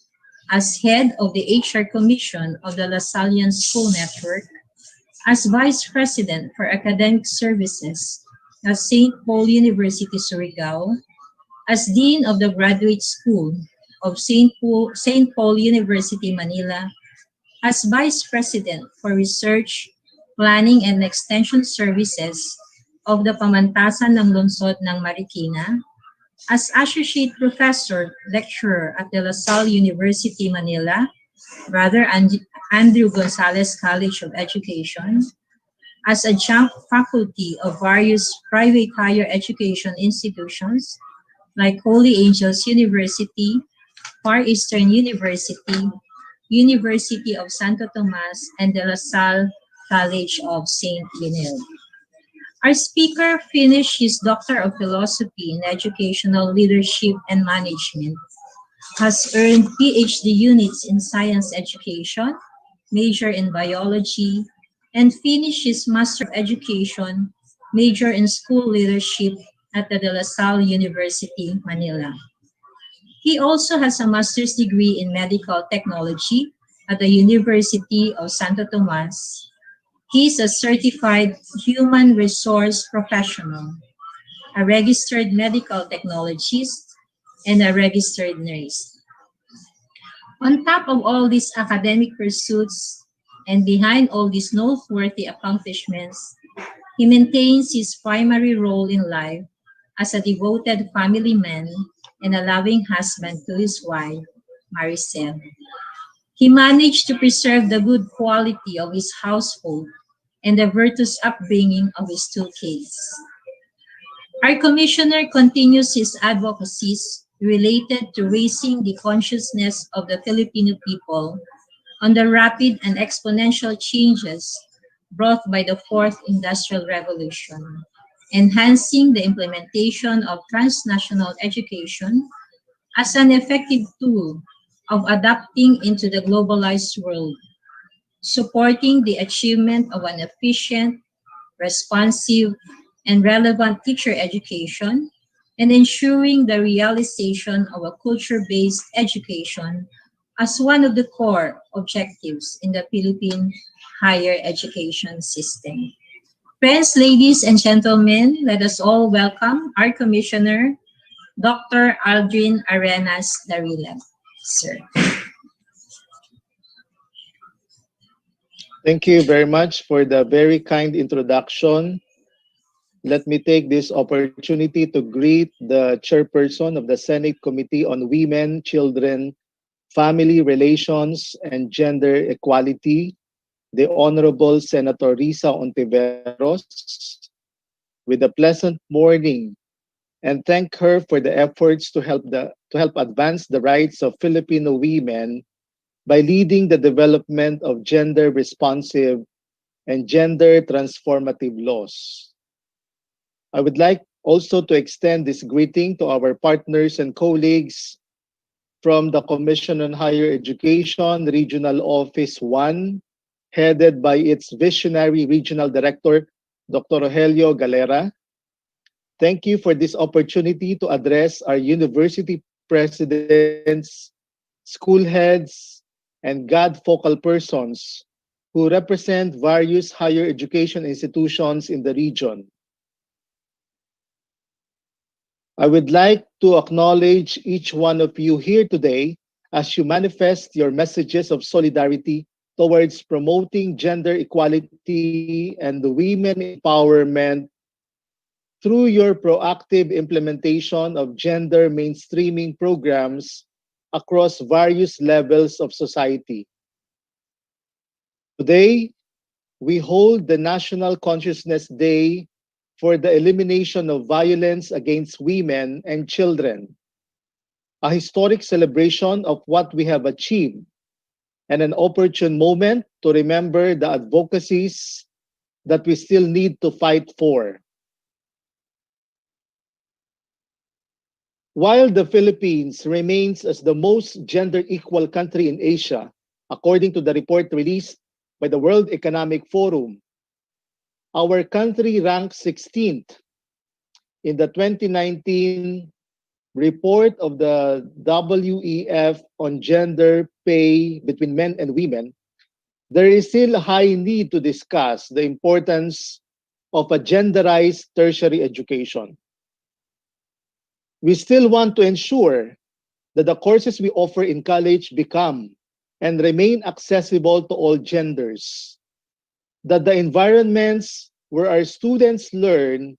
as Head of the HR Commission of the LaSallian School Network, as Vice President for Academic Services at St. Paul University Surigao, as Dean of the Graduate School of St. Paul University Manila, as Vice President for Research, Planning and Extension Services of the Pamantasan ng Lungsod ng Marikina, as Associate Professor Lecturer at the LaSalle University Manila, Brother Andrew Gonzalez College of Education, as adjunct faculty of various private higher education institutions like Holy Angels University, Far Eastern University, University of Santo Tomas, and the LaSalle College of St. Leonel. Our speaker finished his Doctor of Philosophy in Educational Leadership and Management, has earned PhD units in Science Education, major in Biology, and finished his Master of Education, major in School Leadership at the De La Salle University, Manila. He also has a master's degree in medical technology at the University of Santo Tomas. He is a certified human resource professional, a registered medical technologist, and a registered nurse. On top of all these academic pursuits and behind all these noteworthy accomplishments, he maintains his primary role in life as a devoted family man and a loving husband to his wife, Maricel. He managed to preserve the good quality of his household and the virtuous upbringing of his two kids. Our commissioner continues his advocacies related to raising the consciousness of the Filipino people on the rapid and exponential changes brought by the Fourth Industrial Revolution, enhancing the implementation of transnational education as an effective tool of adapting into the globalized world, supporting the achievement of an efficient, responsive, and relevant teacher education, and ensuring the realization of a culture-based education as one of the core objectives in the Philippine higher education system. Friends, ladies, and gentlemen, let us all welcome our Commissioner, Dr. Aldrin Arenas Darilag. Sir. Thank you very much for the very kind introduction. Let me take this opportunity to greet the chairperson of the Senate Committee on Women, Children, Family Relations, and Gender Equality, the Honorable Senator Risa Hontiveros, with a pleasant morning, and thank her for the efforts to help advance the rights of Filipino women by leading the development of gender-responsive and gender-transformative laws. I would like also to extend this greeting to our partners and colleagues from the Commission on Higher Education Regional Office 1, headed by its visionary Regional Director, Dr. Rogelio Galera. Thank you for this opportunity to address our university presidents, school heads, and GAD focal persons who represent various higher education institutions in the region. I would like to acknowledge each one of you here today as you manifest your messages of solidarity towards promoting gender equality and women empowerment through your proactive implementation of gender mainstreaming programs across various levels of society. Today, we hold the National Consciousness Day for the elimination of violence against women and children, a historic celebration of what we have achieved and an opportune moment to remember the advocacies that we still need to fight for. While the Philippines remains as the most gender equal country in Asia, according to the report released by the World Economic Forum, our country ranks 16th in the 2019 report of the WEF on gender pay between men and women. There is still a high need to discuss the importance of a genderized tertiary education. We still want to ensure that the courses we offer in college become and remain accessible to all genders, that the environments where our students learn,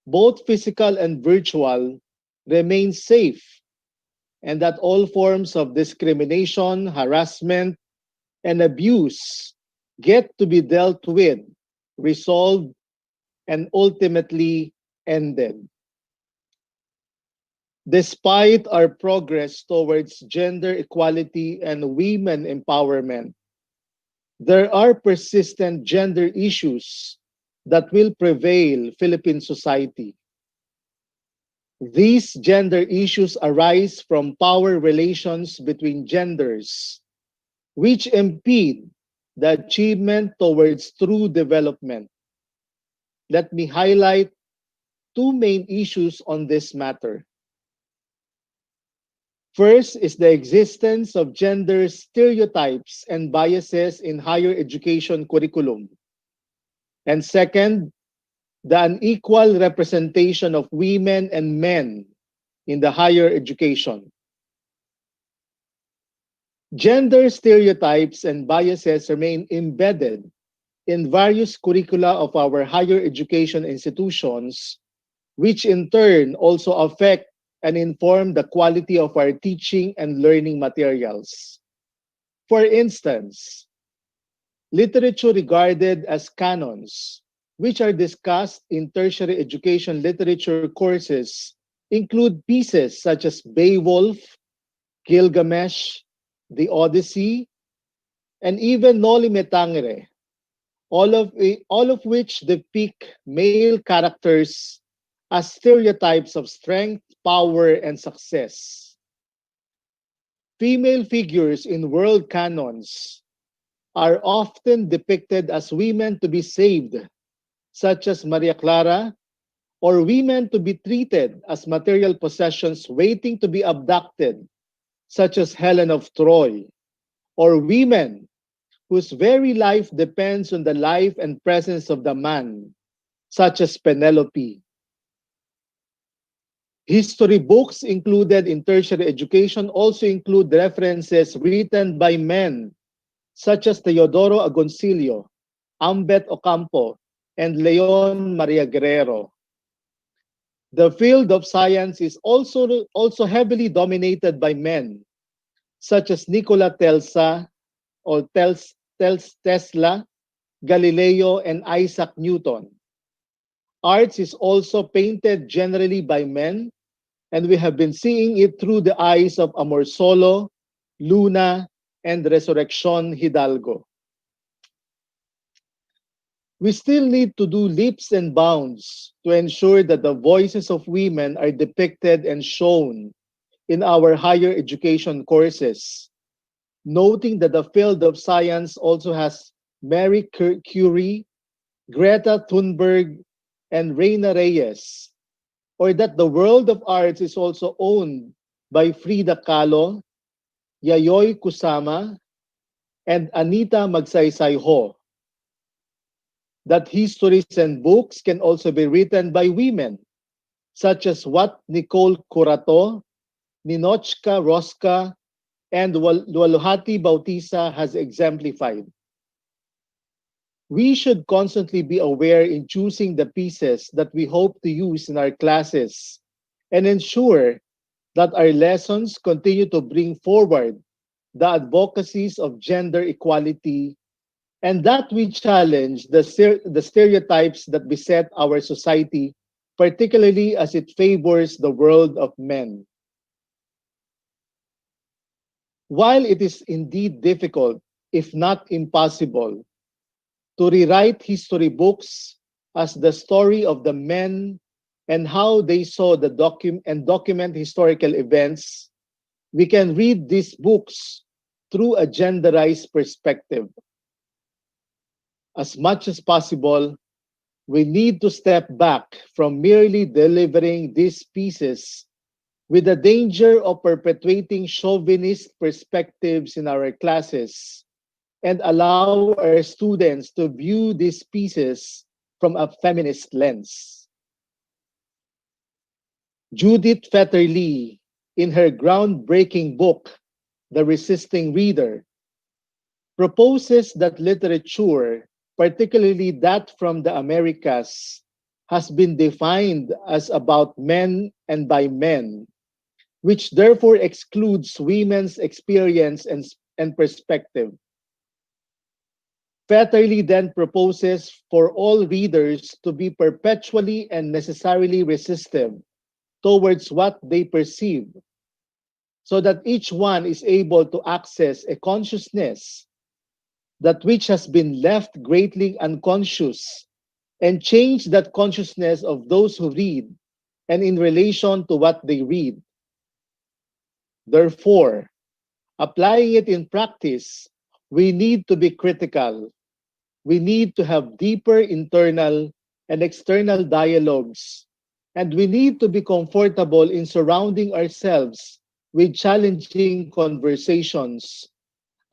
both physical and virtual, remain safe, and that all forms of discrimination, harassment, and abuse get to be dealt with, resolved, and ultimately ended. Despite our progress towards gender equality and women empowerment, there are persistent gender issues that will prevail Philippine society. These gender issues arise from power relations between genders, which impede the achievement towards true development. Let me highlight two main issues on this matter. First is the existence of gender stereotypes and biases in higher education curriculum. And second, the unequal representation of women and men in the higher education. Gender stereotypes and biases remain embedded in various curricula of our higher education institutions, which in turn also affect and inform the quality of our teaching and learning materials. For instance, literature regarded as canons, which are discussed in tertiary education literature courses, include pieces such as Beowulf, Gilgamesh, the Odyssey, and even Noli Me Tangere, all of which depict male characters as stereotypes of strength, power, and success. Female figures in world canons are often depicted as women to be saved, such as Maria Clara, or women to be treated as material possessions waiting to be abducted, such as Helen of Troy, or women whose very life depends on the life and presence of the man, such as Penelope. History books included in tertiary education also include references written by men, such as Teodoro Agoncillo, Ambet Ocampo, and Leon Maria Guerrero. The field of science is also heavily dominated by men, such as Nikola Tesla, or Tesla, Galileo, and Isaac Newton. Arts is also painted generally by men, and we have been seeing it through the eyes of Amor Solo, Luna, and Resurrection Hidalgo. We still need to do leaps and bounds to ensure that the voices of women are depicted and shown in our higher education courses, noting that the field of science also has Marie Curie, Greta Thunberg, and Reina Reyes, or that the world of arts is also owned by Frida Kahlo, Yayoi Kusama, and Anita Magsaysay Ho. That histories and books can also be written by women, such as what Nicole Curato, Ninochka Rosca, and Lualuhati Bautista has exemplified. We should constantly be aware in choosing the pieces that we hope to use in our classes and ensure that our lessons continue to bring forward the advocacies of gender equality and that we challenge the stereotypes that beset our society, particularly as it favors the world of men. While it is indeed difficult, if not impossible, to rewrite history books as the story of the men and how they saw the document historical events, we can read these books through a genderized perspective. As much as possible, we need to step back from merely delivering these pieces with the danger of perpetuating chauvinist perspectives in our classes and allow our students to view these pieces from a feminist lens. Judith Fetterly, in her groundbreaking book, The Resisting Reader, proposes that literature, particularly that from the Americas, has been defined as about men and by men, which therefore excludes women's experience and perspective. Fetterly then proposes for all readers to be perpetually and necessarily resistive towards what they perceive, so that each one is able to access a consciousness that which has been left greatly unconscious and change that consciousness of those who read and in relation to what they read. Therefore, applying it in practice, we need to be critical. We need to have deeper internal and external dialogues, and we need to be comfortable in surrounding ourselves with challenging conversations,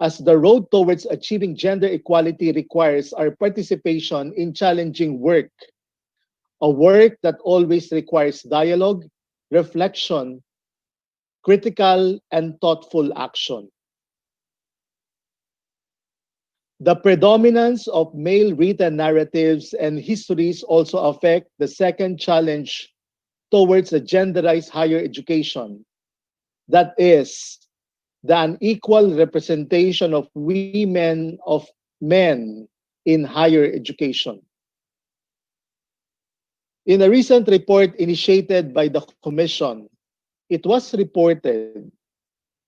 as the road towards achieving gender equality requires our participation in challenging work, a work that always requires dialogue, reflection, critical and thoughtful action. The predominance of male written narratives and histories also affect the second challenge towards a genderized higher education. That is, the unequal representation of women of men in higher education. In a recent report initiated by the Commission, it was reported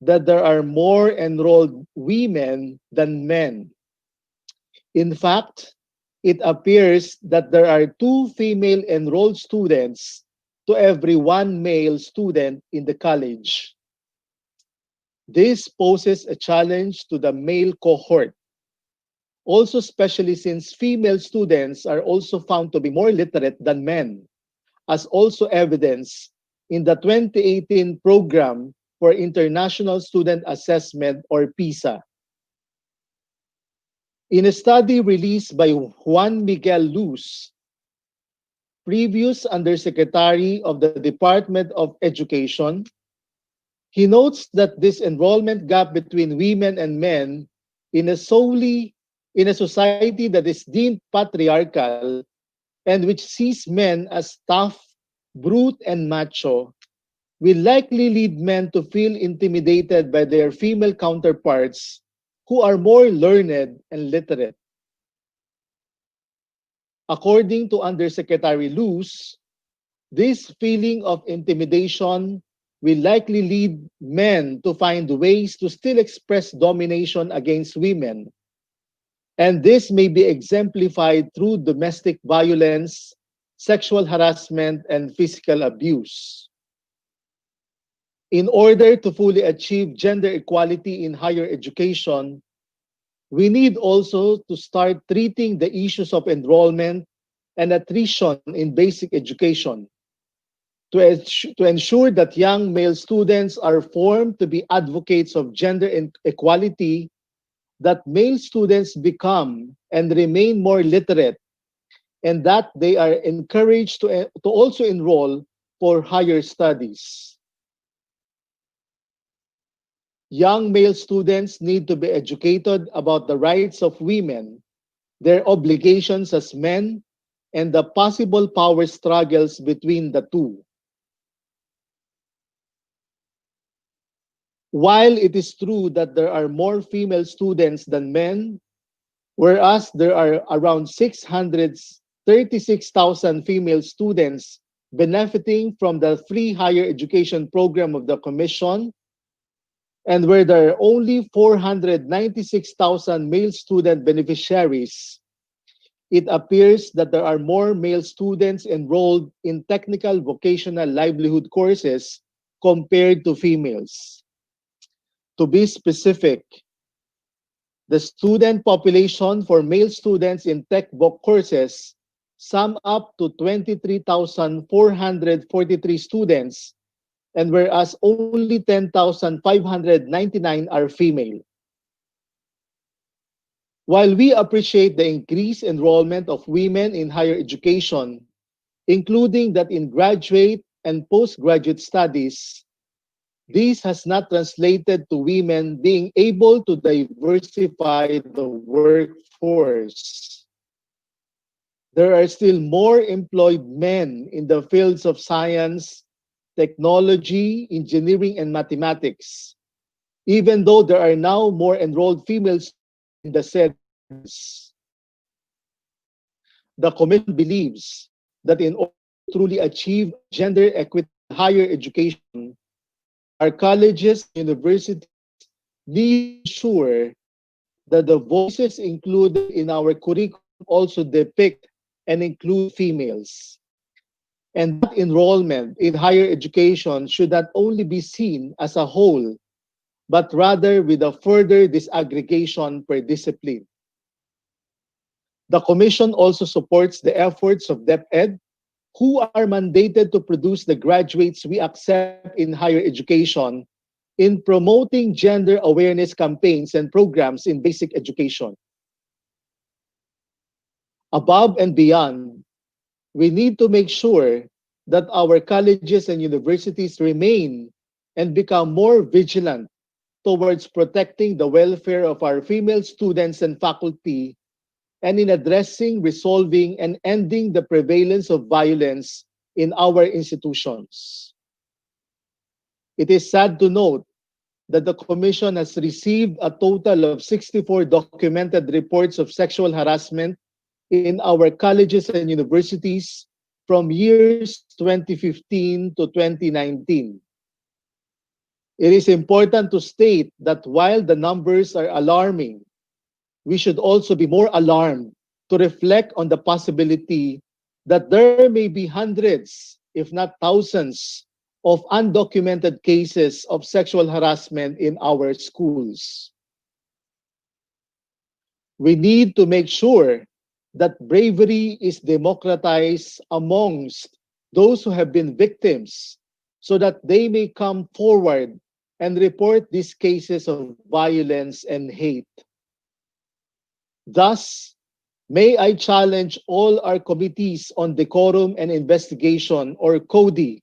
that there are more enrolled women than men. In fact, it appears that there are 2 female enrolled students to every 1 male student in the college. This poses a challenge to the male cohort, also especially since female students are also found to be more literate than men, as also evidenced in the 2018 Program for International Student Assessment, or PISA. In a study released by Juan Miguel Luz, previous Undersecretary of the Department of Education, he notes that this enrollment gap between women and men in a society that is deemed patriarchal and which sees men as tough, brute, and macho will likely lead men to feel intimidated by their female counterparts who are more learned and literate. According to Undersecretary Luz, this feeling of intimidation will likely lead men to find ways to still express domination against women. And this may be exemplified through domestic violence, sexual harassment, and physical abuse. In order to fully achieve gender equality in higher education, we need also to start treating the issues of enrollment and attrition in basic education. to ensure that young male students are formed to be advocates of gender equality, that male students become and remain more literate, and that they are encouraged to also enroll for higher studies. Young male students need to be educated about the rights of women, their obligations as men, and the possible power struggles between the two. While it is true that there are more female students than men, whereas there are around 636,000 female students benefiting from the free higher education program of the Commission, and where there are only 496,000 male student beneficiaries, it appears that there are more male students enrolled in technical vocational livelihood courses compared to females. To be specific, the student population for male students in tech voc courses sum up to 23,443 students, and whereas only 10,599 are female. While we appreciate the increased enrollment of women in higher education, including that in graduate and postgraduate studies, this has not translated to women being able to diversify the workforce. There are still more employed men in the fields of science, technology, engineering, and mathematics, even though there are now more enrolled females in the said. The Commission believes that in order to truly achieve gender equity in higher education, our colleges and universities need to ensure that the voices included in our curriculum also depict and include females. And that enrollment in higher education should not only be seen as a whole, but rather with a further disaggregation per discipline. The Commission also supports the efforts of DepEd, who are mandated to produce the graduates we accept in higher education in promoting gender awareness campaigns and programs in basic education. Above and beyond, we need to make sure that our colleges and universities remain and become more vigilant towards protecting the welfare of our female students and faculty, and in addressing, resolving, and ending the prevalence of violence in our institutions. It is sad to note that the Commission has received a total of 64 documented reports of sexual harassment in our colleges and universities from years 2015 to 2019. It is important to state that while the numbers are alarming, we should also be more alarmed to reflect on the possibility that there may be hundreds, if not thousands, of undocumented cases of sexual harassment in our schools. We need to make sure that bravery is democratized amongst those who have been victims so that they may come forward and report these cases of violence and hate. Thus, may I challenge all our committees on decorum and investigation, or CODI,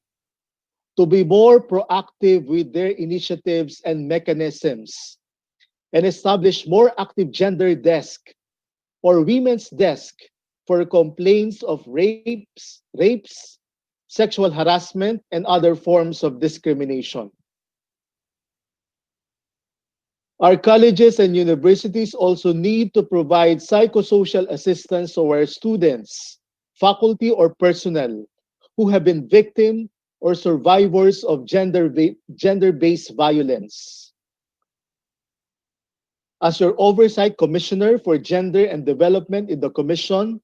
to be more proactive with their initiatives and mechanisms and establish more active gender desk or women's desk for complaints of rapes, sexual harassment, and other forms of discrimination. Our colleges and universities also need to provide psychosocial assistance to our students, faculty, or personnel who have been victims or survivors of gender-based violence. As your Oversight Commissioner for Gender and Development in the Commission,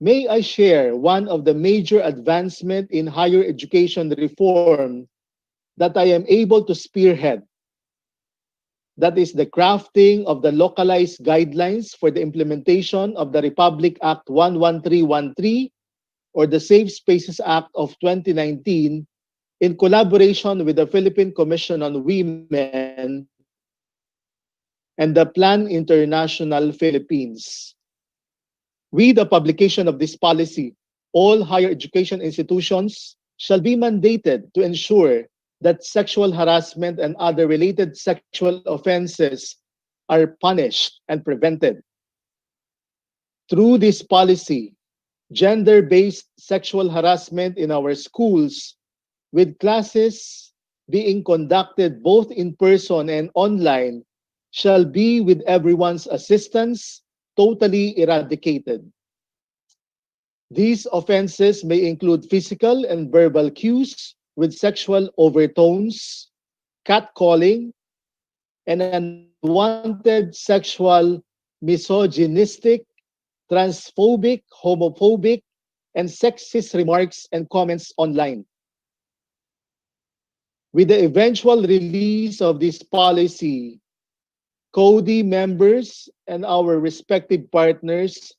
may I share one of the major advancements in higher education reform that I am able to spearhead. That is the crafting of the localized guidelines for the implementation of the Republic Act 11313 or the Safe Spaces Act of 2019 in collaboration with the Philippine Commission on Women and the Plan International Philippines. With the publication of this policy, all higher education institutions shall be mandated to ensure that sexual harassment and other related sexual offenses are punished and prevented. Through this policy, gender-based sexual harassment in our schools, with classes being conducted both in person and online, shall be, with everyone's assistance, totally eradicated. These offenses may include physical and verbal cues with sexual overtones, catcalling, and unwanted sexual, misogynistic, transphobic, homophobic, and sexist remarks and comments online. With the eventual release of this policy, CODI members and our respective partners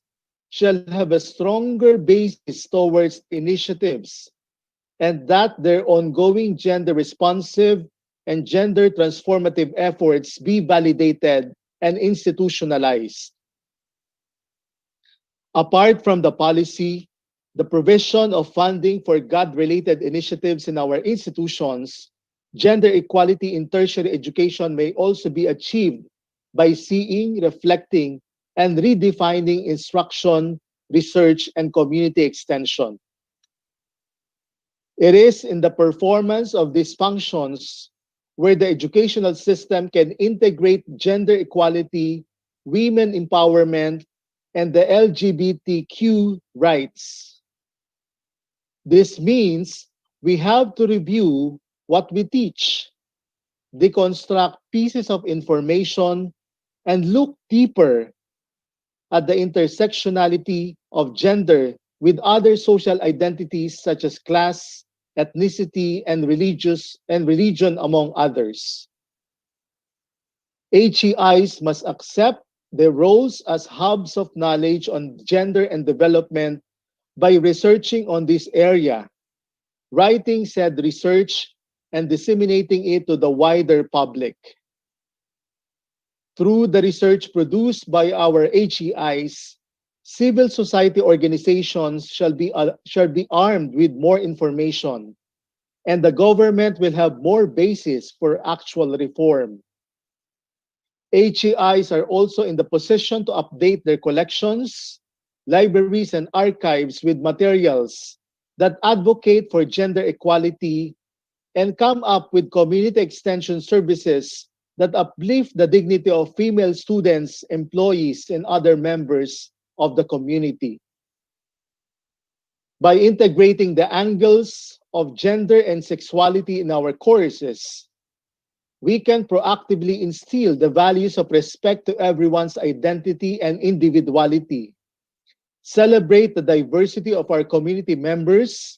shall have a stronger basis towards initiatives, and that their ongoing gender-responsive and gender-transformative efforts be validated and institutionalized. Apart from the policy, the provision of funding for GAD-related initiatives in our institutions, gender equality in tertiary education may also be achieved by seeing, reflecting, and redefining instruction, research, and community extension. It is in the performance of these functions where the educational system can integrate gender equality, women empowerment, and the LGBTQ rights. This means we have to review what we teach, deconstruct pieces of information, and look deeper at the intersectionality of gender with other social identities such as class, ethnicity, and religion, among others. HEIs must accept their roles as hubs of knowledge on gender and development by researching on this area, writing said research, and disseminating it to the wider public. Through the research produced by our HEIs, civil society organizations shall be armed with more information, and the government will have more basis for actual reform. HEIs are also in the position to update their collections, libraries, and archives with materials that advocate for gender equality and come up with community extension services that uplift the dignity of female students, employees, and other members of the community. By integrating the angles of gender and sexuality in our courses, we can proactively instill the values of respect to everyone's identity and individuality, celebrate the diversity of our community members,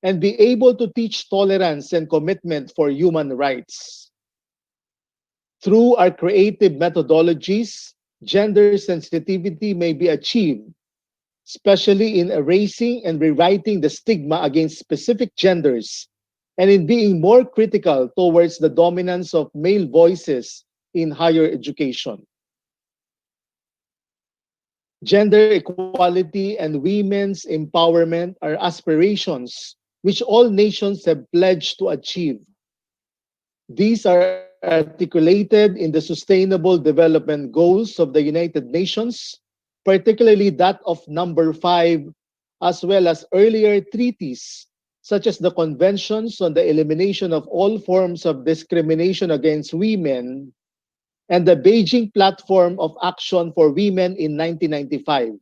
and be able to teach tolerance and commitment for human rights. Through our creative methodologies, gender sensitivity may be achieved, especially in erasing and rewriting the stigma against specific genders and in being more critical towards the dominance of male voices in higher education. Gender equality and women's empowerment are aspirations which all nations have pledged to achieve. These are articulated in the Sustainable Development Goals of the United Nations, particularly that of number 5, as well as earlier treaties, such as the Conventions on the Elimination of All Forms of Discrimination Against Women and the Beijing Platform of Action for Women in 1995.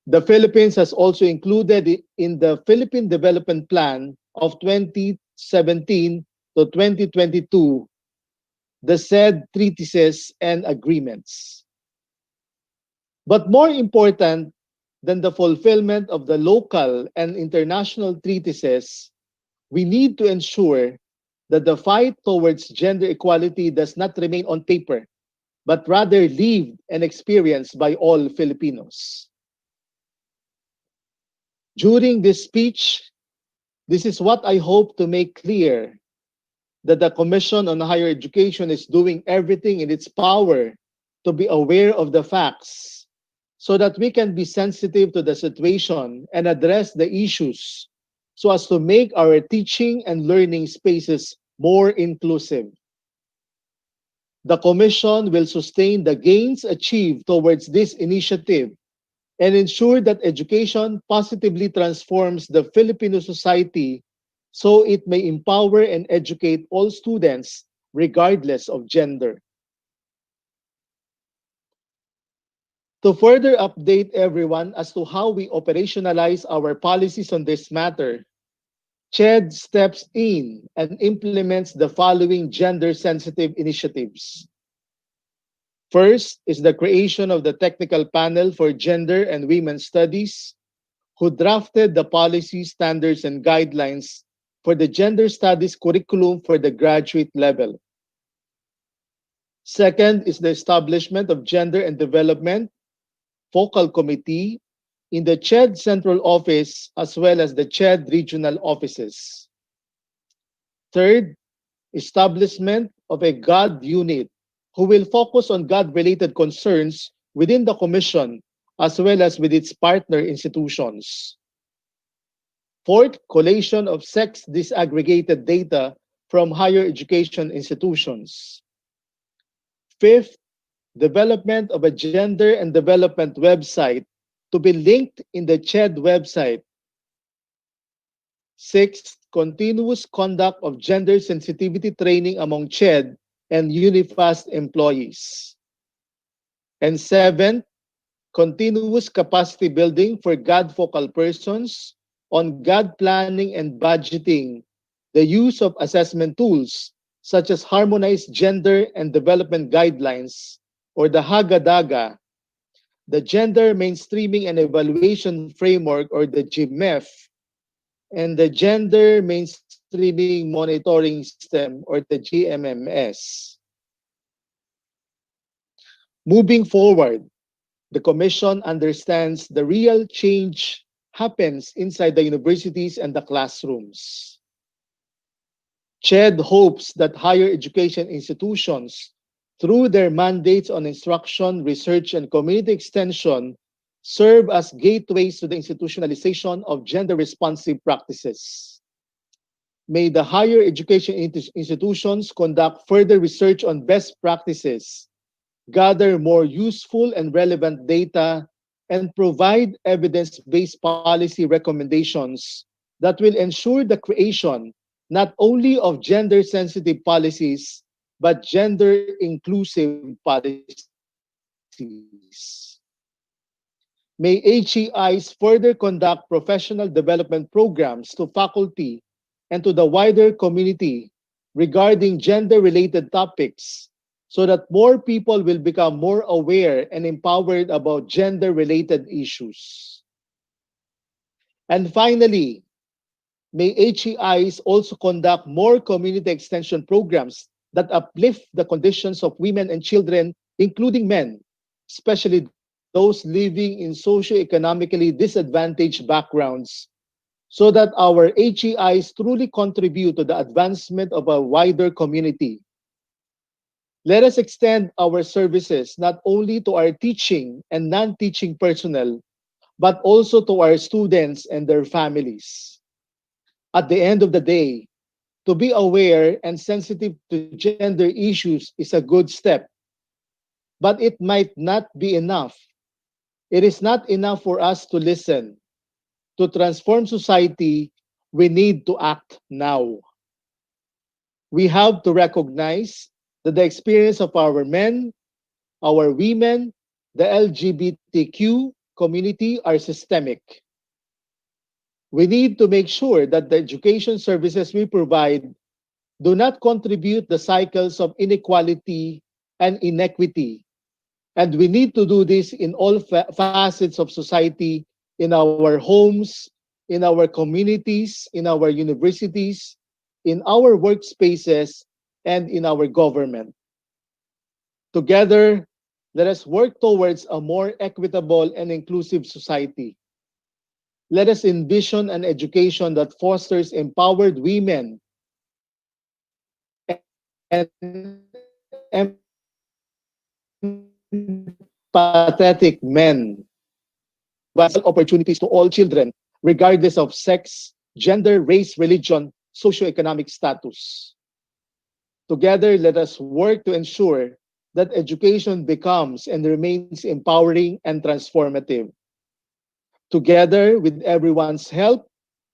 The Philippines has also included in the Philippine Development Plan of 2017 to 2022 the said treatises and agreements. But more important than the fulfillment of the local and international treatises, we need to ensure that the fight towards gender equality does not remain on paper, but rather lived and experienced by all Filipinos. During this speech, this is what I hope to make clear, that the Commission on Higher Education is doing everything in its power to be aware of the facts so that we can be sensitive to the situation and address the issues so as to make our teaching and learning spaces more inclusive. The Commission will sustain the gains achieved towards this initiative and ensure that education positively transforms the Filipino society so it may empower and educate all students regardless of gender. To further update everyone as to how we operationalize our policies on this matter, CHED steps in and implements the following gender-sensitive initiatives. First is the creation of the Technical Panel for Gender and Women's Studies, who drafted the policy, standards, and guidelines for the Gender Studies curriculum for the graduate level. Second is the establishment of Gender and Development Focal Committee in the CHED Central Office as well as the CHED Regional Offices. Third, establishment of a GAD unit who will focus on GAD-related concerns within the Commission as well as with its partner institutions. Fourth, collation of sex disaggregated data from higher education institutions. Fifth, development of a gender and development website to be linked in the CHED website. Sixth, continuous conduct of gender sensitivity training among CHED and UNIFAST employees. And seventh, continuous capacity building for GAD focal persons on GAD planning and budgeting, the use of assessment tools such as harmonized gender and development guidelines, or the HAGA-DAGA, the Gender Mainstreaming and Evaluation Framework, or the GMEF, and the Gender Mainstreaming Monitoring System, or the GMMS. Moving forward, the Commission understands the real change happens inside the universities and the classrooms. CHED hopes that higher education institutions, through their mandates on instruction, research, and community extension, serve as gateways to the institutionalization of gender-responsive practices. May the higher education institutions conduct further research on best practices, gather more useful and relevant data, and provide evidence-based policy recommendations that will ensure the creation not only of gender-sensitive policies, but gender-inclusive policies. May HEIs further conduct professional development programs to faculty and to the wider community regarding gender-related topics so that more people will become more aware and empowered about gender-related issues. And finally, may HEIs also conduct more community extension programs that uplift the conditions of women and children, including men, especially those living in socioeconomically disadvantaged backgrounds, so that our HEIs truly contribute to the advancement of a wider community. Let us extend our services not only to our teaching and non-teaching personnel, but also to our students and their families. At the end of the day, to be aware and sensitive to gender issues is a good step, but it might not be enough. It is not enough for us to listen. To transform society, we need to act now. We have to recognize that the experience of our men, our women, the LGBTQ community are systemic. We need to make sure that the education services we provide do not contribute the cycles of inequality and inequity. And we need to do this in all facets of society, in our homes, in our communities, in our universities, in our workspaces, and in our government. Together, let us work towards a more equitable and inclusive society. Let us envision an education that fosters empowered women and empathetic men, but opportunities to all children, regardless of sex, gender, race, religion, socioeconomic status. Together, let us work to ensure that education becomes and remains empowering and transformative. Together, with everyone's help,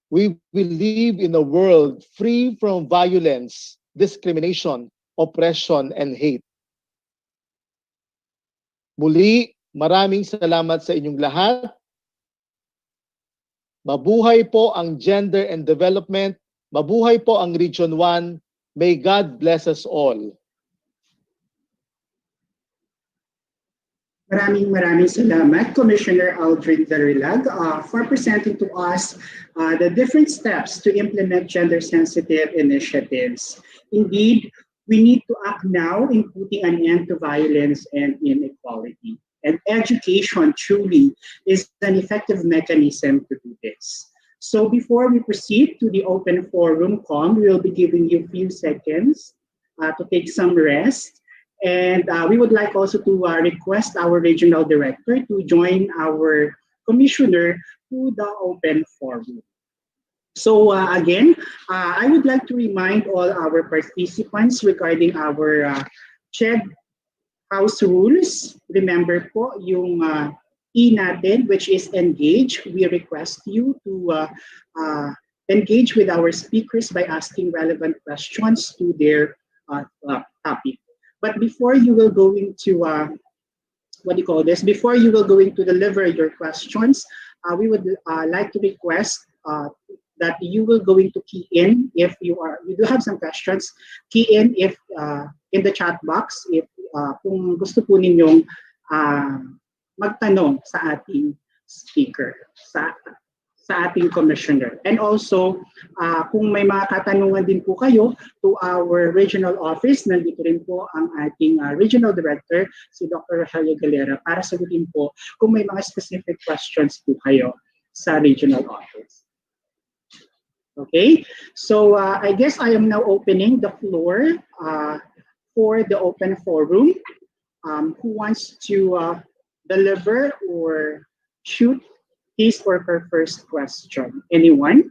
we will live in a world free from violence, discrimination, oppression, and hate. Muli, maraming salamat sa inyong lahat. Mabuhay po ang gender and development. Mabuhay po ang Region 1. May God bless us all. Maraming salamat, Commissioner Aldrin Darilag, for presenting to us the different steps to implement gender-sensitive initiatives. Indeed, we need to act now in putting an end to violence and inequality. And education truly is an effective mechanism to do this. So before we proceed to the open forum, we will be giving you a few seconds to take some rest. And we would like also to request our regional director to join our commissioner to the open forum. So again, I would like to remind all our participants regarding our CHED house rules. Remember po yung E natin, which is engage. We request you to engage with our speakers by asking relevant questions to their topic. But before you will go into before you will go into deliver your questions, we would like to request that you will go into key in if you do have some questions. Key in if in the chat box if kung gusto po ninyong magtanong sa ating speaker, sa ating commissioner. And also, kung may mga katanungan din po kayo to our regional office, nandito rin po ang ating regional director, si Dr. Rogelio Galera, para sagutin po kung may mga specific questions po kayo sa regional office. Okay, so I guess I am now opening the floor for the open forum. Who wants to deliver or shoot his or her first question? Anyone?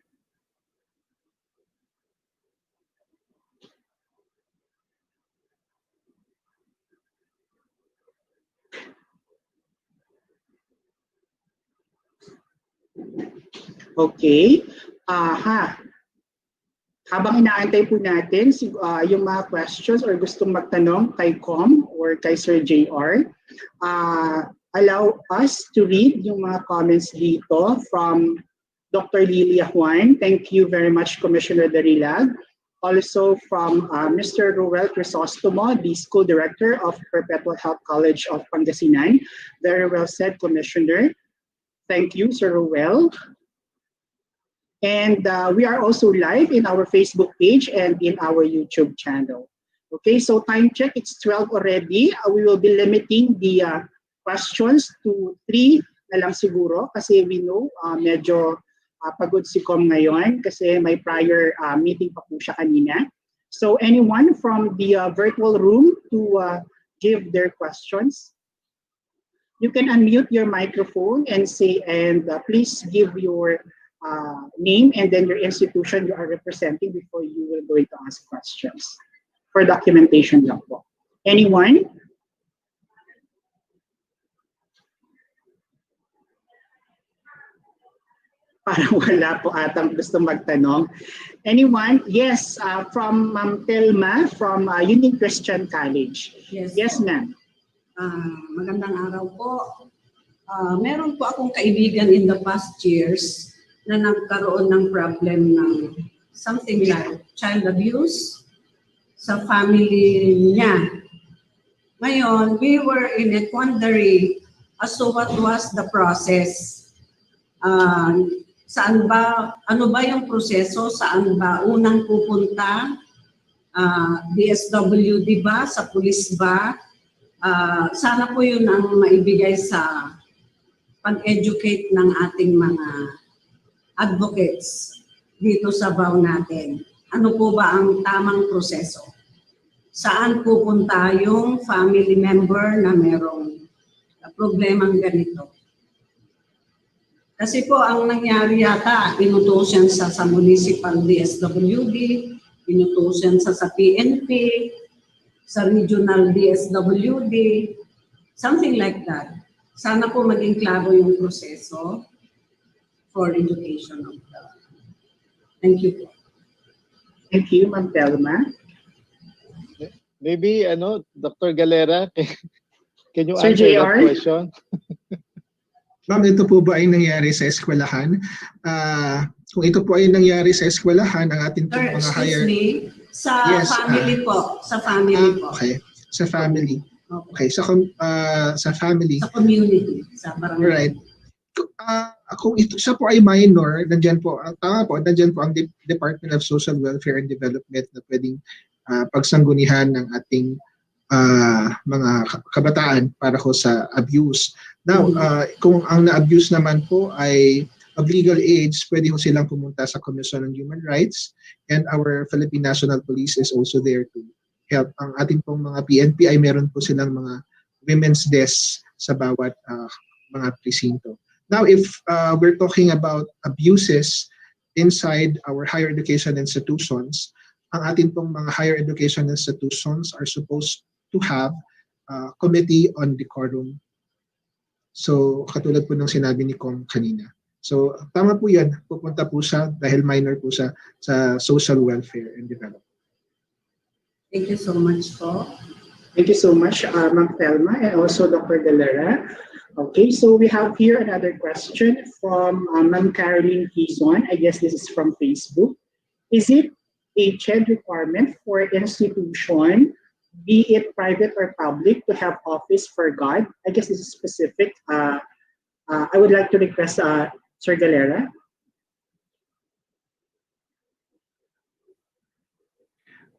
Okay. Habang inaantay po natin yung mga questions or gustong magtanong kay Com or kay Sir JR, allow us to read yung mga comments dito from Dr. Lilia Juan. Thank you very much, Commissioner Darilag. Also from Mr. Ruel Crisostomo, the School Director of Perpetual Health College of Pangasinan. Very well said, Commissioner. Thank you, Sir Ruel. And we are also live in our Facebook page and in our YouTube channel. Okay, so time check, it's 12 already. We will be limiting the questions to 3 na lang siguro kasi we know medyo pagod si Com ngayon kasi may prior meeting pa po siya kanina. So anyone from the virtual room to give their questions? You can unmute your microphone and say, and please give your name and then your institution you are representing before you will go to ask questions. For documentation lang po. Anyone? Parang wala po atang gusto magtanong. Anyone? Yes, from Ma'am Telma from Union Christian College. Yes, ma'am. Magandang araw po. Meron po akong kaibigan in the past years na nagkaroon ng problem ng something like child abuse sa family niya. Ngayon, we were in a quandary as to what was the process. Saan ba, ano ba yung proseso? Saan ba unang pupunta? DSWD ba? Sa pulis ba? Sana po yun ang maibigay sa pag-educate ng ating mga advocates dito sa VAW natin. Ano po ba ang tamang proseso? Saan pupunta yung family member na merong problemang ganito? Kasi po ang nangyari yata, inutusan sa municipal DSWD, inutusan sa PNP, sa regional DSWD, something like that. Sana po maging klaro yung proseso for education of the. Thank you po. Thank you, Ma'am Telma. Maybe, Dr. Galera, can you Sir answer that JR? question? Ma'am, ito po ba ay nangyari sa eskwelahan? Kung ito po ay nangyari sa eskwelahan, ang ating Sir, mga excuse higher... me, sa Yes, family po. Sa family po. Okay, sa family. Okay, sa family. Sa community, sa barangay. Alright. Kung ito siya po ay minor, nandiyan po, tama po, nandiyan po ang Department of Social Welfare and Development na pwedeng pagsanggunihan ng ating mga kabataan para ko sa abuse. Now, kung ang na-abuse naman po ay of legal age, pwede ko silang pumunta sa Commission on Human Rights, and our Philippine National Police is also there to help. Ang ating pong mga PNP ay meron po silang mga women's desks sa bawat mga presinto. Now, if we're talking about abuses inside our higher education institutions, ang ating pong mga higher education institutions are supposed to have a committee on decorum. So, katulad po ng sinabi ni Kong kanina. So, tama po yan. Pupunta po siya dahil minor po siya sa social welfare and development. Thank you so much po. Thank you so much, Ma'am Telma, and also Dr. Galera. Okay, so we have here another question from Ma'am Caroline Quizon. I guess this is from Facebook. Is it a CHED requirement for institution, be it private or public, to have office for GAD? I guess this is specific. I would like to request Sir Galera.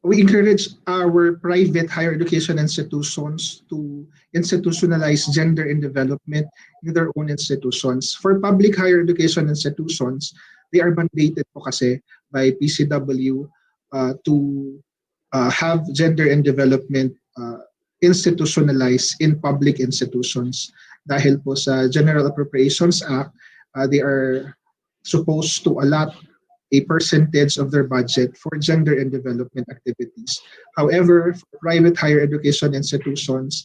We encourage our private higher education institutions to institutionalize gender in development in their own institutions. For public higher education institutions, they are mandated po kasi by PCW to have gender and development institutionalized in public institutions. Dahil po sa General Appropriations Act, they are supposed to allot a percentage of their budget for gender and development activities. However, for private higher education institutions,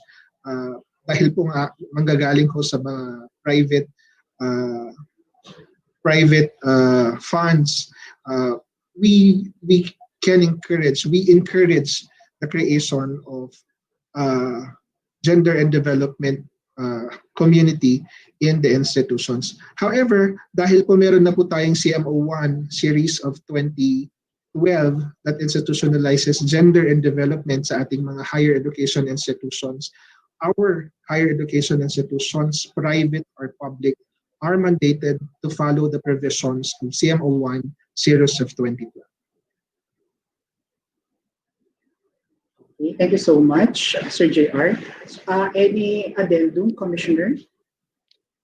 dahil po nga manggagaling ko sa mga private funds, we encourage the creation of gender and development community in the institutions. However, dahil po meron na po tayong CMO1 series of 2012 that institutionalizes gender and development sa ating mga higher education institutions, our higher education institutions, private or public, are mandated to follow the provisions of CMO1 series of 2012. Okay, thank you so much, Sir JR. Any addendum, Commissioner?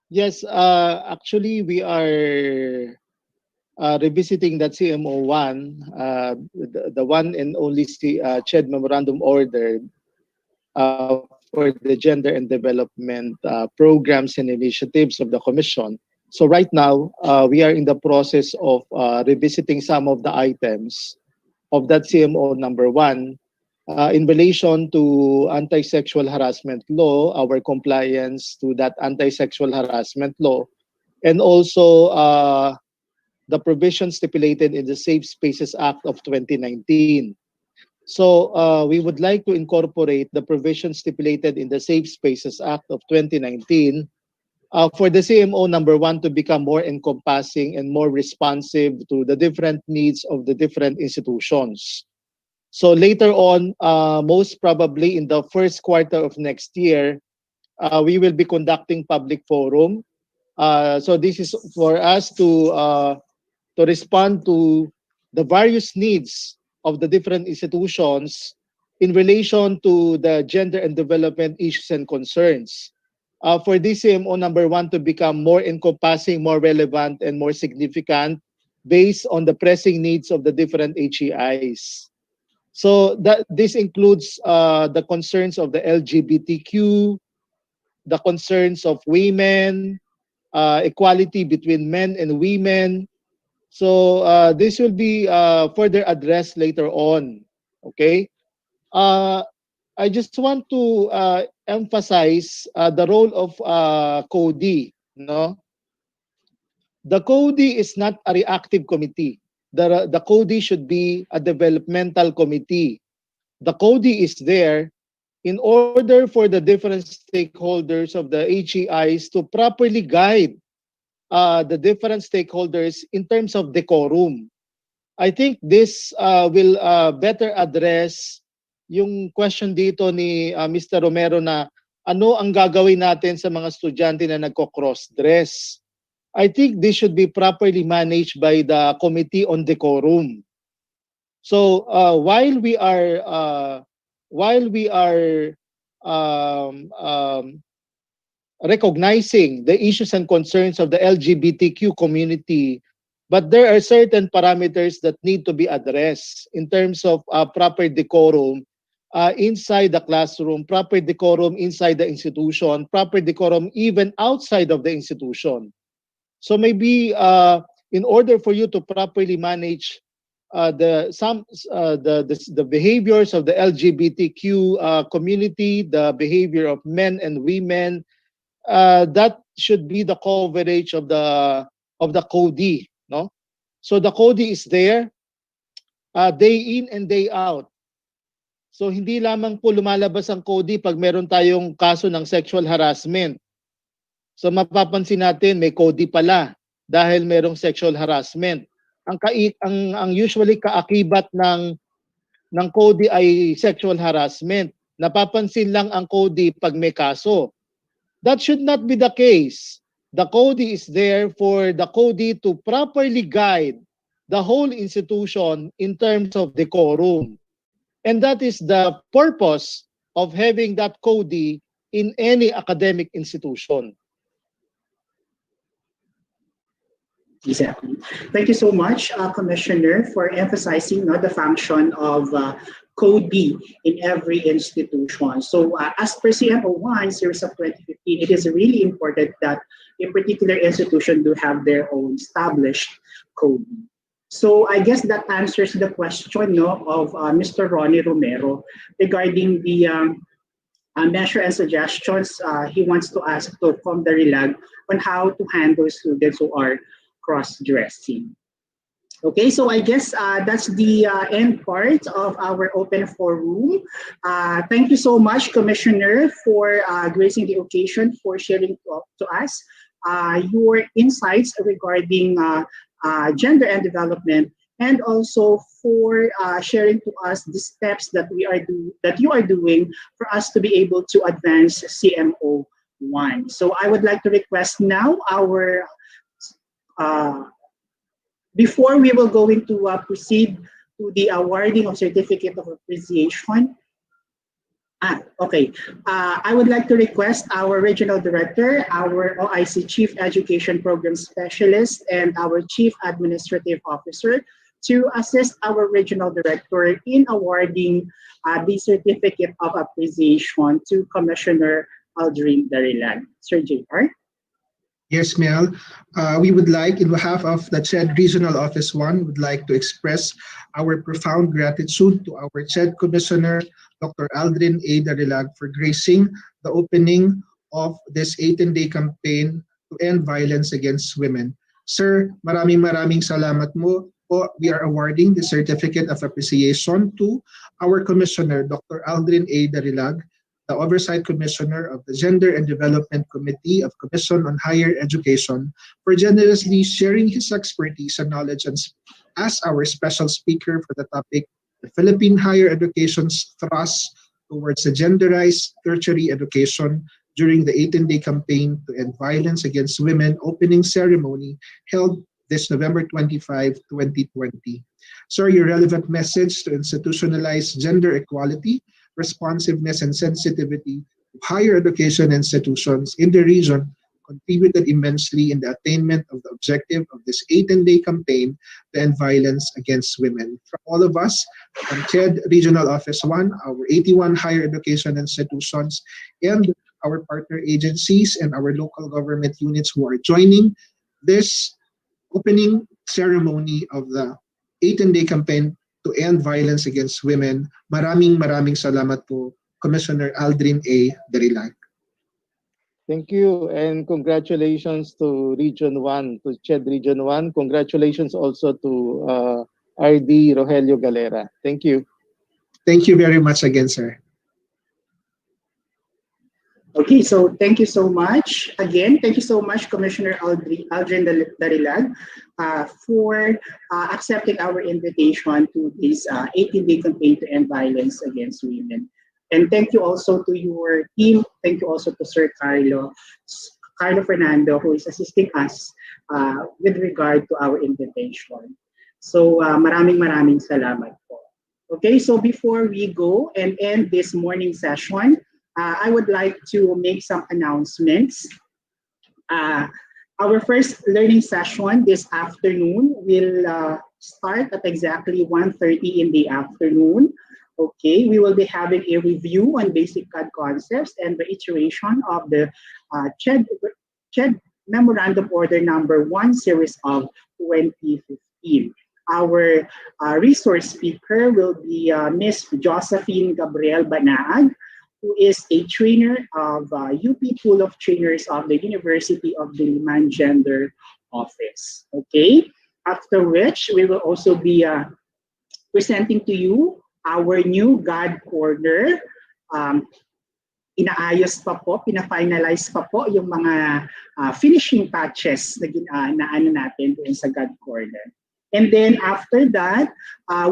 Yes, actually we are revisiting that CMO1, the one and only CHED Memorandum Order for the gender and development programs and initiatives of the Commission. So right now, we are in the process of revisiting some of the items of that CMO number 1 in relation to anti-sexual harassment law, our compliance to that anti-sexual harassment law, and also the provisions stipulated in the Safe Spaces Act of 2019. So we would like to incorporate the provisions stipulated in the Safe Spaces Act of 2019 for the CMO number 1 to become more encompassing and more responsive to the different needs of the different institutions. So later on, most probably in the first quarter of next year, we will be conducting public forum. So this is for us to respond to the various needs of the different institutions in relation to the gender and development issues and concerns. for this CMO number 1 to become more encompassing, more relevant, and more significant based on the pressing needs of the different HEIs. So this includes the concerns of the LGBTQ, the concerns of women, equality between men and women. So this will be further addressed later on. Okay. I just want to emphasize the role of CODI. No, the CODI is not a reactive committee. The CODI should be a developmental committee. The CODI is there in order for the different stakeholders of the HEIs to properly guide the different stakeholders in terms of decorum. I think this will better address yung question dito ni Mr. Romero na ano ang gagawin natin sa mga estudyante na nagko-cross-dress. I think this should be properly managed by the Committee on Decorum. So while we are recognizing the issues and concerns of the LGBTQ community, but there are certain parameters that need to be addressed in terms of proper decorum inside the classroom, proper decorum inside the institution, proper decorum even outside of the institution. So maybe in order for you to properly manage the behaviors of the LGBTQ community, the behavior of men and women, that should be the coverage of the CODI, no? So the CODI is there day in and day out. So hindi lamang po lumalabas ang CODI pag meron tayong kaso ng sexual harassment. So mapapansin natin may CODI pala dahil merong sexual harassment. Ang usually kaakibat ng CODI ay sexual harassment. Napapansin lang ang CODI pag may kaso. That should not be the case. The CODI is there for the CODI to properly guide the whole institution in terms of decorum. And that is the purpose of having that CODI in any academic institution. Exactly. Thank you so much, Commissioner, for emphasizing the function of CODI in every institution. So as per CMO1 series of 2015, it is really important that a particular institution do have their own established CODI. So I guess that answers the question of Mr. Ronnie Romero regarding the measure and suggestions he wants to ask from Darilag on how to handle students who are cross-dressing. Okay, so I guess that's the end part of our open forum. Thank you so much, Commissioner, for gracing the occasion, for sharing to us your insights regarding gender and development, and also for sharing to us the steps that you are doing for us to be able to advance CMO1. So I would like to request now our before we will go into proceed to the awarding of certificate of appreciation. I would like to request our regional director, our OIC Chief Education Program Specialist, and our Chief Administrative Officer to assist our regional director in awarding the certificate of appreciation to Commissioner Aldrin Darilag. Sir JR. Yes, Mel. We would like, in behalf of the CHED Regional Office 1, would like to express our profound gratitude to our CHED Commissioner, Dr. Aldrin A. Darilag, for gracing the opening of this 18-day campaign to end violence against women. Sir, maraming salamat mo po. We are awarding the Certificate of Appreciation to our Commissioner, Dr. Aldrin A. Darilag, the Oversight Commissioner of the Gender and Development Committee of Commission on Higher Education, for generously sharing his expertise and knowledge as our special speaker for the topic, the Philippine Higher Education's thrust towards a genderized tertiary education during the 18-day campaign to end violence against women opening ceremony held this November 25, 2020. Sir, your relevant message to institutionalize gender equality, responsiveness, and sensitivity to higher education institutions in the region contributed immensely in the attainment of the objective of this 18-day campaign to end violence against women. From all of us, from CHED Regional Office 1, our 81 higher education institutions, and our partner agencies and our local government units who are joining this opening ceremony of the 18-day campaign to end violence against women. Maraming salamat po, Commissioner Aldrin A. Darilag. Thank you, and congratulations to Region 1, to CHED Region 1. Congratulations also to RD Rogelio Galera. Thank you. Thank you very much again, sir. Okay, so thank you so much. Again, thank you so much, Commissioner Aldrin Darilag, for accepting our invitation to this 18-day campaign to end violence against women. And thank you also to your team. Thank you also to Sir Carlo Fernando, who is assisting us with regard to our invitation. So maraming salamat po. Okay, so before we go and end this morning session, I would like to make some announcements. Our first learning session this afternoon will start at exactly 1:30 in the afternoon. Okay, we will be having a review on basic CAD concepts and reiteration of the CHED Memorandum Order Number 1 Series of 2015. Our resource speaker will be Ms. Josephine Gabriel-Banaag, who is a trainer of UP Pool of Trainers of the University of Diliman Gender Office. Okay, after which we will also be presenting to you our new GAD Corner. Inaayos pa po, pina-finalize pa po yung mga finishing touches na ano natin doon sa GAD Corner. And then after that,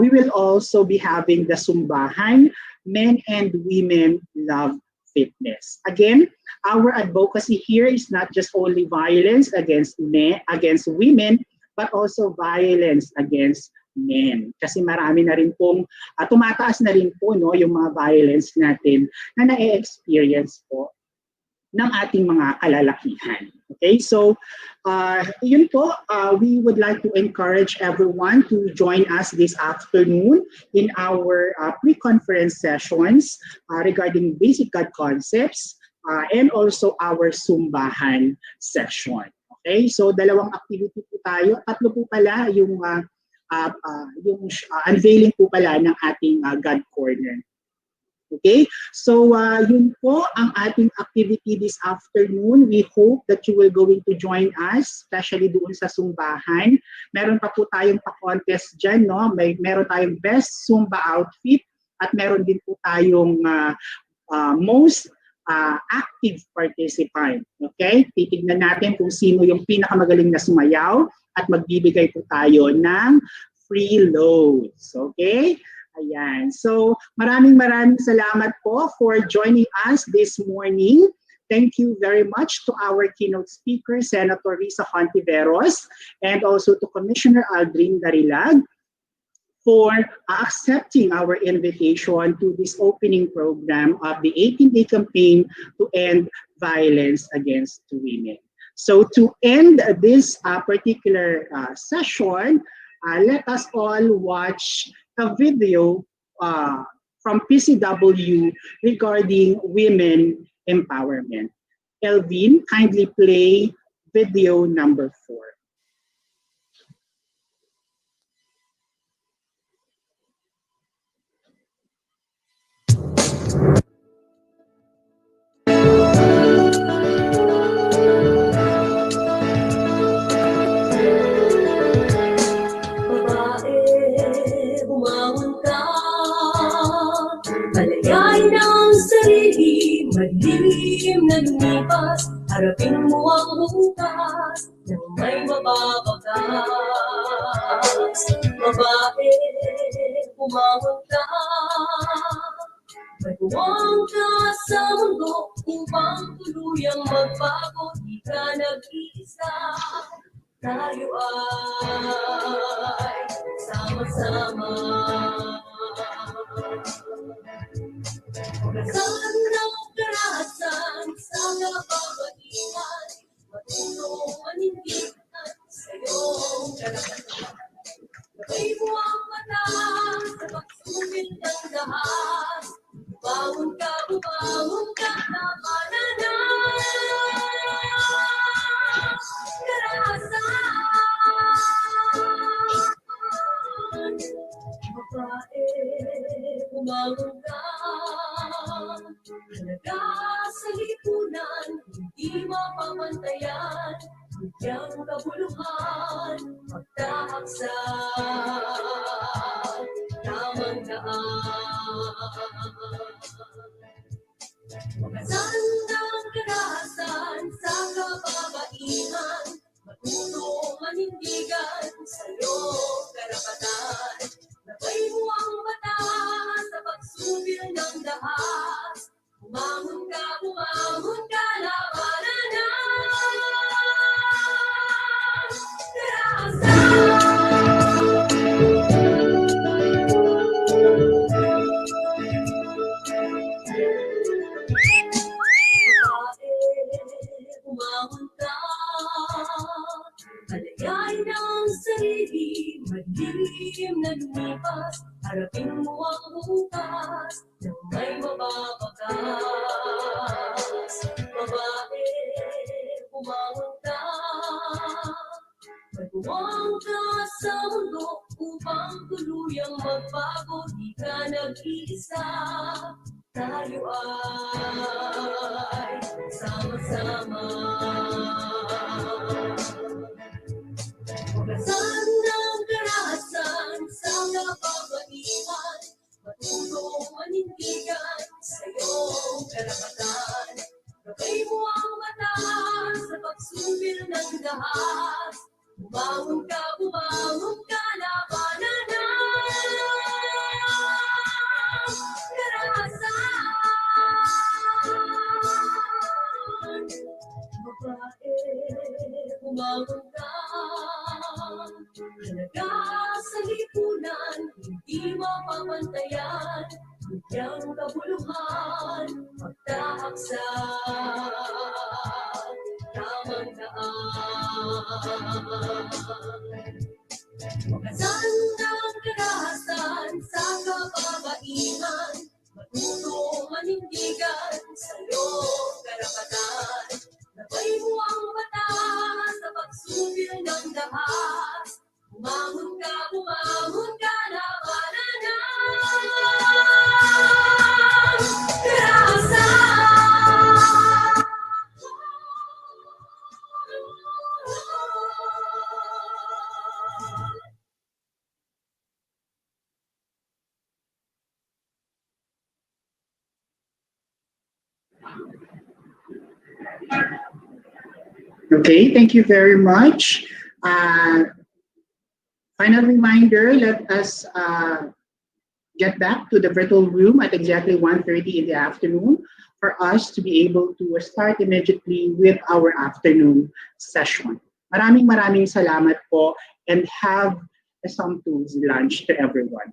we will also be having the ZumVAWhan, Men and Women Love Fitness. Again, our advocacy here is not just only violence against women, but also violence against men. Kasi marami na rin pong, tumataas na rin po no, yung mga violence natin na na-experience po ng ating mga kalalakihan. Okay, so yun po, we would like to encourage everyone to join us this afternoon in our pre-conference sessions regarding basic CAD concepts and also our ZumVAWhan session. Okay, so dalawang activity po tayo, tatlo po pala yung unveiling po pala ng ating GAD Corner. Okay, so yun po ang ating activity this afternoon. We hope that you will going to join us, especially doon sa ZumVAWhan. Meron pa po tayong pa-contest dyan, no? Meron tayong best Zumba outfit at meron din po tayong most active participant. Okay, titignan natin kung sino yung pinakamagaling na sumayaw at magbibigay po tayo ng free loads. Okay? Ayan. So, maraming salamat po for joining us this morning. Thank you very much to our keynote speaker, Senator Risa Hontiveros, and also to Commissioner Aldrin Darilag for accepting our invitation to this opening program of the 18-day campaign to end violence against women. So to end this particular session, let us all watch a video from PCW regarding women empowerment. Elvin, kindly play video number 4. Palayain ang sarili, magdilim na lumipas, harapin mo ang bukas nang may mababakas. Babae, bumangon ka, magbuwang ka sa mundo upang tuluyang magbago, di ka nag-iisa. Tayo ay sama-sama. Saan ang karasa ng dahas. Bumangon ka, labanan na karahasan. Babae, bumangon ka. Halaga sa lipunan, hindi mapamantayan. Bigyang kabuluhan, magtahak sa tamang daan. Wakasan ng karahasan sa kababaihan, matuto manindigan sa'yo karapatan. Nabay mo ang batas sa pagsubil ng dahas. Bumangon ka, labanan na bumangon ka. Alayain ang sarili, madilim na lumipas. Harapin mo ang bukas na may mababakas. Babae, bumangon ka. Magbuwang ka sa mundo upang tuluyang magbago. Di ka nag-iisa, tayo ay sama-sama. Wakasan ng karahasan sa kababaihan, matuto manindigan sa'yo karapatan. Gabay mo ang batas sa pagsubil ng dahas. Bumangon ka, labanan na karahasan. Babae, bumangon ka. Halaga sa lipunan, hindi mapamantayan. Bigyang kabuluhan, magtahak sa tamang daan. Wakasan ng karahasan sa kababaihan, matuto manindigan sa'yo karapatan. Nabay mo ang batas sa pagsubil ng dahas. Bumangon ka, labanan na karahasan. Okay, thank you very much. Final reminder, let us get back to the virtual room at exactly 1:30 in the afternoon for us to be able to start immediately with our afternoon session. Maraming salamat po and have a sumptuous lunch to everyone.